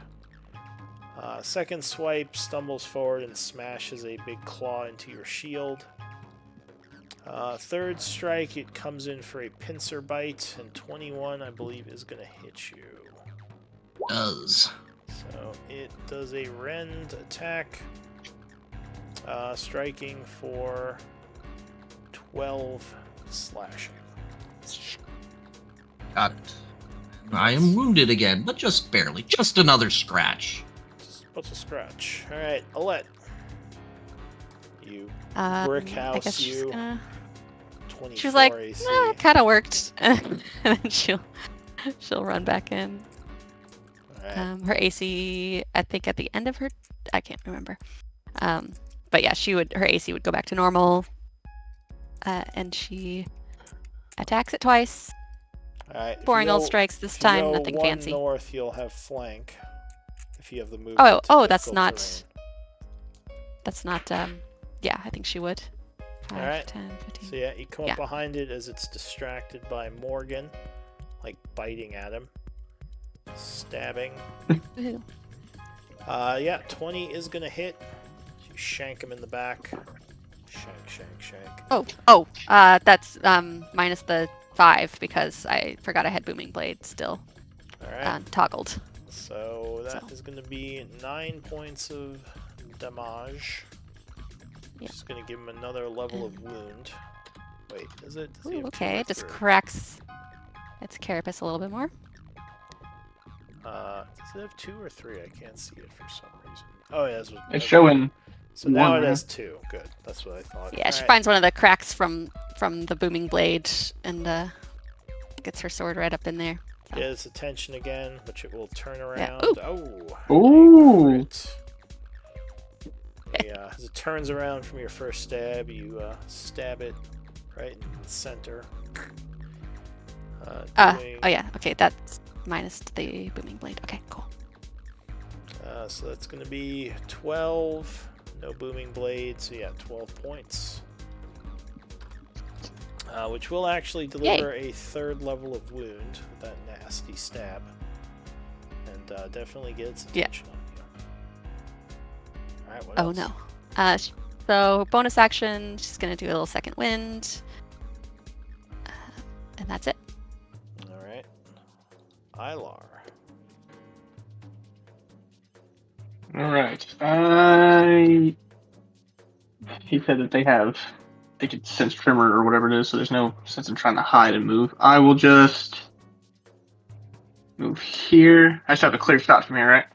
Second swipe, stumbles forward and smashes a big claw into your shield. Third strike, it comes in for a pincer bite, and 21, I believe, is going to hit you. Does. So it does a rend attack, striking for 12 slashing. Got it. I am wounded again, but just barely. Just another scratch. What's a scratch? Alright, Alette. You I brick guess house, she's you. gonna... 24 She's like, AC. it kind of worked. And then she'll run back in. Alright. Her AC, I think at the end of her, I can't remember. But yeah, her AC would go back to normal. And she attacks it twice. Alright. Boring old strikes this time, nothing one fancy. north, you'll have flank. If you have the move. That's not. That's not. Yeah, I think she would. 5, Alright. 10, 15. So yeah, you come up behind it as it's distracted by Morgan, like biting at him, stabbing. Woohoo. Yeah, 20 is gonna hit. You shank him in the back. Shank. That's minus the 5 because I forgot I had booming blade still toggled. So that is going to be 9 points of damage. Yeah. Just going to give him another level of wound. Wait, is it? Does he have Okay, 2 or it just 3? cracks its carapace a little bit more. Does it have 2 or 3? I can't see it for some reason. Oh yeah, It's showing. So now one, it right? has 2. Good. That's what I thought. Yeah, she Alright. finds one of the cracks from the booming blade and gets her sword right up in there. So. Get its attention again, which it will turn around. Yeah. Ooh. As it turns around from your first stab, you stab it right in the center. Oh yeah, okay, that's minus the booming blade. Okay, cool. So that's going to be 12. No booming blade, so yeah, 12 points. Which will actually deliver a 3rd level of wound with that nasty stab. And definitely get its attention on you. Alright, what else? Oh no. So bonus action, she's gonna do a little second wind. And that's it. Alright. Ilar. Alright. He said that they can sense tremor or whatever it is, so there's no sense in trying to hide and move. I will just move here. I just have a clear shot from here, right?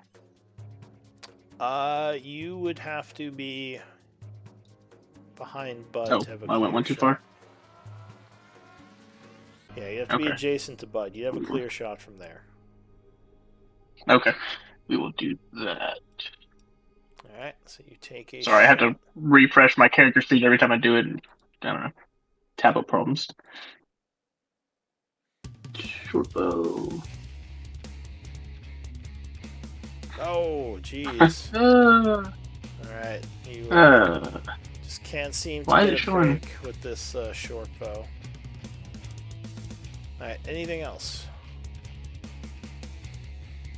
You would have to be behind Bud Oh, to have a I went clear one too shot. far. Yeah, you have to be Okay. adjacent to Bud. You have a clear shot from there. Okay. We will do that. Alright, so you take a Sorry, I have shot. to refresh my character sheet every time I do it. I don't know. Tablet problems. Short bow. Oh, jeez. Alright, you just can't seem to Why is get it a showing? break with this short bow. Alright, anything else?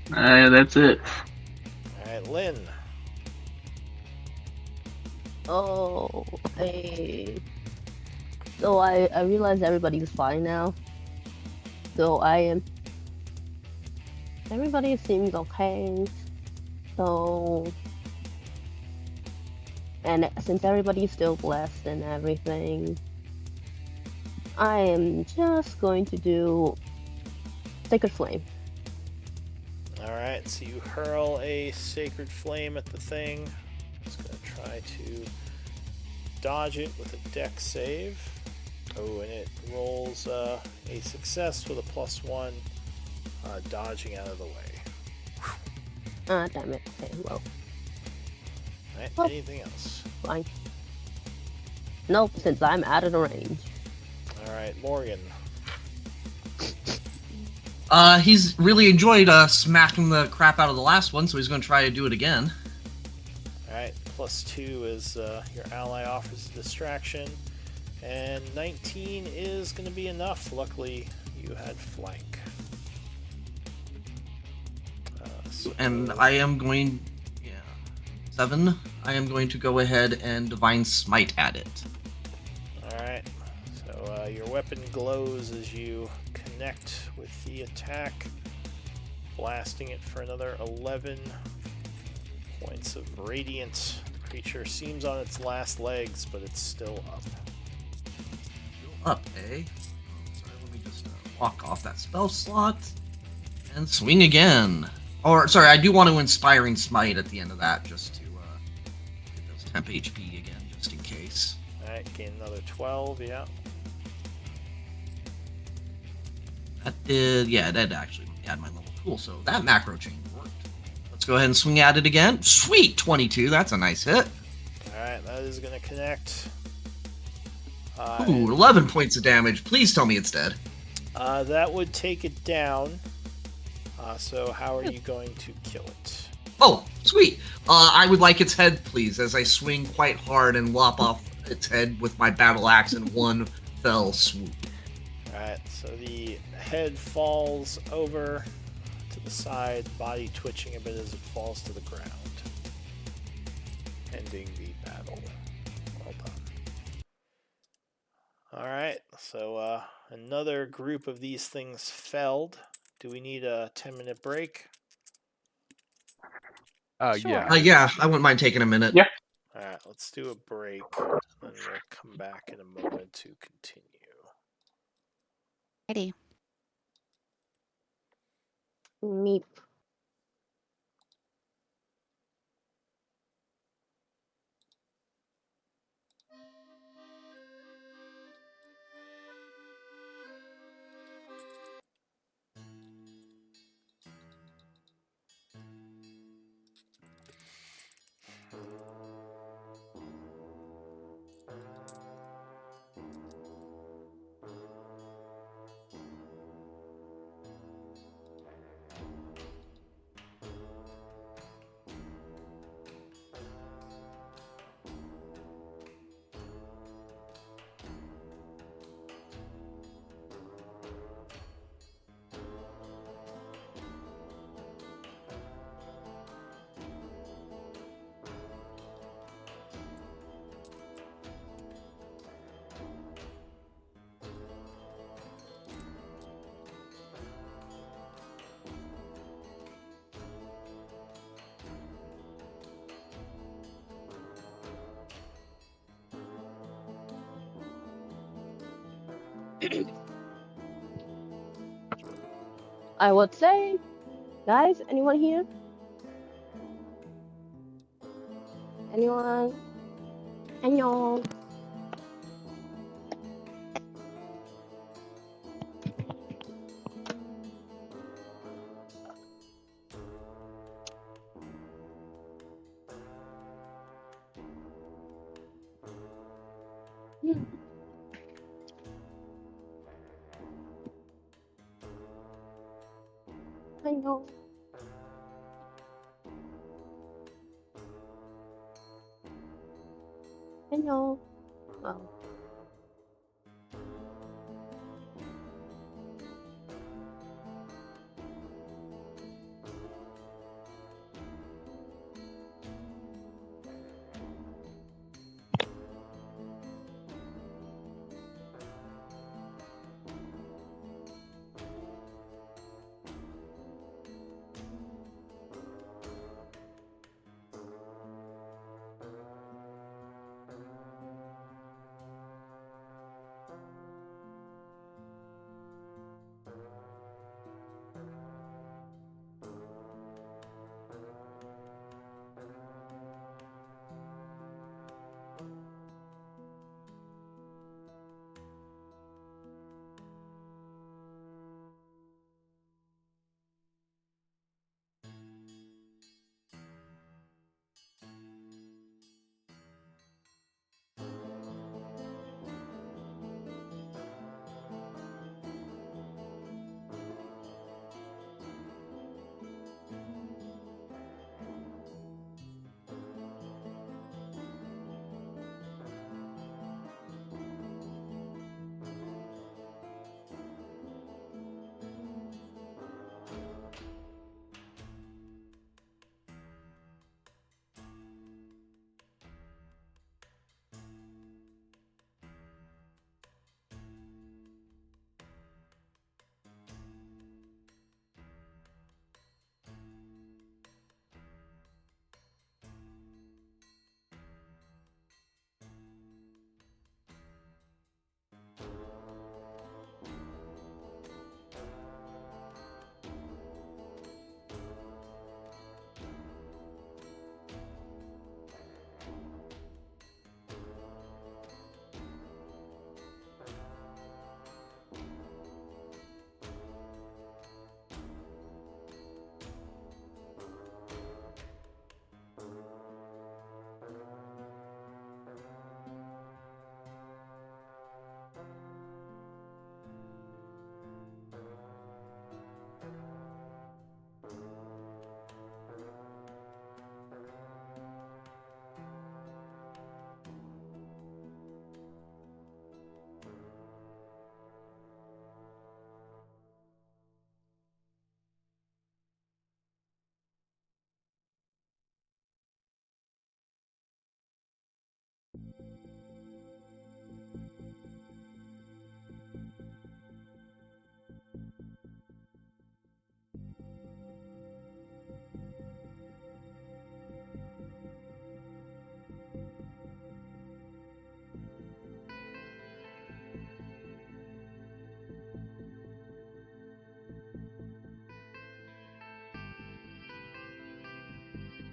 That's it. Alright, Lynn. Oh, hey. So I realize everybody's fine now. So everybody seems okay. So, and since everybody's still blessed and everything, I am just going to do Sacred Flame. Alright, so you hurl a Sacred Flame at the thing. Just gonna try to dodge it with a dex save. Oh, and it rolls a success with a +1, dodging out of the way. Ah, damn it. Okay, well, Alright, Well. anything else? fine. Nope, since I'm out of the range. Alright, Morgan. He's really enjoyed smacking the crap out of the last one, so he's going to try to do it again. Alright, +2 as your ally offers a distraction. And 19 is going to be enough. Luckily, you had flank. And I am going... Yeah. 7. I am going to go ahead and Divine Smite at it. Alright. So your weapon glows as you connect with the attack, blasting it for another 11 points of radiant. The creature seems on its last legs, but it's still up. Up, eh? Sorry, let me just walk off that spell slot and swing again. Or, sorry, I do want to Inspiring Smite at the end of that, just to get those temp HP again, just in case. Alright, gain another 12, yeah. That did, yeah, that actually add my level. Cool, so that macro change worked. Let's go ahead and swing at it again. Sweet, 22, that's a nice hit. Alright, that is going to connect. Ooh, 11 points of damage. Please tell me it's dead. That would take it down. So how are you going to kill it? Oh, sweet. I would like its head, please, as I swing quite hard and lop off its head with my battle axe in one fell swoop. Alright, so the head falls over to the side, body twitching a bit as it falls to the ground. Ending the battle. Well done. Alright, so another group of these things felled. Do we need a 10-minute break? Yeah. Yeah, I wouldn't mind taking a minute. Yeah. Alright, let's do a break, and we'll come back in a moment to continue. Righty. Meep. I would say, guys, anyone here? Anyone? Anyone? I know. I know. Well.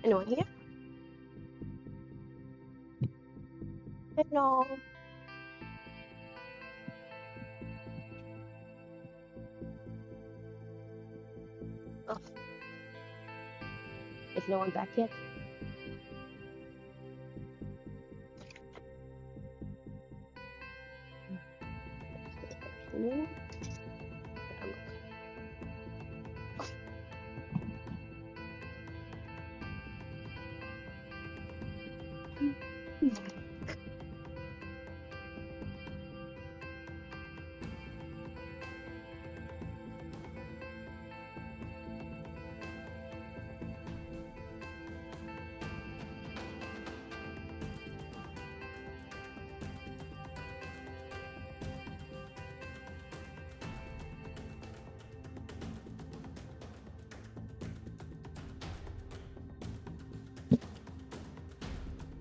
Anyone here? No. Oh. Is no one back yet? Anyone?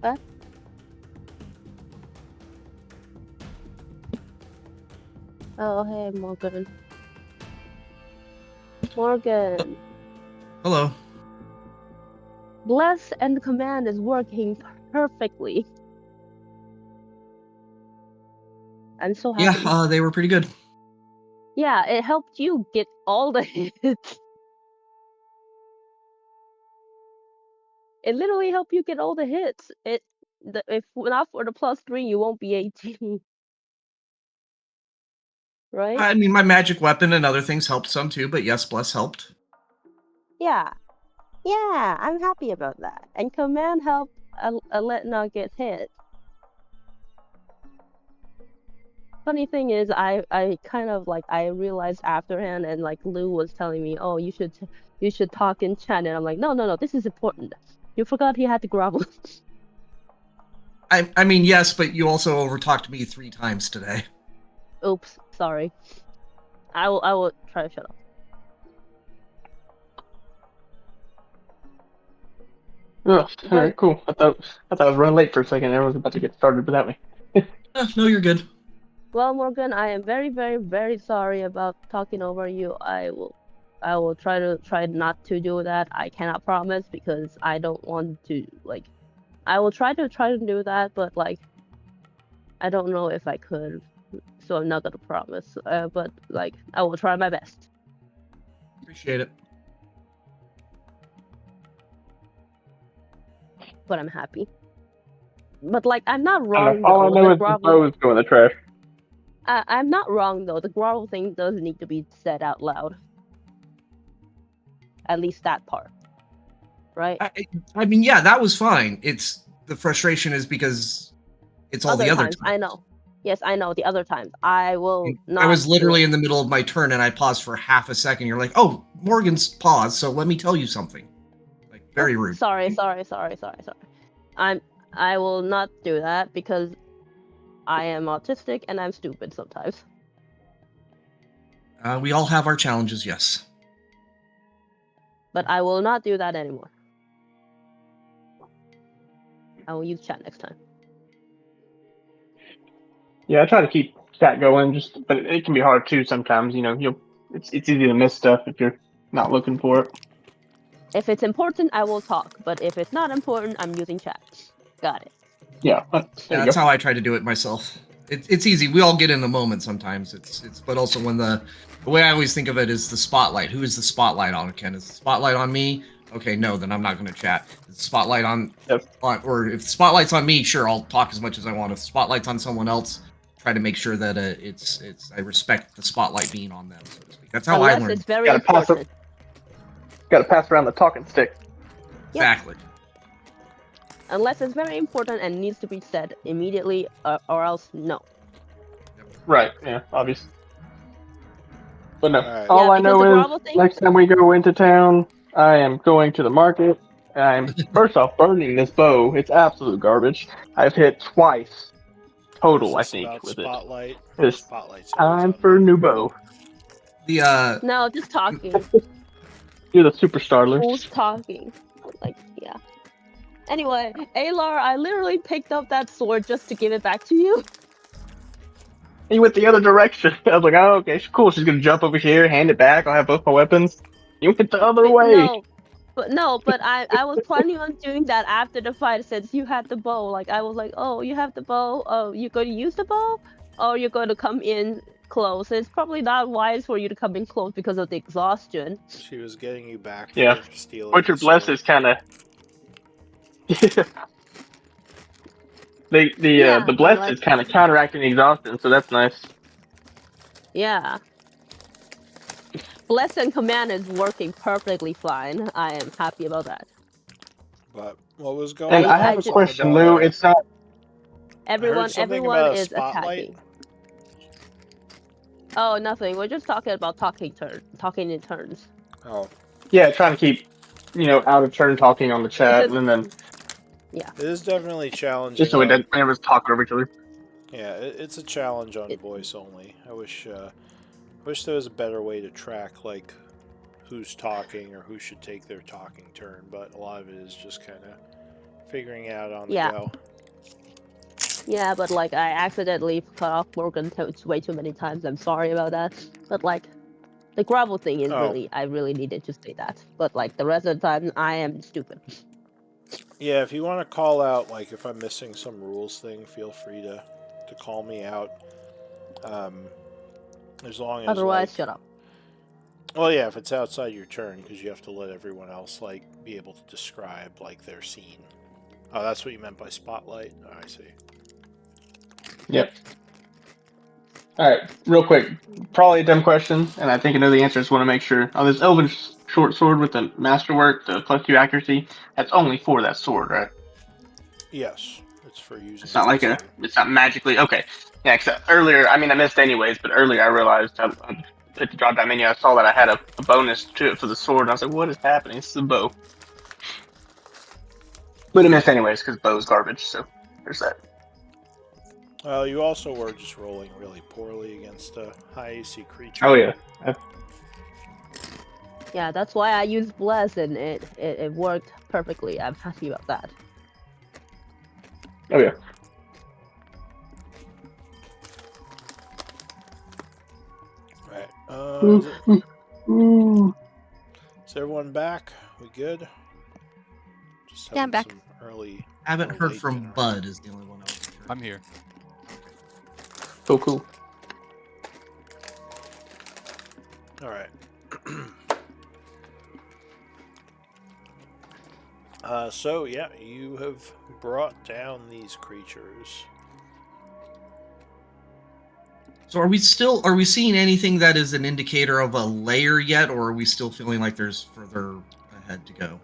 What? Oh, hey, Morgan. Morgan. Hello. Bless and command is working perfectly. I'm so happy. Yeah, they were pretty good. Yeah, it helped you get all the hits. It literally helped you get all the hits. If not for the +3, you won't be 18. Right? I mean, my magic weapon and other things helped some too, but yes, Bless helped. Yeah. Yeah, I'm happy about that. And command helped let not get hit. Funny thing is, I kind of like I realized afterhand, and like Lou was telling me, oh, you should talk in chat, and I'm like, no, this is important. You forgot he had to grovel. I mean, yes, but you also overtalked me 3 times today. Oops, sorry. I will try to shut up. Ugh, all right, cool. I thought I was running late for a second. Everyone's about to get started without me. No, you're good. Well, Morgan, I am very, very, very sorry about talking over you. I will try not to do that. I cannot promise because I don't want to like. I will try to do that, but like, I don't know if I could, so I'm not gonna promise. But like, I will try my best. Appreciate it. But I'm happy. But like, I'm not I don't wrong know, all I though. know The is the grovel. bow is going in the trash. I'm not wrong though. The grovel thing does need to be said out loud. At least that part, right? I mean, yeah, that was fine. It's the frustration is because it's all the other times. I know. Yes, I know. The other times, I will not. I was literally do in the middle of my turn and I paused for half a second. You're like, "Oh, Morgan's paused, so let me tell you something." Like, very rude. Sorry. I will not do that because I am autistic and I'm stupid sometimes. We all have our challenges, yes. But I will not do that anymore. I will use chat next time. Yeah, I try to keep chat going, but it can be hard too sometimes. You know, it's easy to miss stuff if you're not looking for it. If it's important, I will talk. But if it's not important, I'm using chat. Got it. Yeah, there you That's go. how I try to do it myself. It's easy. We all get in the moment sometimes. But also when the way I always think of it is the spotlight. Who is the spotlight on? Ken, is the spotlight on me? Okay, no, then I'm not going to chat. Is the spotlight on, or if the spotlight's on me, sure, I'll talk as much as I want. If the spotlight's on someone else, try to make sure that I respect the spotlight being on them, so to speak. That's how I learned. It's very important. Got to pass around the talking stick. Exactly. Unless it's very important and needs to be said immediately, or else no. Right. Yeah. Obvious. But no. Alright. All Yeah, I because the know is grovel thing- next time we go into town, I am going to the market. I'm first off burning this bow. It's absolute garbage. I've hit twice total, I Is this think, about with Spotlight? it. It's Spotlight's always time on for a me. new bow. No, just talking. You're the superstar, Luce. Who's talking? Like, yeah. Anyway, Alar, I literally picked up that sword just to give it back to you. He went the other direction. I was like, oh, okay, cool. She's gonna jump over here, hand it back. I'll have both my weapons. You went the other way. No, But no, but I was planning on doing that after the fight since you had the bow. Like I was like, oh, you have the bow. Oh, you're going to use the bow, or you're going to come in close. It's probably not wise for you to come in close because of the exhaustion. She was getting you back Yeah. for stealing But your the bless sword. is kind of the Yeah, the I'm bless like, is kind of counteracting the exhaustion, so that's nice. yeah. Bless and command is working perfectly fine. I am happy about that. But what was And going I on? have a just Something question, about Lou. It's not. I heard something everyone about a is spotlight. attacking. Oh, nothing. We're just talking about talking in turns. Oh, Yeah, trying to keep out of turn talking on the chat, It's and then yeah. it is definitely just challenging so we on. don't everyone's talking over each other. Yeah, it's a challenge on It, voice only. I wish there was a better way to track like who's talking or who should take their talking turn. But a lot of it is just kind of figuring out on the yeah. go. Yeah, but like I accidentally cut off Morgan Toads way too many times. I'm sorry about that. But like the gravel thing is Oh. I really needed to say that. But like the rest of the time, I am stupid. Yeah, if you want to call out, like if I'm missing some rules thing, feel free to call me out. As long as Otherwise, like, shut up. well, yeah, if it's outside your turn, because you have to let everyone else like be able to describe like their scene. Oh, that's what you meant by spotlight. Oh, I see. Yep. All right, real quick. Probably a dumb question, and I think I know the answer. Just want to make sure. On this elven short sword with the masterwork, the +2 accuracy, that's only for that sword, right? Yes, it's for using It's it not with like sword. it's not magically okay. Yeah, cause earlier, I mean, I missed anyways, but earlier I realized I hit the drop down menu. I saw that I had a bonus to it for the sword, and I was like, "What is happening? It's the bow." But I missed anyways because bow's garbage. So there's that. Well, you also were just rolling really poorly against a high AC creature. Oh yeah. Yeah, that's why I used bless and it worked perfectly. I'm happy about that. Oh yeah. Right. Is everyone back? We good? Just Yeah, I'm having back. some early. Haven't or heard late from dinner. Bud is the only one I was sure. I'm here. Cool. All right. So yeah, you have brought down these creatures. So are we seeing anything that is an indicator of a layer yet, or are we still feeling like there's further ahead to go?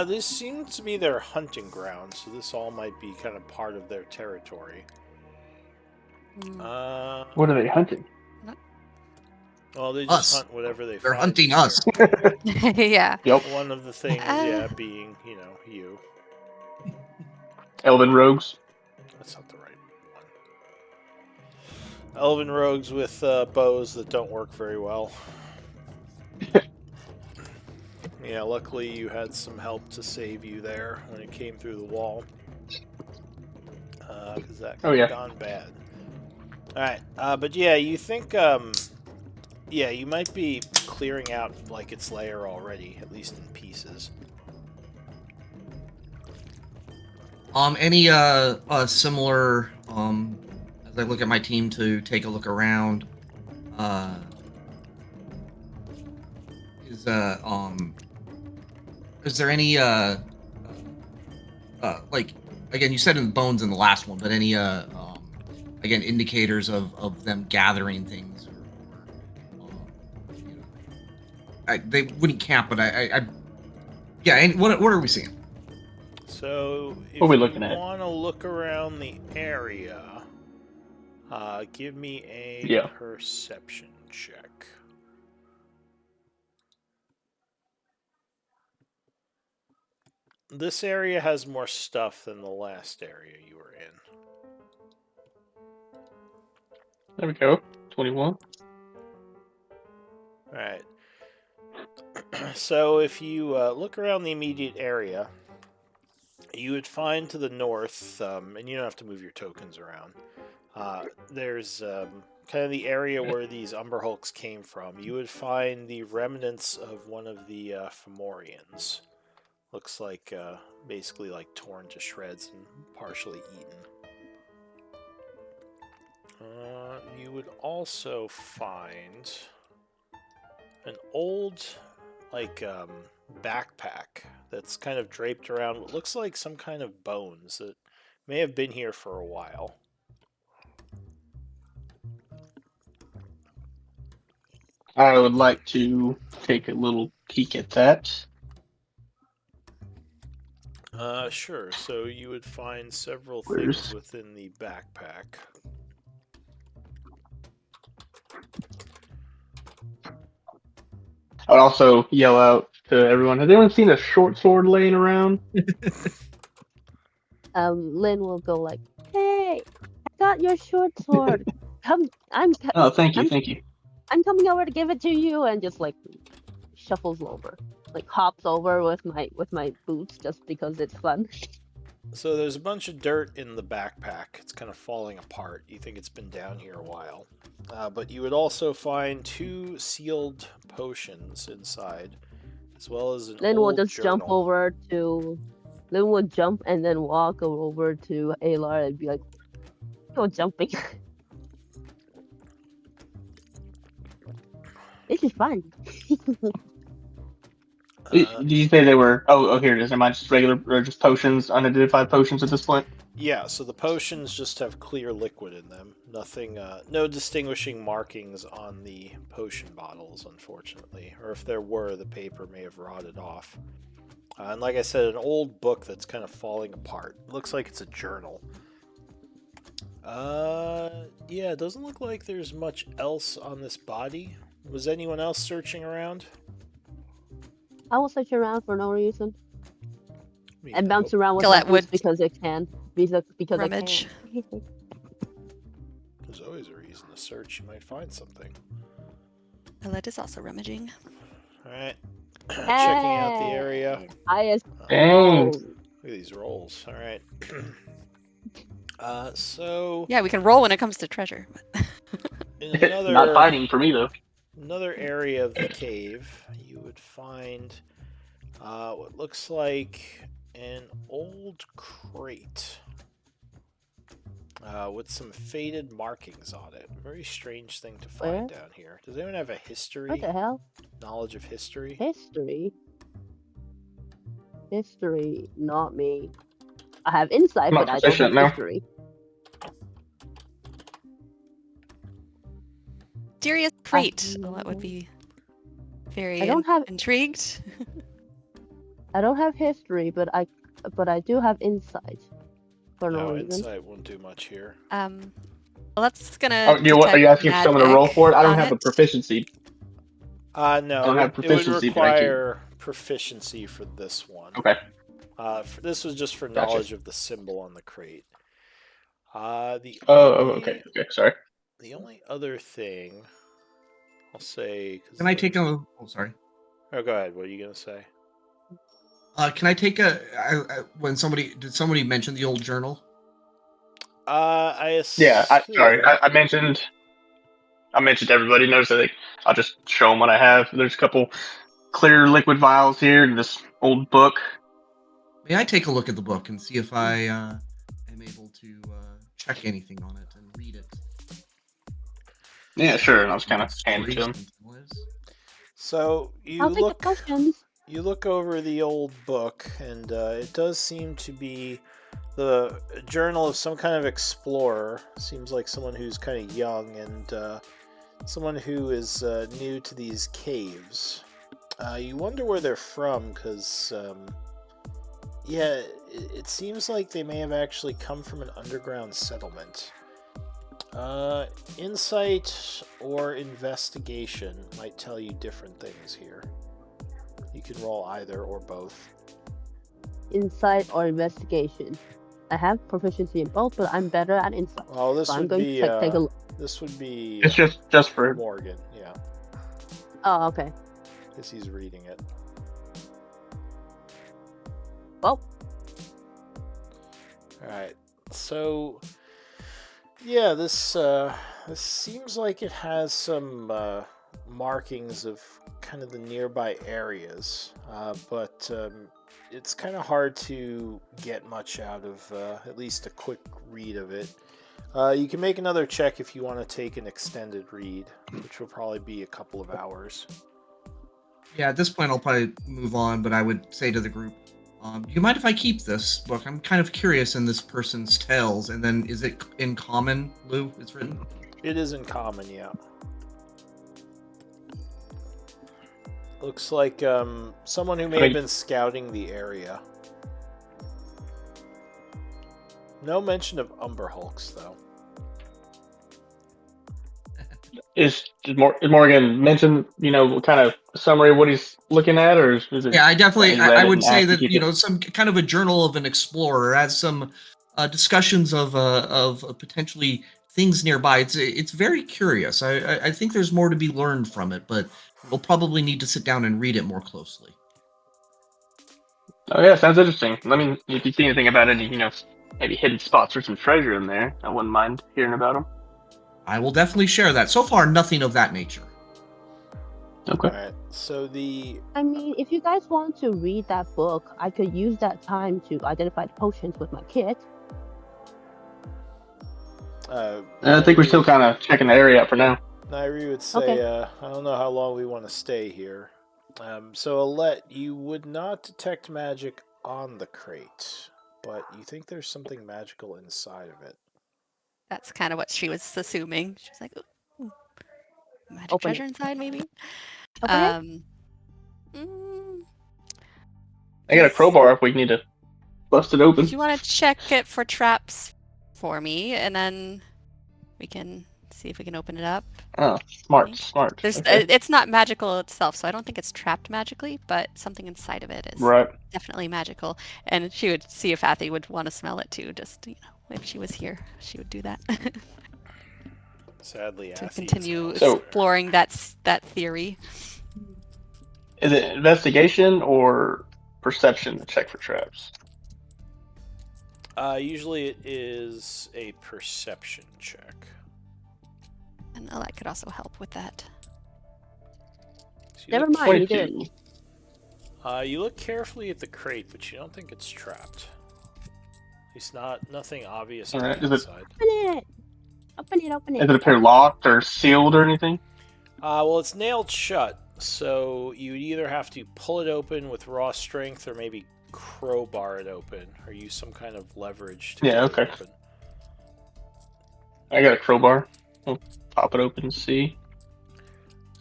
This seems to be their hunting ground, so this all might be kind of part of their territory. What are they hunting? Well, they just Us. hunt whatever they They're find. hunting in us. there. Yeah. Yep. One of the things, yeah, being you. Elven rogues. That's not the right one. Elven rogues with bows that don't work very well. Yeah, luckily you had some help to save you there when it came through the wall. Because that could have gone bad. Alright, but yeah, you think, yeah, you might be clearing out, like, its lair already, at least in pieces. Any similar as I look at my team to take a look around, is there any like, again, you said in bones in the last one, but any again, indicators of them gathering things, or they wouldn't camp, but yeah, what are we seeing? So, if What are we you looking at? want to look around the area, give me a Yeah. perception check. This area has more stuff than the last area you were in. There we go. 21. Alright. So if you look around the immediate area, you would find to the north, and you don't have to move your tokens around, there's kind of the area where these Umber Hulks came from, you would find the remnants of one of the Fomorians. Looks like basically like torn to shreds and partially eaten. You would also find an old, like, backpack that's kind of draped around what looks like some kind of bones that may have been here for a while. I would like to take a little peek at that. Sure. So you would find several Where's- things within the backpack. I would also yell out to everyone, has anyone seen a short sword laying around? Lynn will go like, "Hey, I got your short sword. Come, Oh, thank you, I'm- thank you. I'm coming over to give it to you," and just like shuffles over, like hops over with my boots just because it's fun. So there's a bunch of dirt in the backpack. It's kind of falling apart. You think it's been down here a while. But you would also find 2 sealed potions inside, as well as an Lynn will old just jump journal. over to. Lynn will jump and then walk over to Alar and be like, "Go jumping." This is fun. Did you say they were? Oh, here it is. Am I just regular or just potions, unidentified potions at this point? Yeah, so the potions just have clear liquid in them. Nothing, no distinguishing markings on the potion bottles, unfortunately. Or if there were, the paper may have rotted off. And like I said, an old book that's kind of falling apart. It looks like it's a journal. Yeah, it doesn't look like there's much else on this body. Was anyone else searching around? I will search around for no reason Me and no. bounce around with Colette my boots would because it can. Because rummage. I can. There's always a reason to search. You might find something. Colette is also rummaging. Alright. Checking out the area. Highest. Dang. Oh, Look at these rolls. Alright. So... Yeah, we can roll when it comes to treasure. in another... Not fighting for me though. Another area of the cave, you would find what looks like an old crate with some faded markings on it. Very strange thing to find down here. Does anyone have a history? what the hell? Knowledge of history? History. History, not me. I have insight, I'm not but I don't proficient have now. history. Mysterious crate. Well, that would be very I don't have- intrigued. I don't have history, but I do have insight. For no No, reason. insight won't do much here. Well, that's gonna. Oh, are you asking for someone to roll for it? I don't on have a it. proficiency. No, I don't have it would proficiency, but I can- require proficiency for this one. Okay. This was just for Gotcha. knowledge of the symbol on the crate. The Oh, only- okay. Sorry. The only other thing I'll say. 'Cause Can I take a? Oh, sorry. Oh, go ahead. What are you gonna say? Can I take when did somebody mention the old journal? I Yeah, assume... sorry. I mentioned everybody knows that I'll just show them what I have. There's a couple clear liquid vials here and this old book. May I take a look at the book and see if I am able to check anything on it and read it? Yeah, sure. And I was kind of handing to him. So you I'll take look. the potions. You look over the old book, and it does seem to be the journal of some kind of explorer. Seems like someone who's kind of young and someone who is new to these caves. You wonder where they're from, because yeah, it seems like they may have actually come from an underground settlement. Insight or investigation might tell you different things here. You can roll either or both. Insight or investigation. I have proficiency in both, but I'm better at insight. Well, this So I'm would going be to take a look. this would be It's just for. Morgan, yeah, Oh, okay. because he's reading it. Well, All right, so yeah, this This seems like it has some markings of kind of the nearby areas, but it's kind of hard to get much out of at least a quick read of it. You can make another check if you want to take an extended read, which will probably be a couple of hours. Yeah, at this point I'll probably move on, but I would say to the group, do you mind if I keep this book? I'm kind of curious in this person's tales. And then, is it in common, Lou? It's written? It is in common, yeah. Looks like someone who may have been scouting the area. No mention of Umber Hulks, though. Is Morgan mention, what kind of summary of what he's looking at, or is it? Yeah, I would say that, you some kind of a journal of an explorer has some discussions of potentially things nearby. It's very curious. I think there's more to be learned from it, but we'll probably need to sit down and read it more closely. Oh yeah, sounds interesting. Let me, if you see anything about any, maybe hidden spots or some treasure in there, I wouldn't mind hearing about them. I will definitely share that. So far, nothing of that nature. All Okay. right. So I mean, if you guys want to read that book, I could use that time to identify the potions with my kit. I think we're still kind of checking the area out for now. Nairi would say, I don't know how long we want to stay here. So, Alette, you would not detect magic on the crate, but you think there's something magical inside of it. That's kind of what she was assuming. She was like, ooh, magic Open treasure it. inside, maybe? Open it? I got a crowbar if we need to bust it open. Do you want to check it for traps for me, and then we can see if we can open it up? Oh, smart. There's, Okay. it's not magical itself, so I don't think it's trapped magically, but something inside of it is Right. definitely magical. And she would see if Athy would want to smell it too, just, if she was here, she would do that. Sadly, to Athy continue is exploring that theory. Is it investigation or perception to check for traps? Usually it is a perception check. And that could also help with that. So you Never look- mind, you did 22. it. You look carefully at the crate, but you don't think it's trapped. It's nothing obvious on Alright, the is it- outside. Open it! Open it! Does it appear locked or sealed or anything? Well, it's nailed shut, so you would either have to pull it open with raw strength or maybe crowbar it open or use some kind of leverage to Yeah, get it okay. open. I got a crowbar. We'll pop it open and see.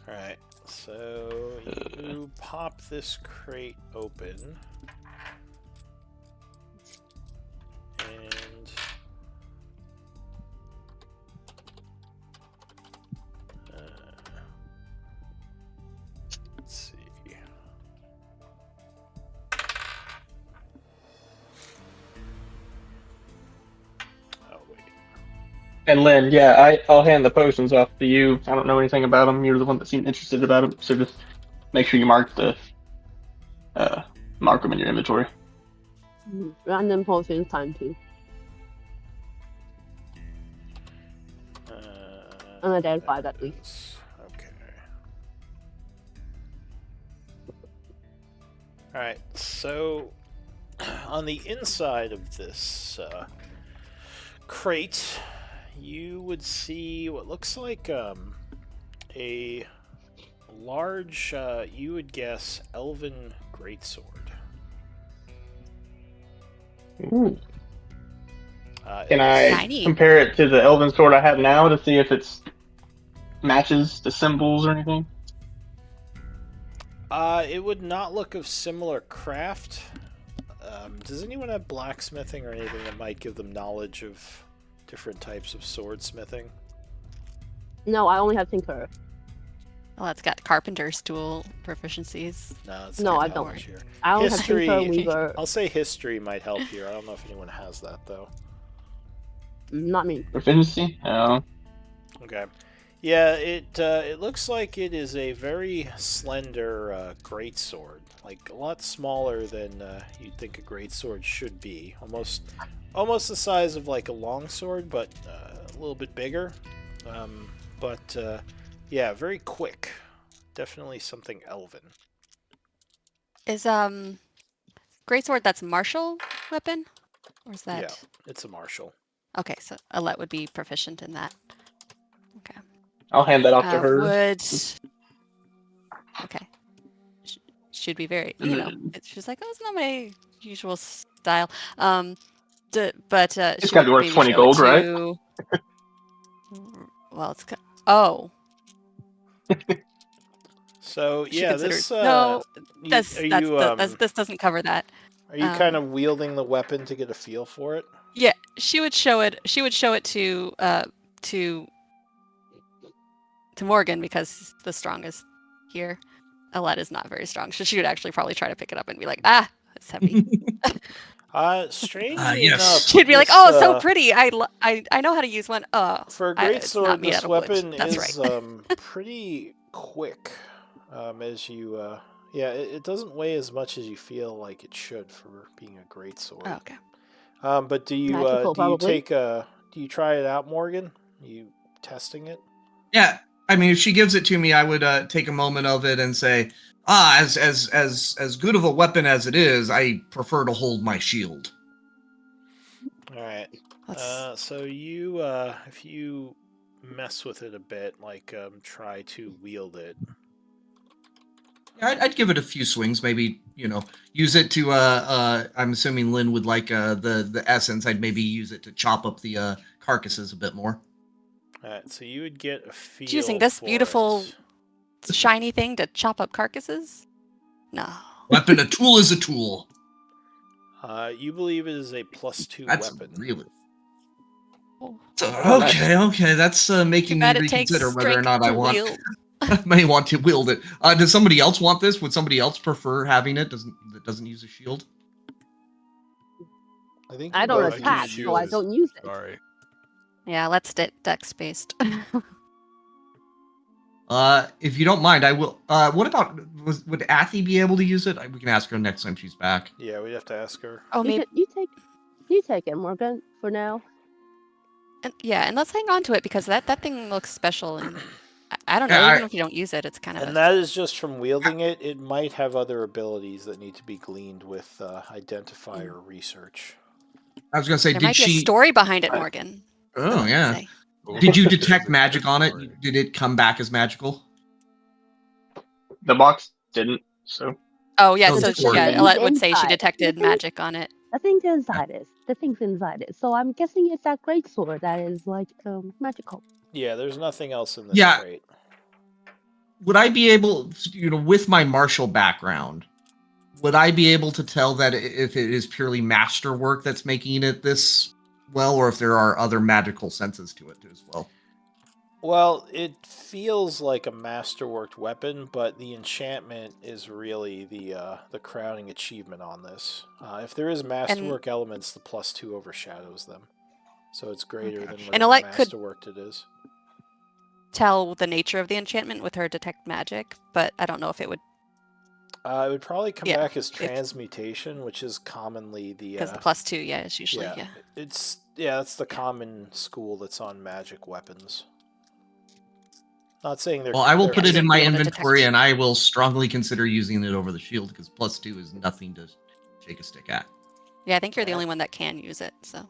Alright, so you pop this crate open. And let's see. Oh, wait. And Lynn, yeah, I'll hand the potions off to you. I don't know anything about them. You're the one that seemed interested about them, so just make sure you mark them in your inventory. Random potions time 2. Unidentified at least. Okay. Alright, so on the inside of this crate, you would see what looks like a large, you would guess, elven greatsword. Ooh. Can It's- I Tiny. compare it to the elven sword I have now to see if it's matches the symbols or anything? It would not look of similar craft. Does anyone have blacksmithing or anything that might give them knowledge of different types of swordsmithing? No, I only have Tinker. Well, it's got carpenter's tool proficiencies. No, it's No, not I that don't. much here. I only History- have Tinker, Weaver. I'll say history might help here. I don't know if anyone has that though. Not me. Proficiency? No. Okay. Yeah, it looks like it is a very slender greatsword, like a lot smaller than you'd think a greatsword should be. Almost the size of like a longsword, but a little bit bigger. But yeah, very quick. Definitely something elven. Is greatsword that's martial weapon, or is that? Yeah, it's a martial. Okay, so Alette would be proficient in that. Okay. I'll hand that off to her. Would. Okay. Should be very, And you know. then She's like, oh, it's not my usual style. But it's she got to would be worth maybe 20 show gold, it right? to. Well, it's oh. So She yeah, considered this no. are This doesn't cover that. Are you kind of wielding the weapon to get a feel for it? Yeah, she would show it. She would show it to Morgan because he's the strongest here. Alette is not very strong, so she would actually probably try to pick it up and be like, "Ah, it's heavy." Strangely yes. enough, She'd be like, this, "Oh, it's so pretty. I know how to use one." For a it's not greatsword, made out this of wood. weapon That's is right. pretty quick. As you, yeah, it doesn't weigh as much as you feel like it should for being a greatsword. Oh, okay. But do you Magical, probably. do you try it out, Morgan? Are you testing it? Yeah, I mean, if she gives it to me, I would take a moment of it and say, as good of a weapon as it is, I prefer to hold my shield. All right. Let's- So you, if you mess with it a bit, like try to wield it. Yeah, I'd give it a few swings, maybe, use it to, I'm assuming Lynn would like the essence. I'd maybe use it to chop up the carcasses a bit more. All right. So you would get a feel using this for beautiful it. shiny thing to chop up carcasses? No. Weapon, a tool is a tool. You believe it is a +2 That's weapon. really... Oh. Okay, that's making Too me bad it takes reconsider whether or strength not I to want... wield. may want to wield it. Does somebody else want this? Would somebody else prefer having it that doesn't use a shield? I think I you don't both attack, use so I shields. don't use it. Sorry. Yeah, let's dex based. If you don't mind, I will. What about would Athy be able to use it? We can ask her next time she's back. Yeah, we'd have to ask her. Oh, maybe. You take it, Morgan, for now. And let's hang on to it because that thing looks special, and I don't know. Yeah, even if you don't use it, it's kind of. And that is just from wielding it. It might have other abilities that need to be gleaned with identifier research. I was gonna say, there did might be a she? story behind it, Morgan. Oh yeah. Say. Did you detect magic on it? Did it come back as magical? the box didn't, so. Oh yeah, So so it's working. Alette would say she Inside. detected The thing- magic on it. The thing's inside it. The thing's inside it. So I'm guessing it's that great sword that is like magical. Yeah, there's nothing else in this Yeah. crate. Would I be able, with my martial background, would I be able to tell that if it is purely masterwork that's making it this well, or if there are other magical senses to it as well? Well, it feels like a masterworked weapon, but the enchantment is really the crowning achievement on this. If there is masterwork elements, the +2 overshadows them, so it's greater than And whatever Alette could masterworked it is. tell the nature of the enchantment with her detect magic, but I don't know if it would It would probably come Yeah, back as transmutation, which is commonly the because the +2, yeah, is usually yeah, that's the common school that's on magic weapons. Not saying they're. Well, I will they're- put it in my Be able to inventory, detect- and I will strongly consider using it over the shield because +2 is nothing to shake a stick at. Yeah, I think you're the Yeah. only one that can use it. So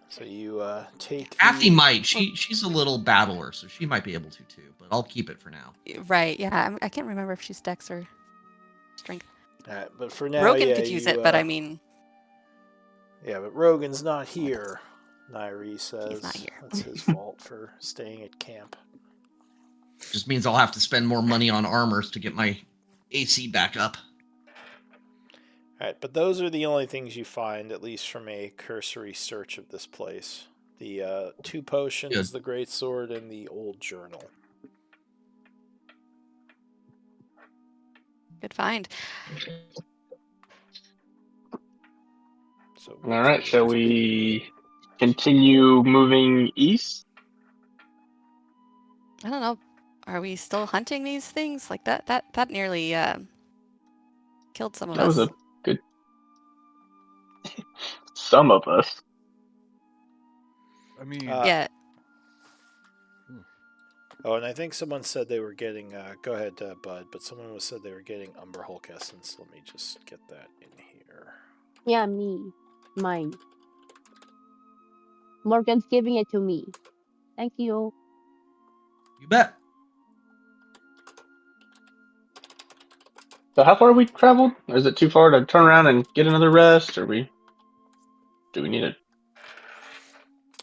So you take. Athy the- might. She's a little battler, so she might be able to too. But I'll keep it for now. right, yeah, I can't remember if she's dex or strength. Alright, but for now, Rogan yeah, could use you, it, but I mean, Yeah, but Rogan's not here. Nairi says not here. that's his fault for staying at camp. Just means I'll have to spend more money on armors to get my AC back up. Alright, but those are the only things you find, at least from a cursory search of this place. The 2 potions, Good. the great sword, and the old journal. good find. So All right, shall we continue moving east? I don't know. Are we still hunting these things like that? That nearly killed some of That us. was a good. Some of us. I mean, Uh, Yeah. Oh, and I think someone said they were getting. Go ahead, Bud. But someone said they were getting Umber Hulk essence. Let me just get that in here. Yeah, me. Mine. Morgan's giving it to me. Thank you. You bet. So how far have we traveled? Or is it too far to turn around and get another rest, or do we need it?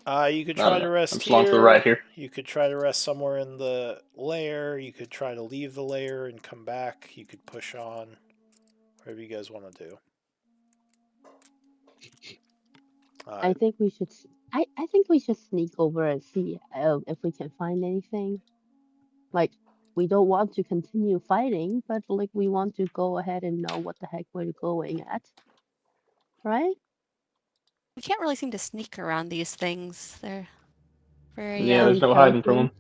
You could I don't try know. to I'm rest just along here. to the right here. You could try to rest somewhere in the lair. You could try to leave the lair and come back. You could push on. Whatever you guys want to do. I think we should. I think we should sneak over and see if we can find anything. Like, we don't want to continue fighting, but like we want to go ahead and know what the heck we're going at, right? We can't really seem to sneak around these things. They're very. Yeah, there's no hiding from them.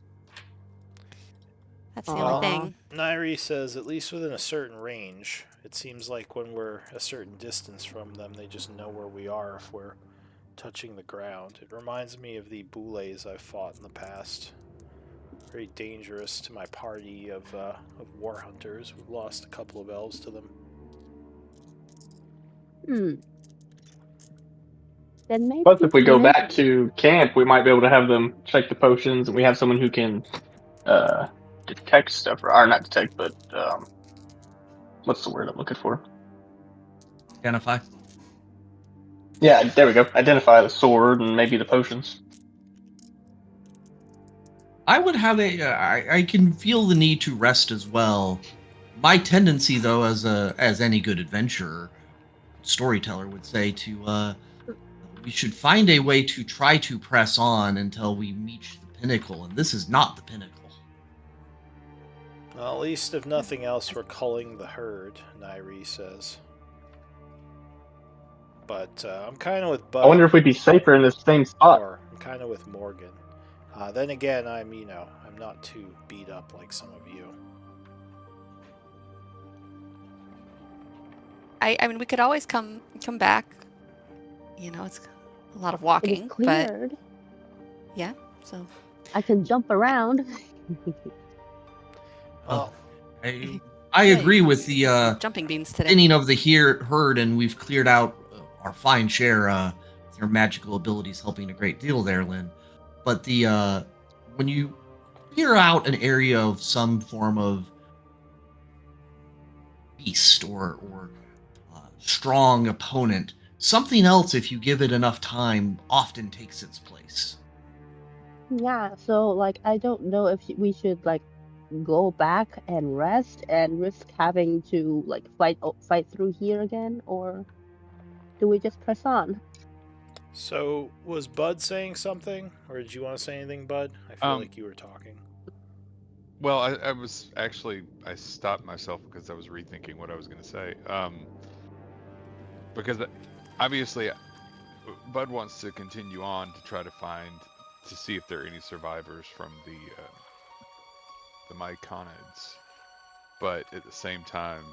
That's the only Aw. thing. Nairi says, at least within a certain range, it seems like when we're a certain distance from them, they just know where we are if we're touching the ground. It reminds me of the boules I've fought in the past. Very dangerous to my party of war hunters. We've lost a couple of elves to them. Then maybe. Plus, if we go back to camp, we might be able to have them check the potions, and we have someone who can detect stuff, or not detect, but what's the word I'm looking for? Identify. Yeah, there we go. Identify the sword and maybe the potions. I would have I can feel the need to rest as well. My tendency, though, as any good adventurer, storyteller would say, to we should find a way to try to press on until we reach the pinnacle, and this is not the pinnacle. Well, at least if nothing else, we're culling the herd, Nairi says. But I'm kind of with Bud. I wonder if we'd be safer in this same spot. Or I'm kind of with Morgan. Then again, I'm not too beat up like some of you. I mean, we could always come back. It's a lot of It walking, is but cleared. yeah. So I can jump around. Well, I agree with the jumping beans today. thinning of the herd, and we've cleared out our fine share. Your magical abilities helping a great deal there, Lynn. But the when you clear out an area of some form of beast or strong opponent, something else, if you give it enough time, often takes its place. Yeah, so like I don't know if we should like go back and rest and risk having to like fight through here again, or do we just press on? so was Bud saying something, or did you want to say anything, Bud? I feel like you were talking. Well, I was actually, I stopped myself because I was rethinking what I was going to say. Because obviously, Bud wants to continue on to try to see if there are any survivors from the Myconids. But at the same time,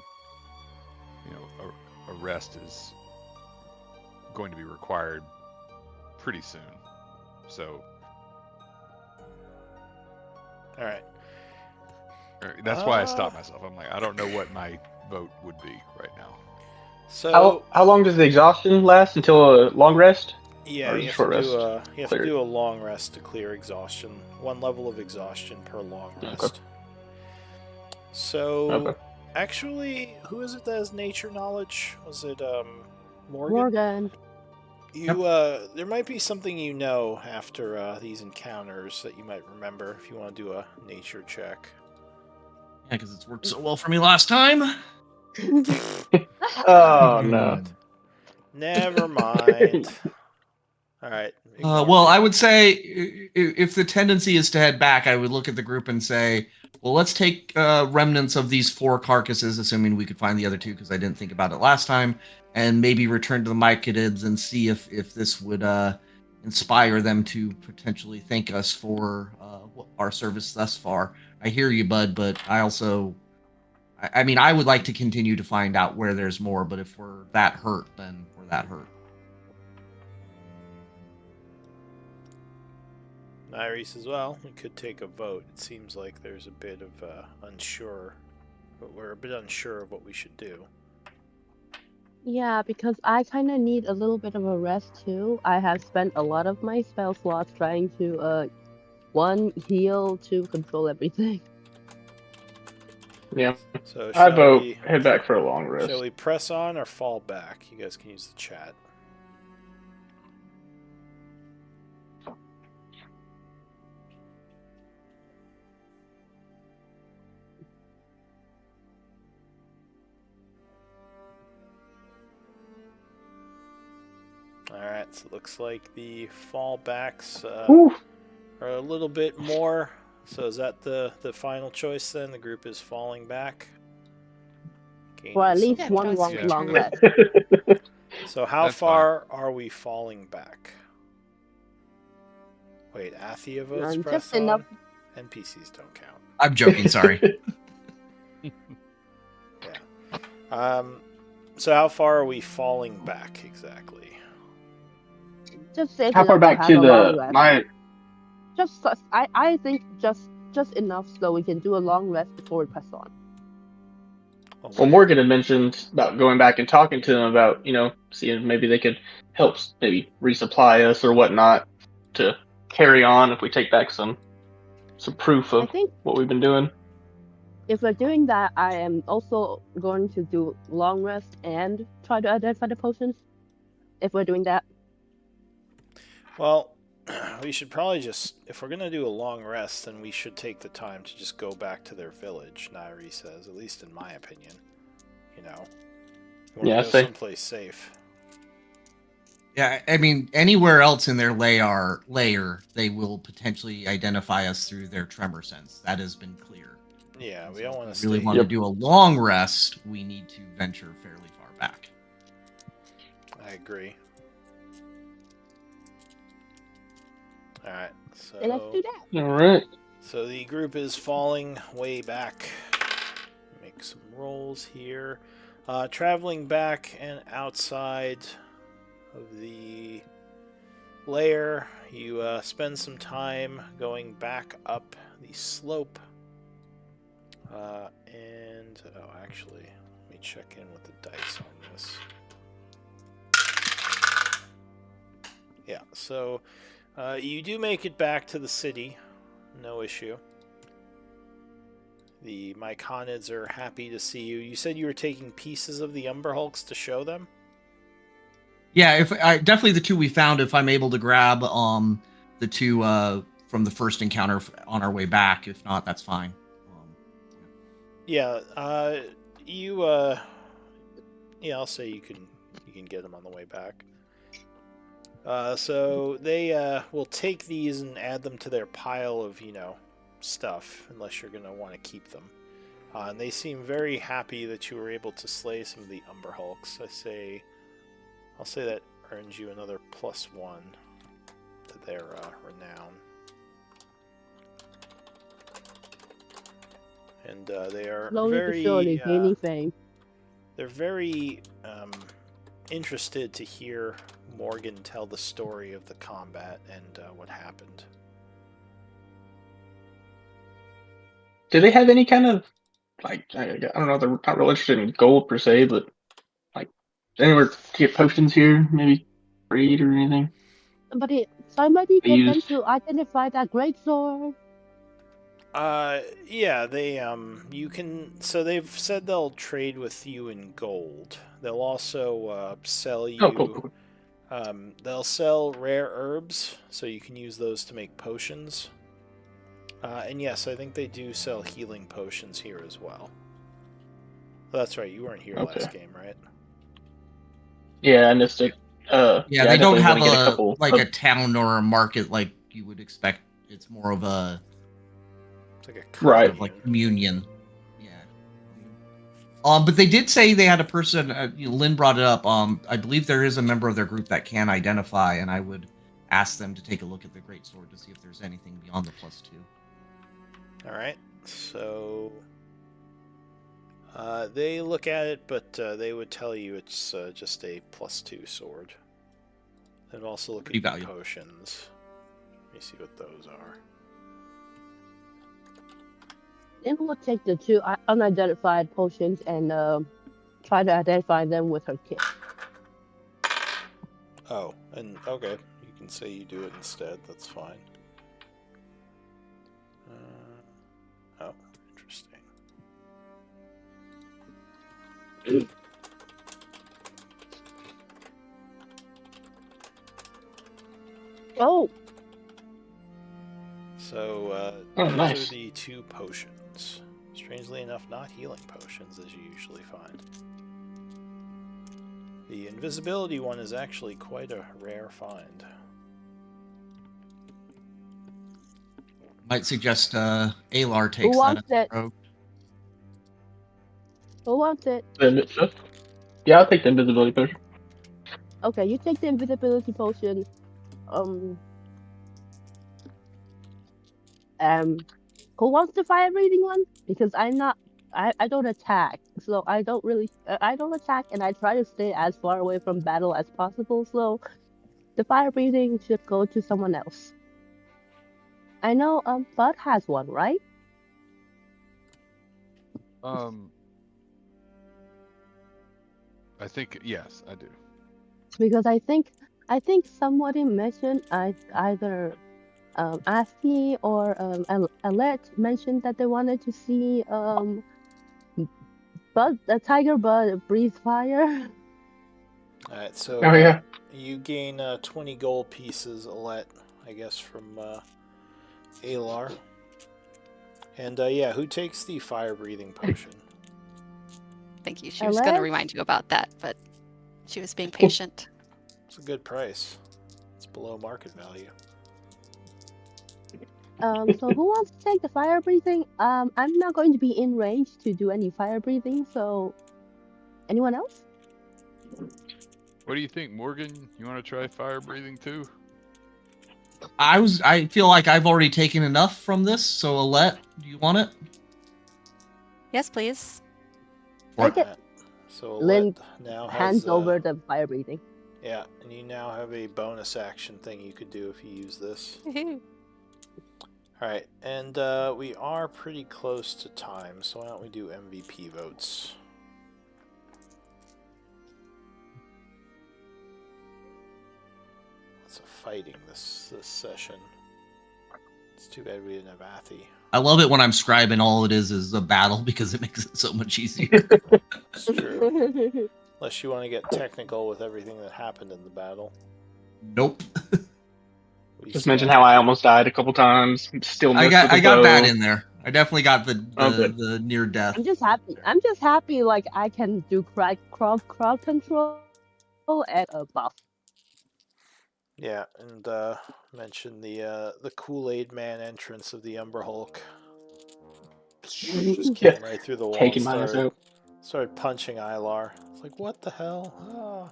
a rest is going to be required pretty soon. So, All right. that's why I stopped myself. I'm like, I don't know what my vote would be right now. So How long does the exhaustion last until a long rest? yeah, Or you is have, it to, short do rest? you have to do a long rest to clear exhaustion. 1 level of exhaustion per long rest. Okay. So, Okay. actually, who is it that has nature knowledge? Was it Morgan? Morgan. You there might be something after these encounters that you might remember if you want to do a nature check. Yeah, because it's worked so well for me last time. Oh no. Never mind. All right. Well, I would say if the tendency is to head back, I would look at the group and say, well, let's take remnants of these 4 carcasses, assuming we could find the other 2, because I didn't think about it last time, and maybe return to the Myconids and see if this would inspire them to potentially thank us for our service thus far. I hear you, Bud, but I also... I mean, I would like to continue to find out where there's more, but if we're that hurt, then we're that hurt. Iris as well. We could take a vote. It seems like there's a bit of unsure, but we're a bit unsure of what we should do. Yeah, because I kind of need a little bit of a rest too. I have spent a lot of my spell slots trying to one heal, two control everything. Yeah. So I shall vote we head back for a long rest. shall we press on or fall back? You guys can use the chat. Alright, so it looks like the fallbacks are a little bit more. So is that the final choice then? The group is falling back? For at Gaining least some one life. Yeah. long rest. So how That's far are we falling back? Wait, Athia votes Just press enough. on? NPCs don't count. I'm joking. Sorry. Yeah. So how far are we falling back exactly? Just safe How far enough to back have to a long the rest. I think just enough so we can do a long rest before we press on. Well, Morgan had mentioned about going back and talking to them about, seeing if maybe they could help maybe resupply us or whatnot to carry on if we take back some proof I of think what we've been doing. if we're doing that, I am also going to do long rest and try to identify the potions. If we're doing that. Well, we should probably just, if we're going to do a long rest, then we should take the time to just go back to their village, Nairi says, at least in my opinion. You want Yeah, I to go say. someplace safe. Yeah, I mean, anywhere else in their layer, they will potentially identify us through their tremor sense. That has been clear. Yeah, And we so don't if want to really stay... want to do a long rest, we need to venture fairly far back. I agree. Alright, so... Then let's do that. All right. So the group is falling way back. Make some rolls here. Traveling back and outside of the layer, you spend some time going back up the slope. Actually, let me check in with the dice on this. Yeah, so you do make it back to the city. No issue. The Myconids are happy to see you. You said you were taking pieces of the Umber Hulks to show them? Yeah, definitely the two we found. If I'm able to grab the two from the first encounter on our way back, if not, that's fine. Yeah, I'll say you can get them on the way back. So they will take these and add them to their pile of stuff, unless you're gonna want to keep them. And they seem very happy that you were able to slay some of the Umber Hulks. I'll say that earns you another +1 to their renown. And they are Slowly very but surely gaining fame. they're very interested to hear Morgan tell the story of the combat and what happened. Do they have any kind of, I don't know, they're not real interested in gold per se, but anywhere to get potions here, maybe trade or anything? Somebody They get them used. to identify that great sword. Yeah, they you can. So they've said they'll trade with you in gold. They'll also sell you. Oh, cool. They'll sell rare herbs, so you can use those to make potions. And yes, I think they do sell healing potions here as well. That's right. You weren't here last game, right? Yeah, I missed it. Yeah, I they don't definitely have wanna get a couple a town or a market like you would expect. It's more of a It's like a Right. commune. like communion. Yeah. But they did say they had a person. Lynn brought it up. I believe there is a member of their group that can identify, and I would ask them to take a look at the great sword to see if there's anything beyond the +2. All right. So they look at it, but they would tell you it's just a +2 sword. They'd also look Pretty at the valuable. potions. Let me see what those are. Then we'll take the 2 unidentified potions and try to identify them with her kit. Oh, and okay, you can say you do it instead. That's fine. Oh, interesting. Oh, So, Oh, those nice. are the 2 potions. Strangely enough, not healing potions as you usually find. The invisibility one is actually quite a rare find. Might suggest Alar who takes that. wants it? Rogue. Who wants it? Yeah, I'll take the invisibility potion. Okay, you take the invisibility potion. Um, who wants the fire breathing one? Because I'm not. I don't attack, so I don't really. I don't attack, and I try to stay as far away from battle as possible. So the fire breathing should go to someone else. I know. Bud has one, right? I think yes, I do. Because I think somebody mentioned either Asti or Alette mentioned that they wanted to see Bud, Tiger Bud breathe fire. Alright, so Oh, yeah. you gain 20 gold pieces, Alette, I guess, from Alar. And yeah, who takes the fire breathing potion? Thank you. She was going to Alette? remind you about that, but she was being patient. It's a good price. It's below market value. So who wants to take the fire breathing? I'm not going to be in range to do any fire breathing, so anyone else? What do you think, Morgan? You want to try fire breathing too? I feel like I've already taken enough from this, so Alette, do you want it? Yes, please. Take it. So Lynn Alette now hands has over the fire breathing. yeah, and you now have a bonus action thing you could do if you use this. Alright, and we are pretty close to time, so why don't we do MVP votes? Lots of fighting this session. It's too bad we didn't have Athi. I love it when I'm scribing all it is a battle because it makes it so much easier. It's true. Unless you want to get technical with everything that happened in the battle. Nope. We Just still mention have- how I almost died a couple times. Still missed with the I got bow. that in there. I definitely got Oh, good. the near death. I'm just happy like I can do crowd control and a buff. Yeah, and mention the Kool-Aid Man entrance of the Umber Hulk. Just came right through the wall Taking and my ass out. started punching Ilar. It's like, what the hell?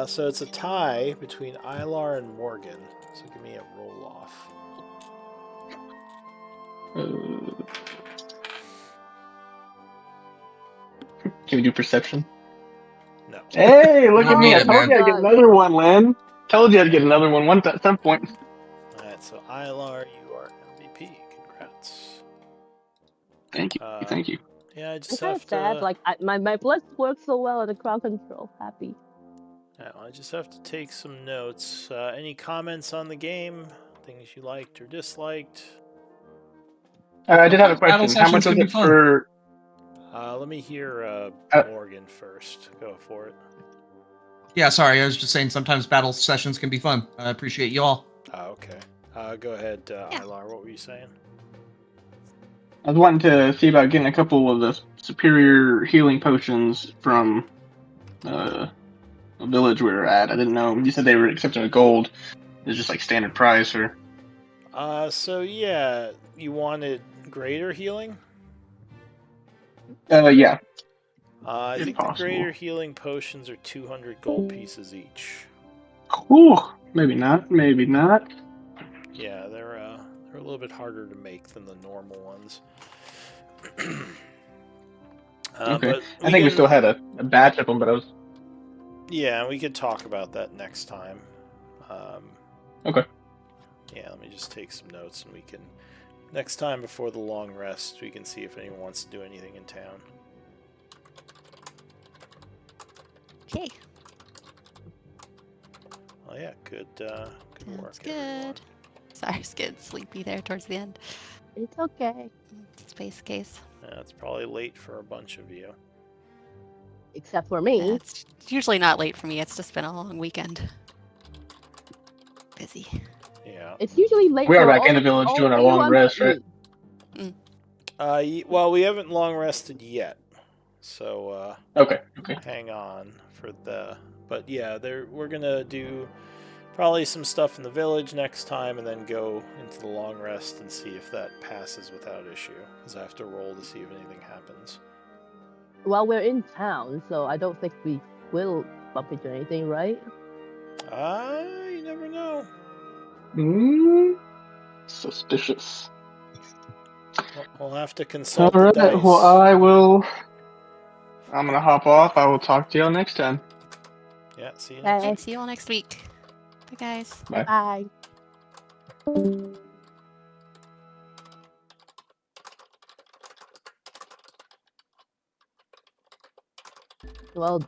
So it's a tie between Ilar and Morgan. So give me a roll off. Can we do perception? No. Hey, look You at me! need I it, told man. you I'd get another one, Lynn. Told you I'd get another one at some point. Alright, so Ilar, you are MVP. Congrats. Thank you. Thank you. Yeah, I I'm just kind have of sad. to. Like my blood works so well at the crowd control. Happy. Yeah, I just have to take some notes. Any comments on the game? Things you liked or disliked? I did have a Battle question. How much sessions was can be it fun. for? Let me hear Morgan first. Go for it. Yeah, sorry, I was just saying sometimes battle sessions can be fun. I appreciate you all. Okay. Go ahead, Ilar. What were you saying? I was wanting to see about getting a couple of the superior healing potions from a village we were at. I didn't know. You said they were accepting a gold. It's just like standard price, or? So yeah, you wanted greater healing? Yeah. I If think possible. the greater healing potions are 200 gold pieces each. Ooh, maybe not. Maybe not. Yeah, they're a little bit harder to make than the normal ones. Okay. But I think we still had a batch of them, but I was. Yeah, we could talk about that next time. Okay. Yeah, let me just take some notes and we can... Next time before the long rest, we can see if anyone wants to do anything in town. Okay. Oh yeah, good work, That's everyone. good. Sorry, I was getting sleepy there towards the end. It's okay. Space case. It's probably late for a bunch of you. Except for me. Yeah, it's usually not late for me. It's just been a long weekend. Busy. Yeah. It's usually late We are for back in the village doing our long anyone rest, but right? me. Well, we haven't long rested yet, so Okay. Okay. hang on for the... But yeah, we're gonna do probably some stuff in the village next time, and then go into the long rest and see if that passes without issue. Because I have to roll to see if anything happens. Well, we're in town, so I don't think we will bump into anything, right? You never know. Suspicious. We'll have to All consult the right. dice. Well, I'm gonna hop off. I will talk to y'all next time. Yeah, see you Okay. next week. See you all next week. Bye, guys. Bye. Bye. Well,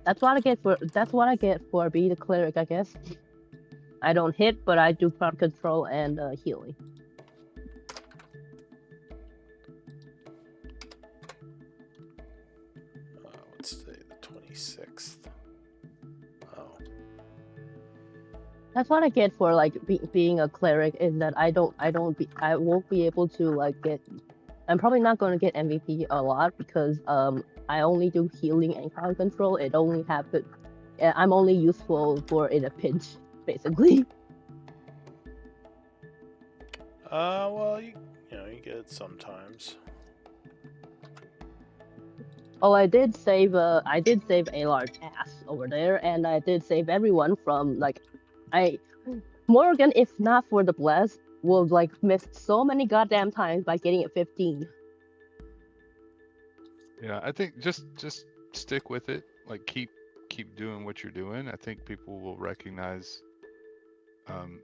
that's what I get for being a cleric, I guess. I don't hit, but I do crowd control and healing. What's today? The 26th. Oh. That's what I get for like being a cleric is that I won't be able to like get. I'm probably not going to get MVP a lot because I only do healing and crowd control. It only happens. I'm only useful for in a pinch, basically. Well, you get it sometimes. Oh, I did save a large ass over there, and I did save everyone from like, Morgan, if not for the bless, would like miss so many goddamn times by getting it 15. Yeah, I think just stick with it. Like keep doing what you're doing. I think people will recognize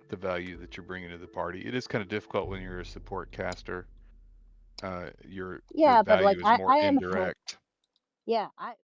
the value that you're bringing to the party. It is kind of difficult when you're a support caster. Your Yeah, but value like is more I am indirect. yeah, I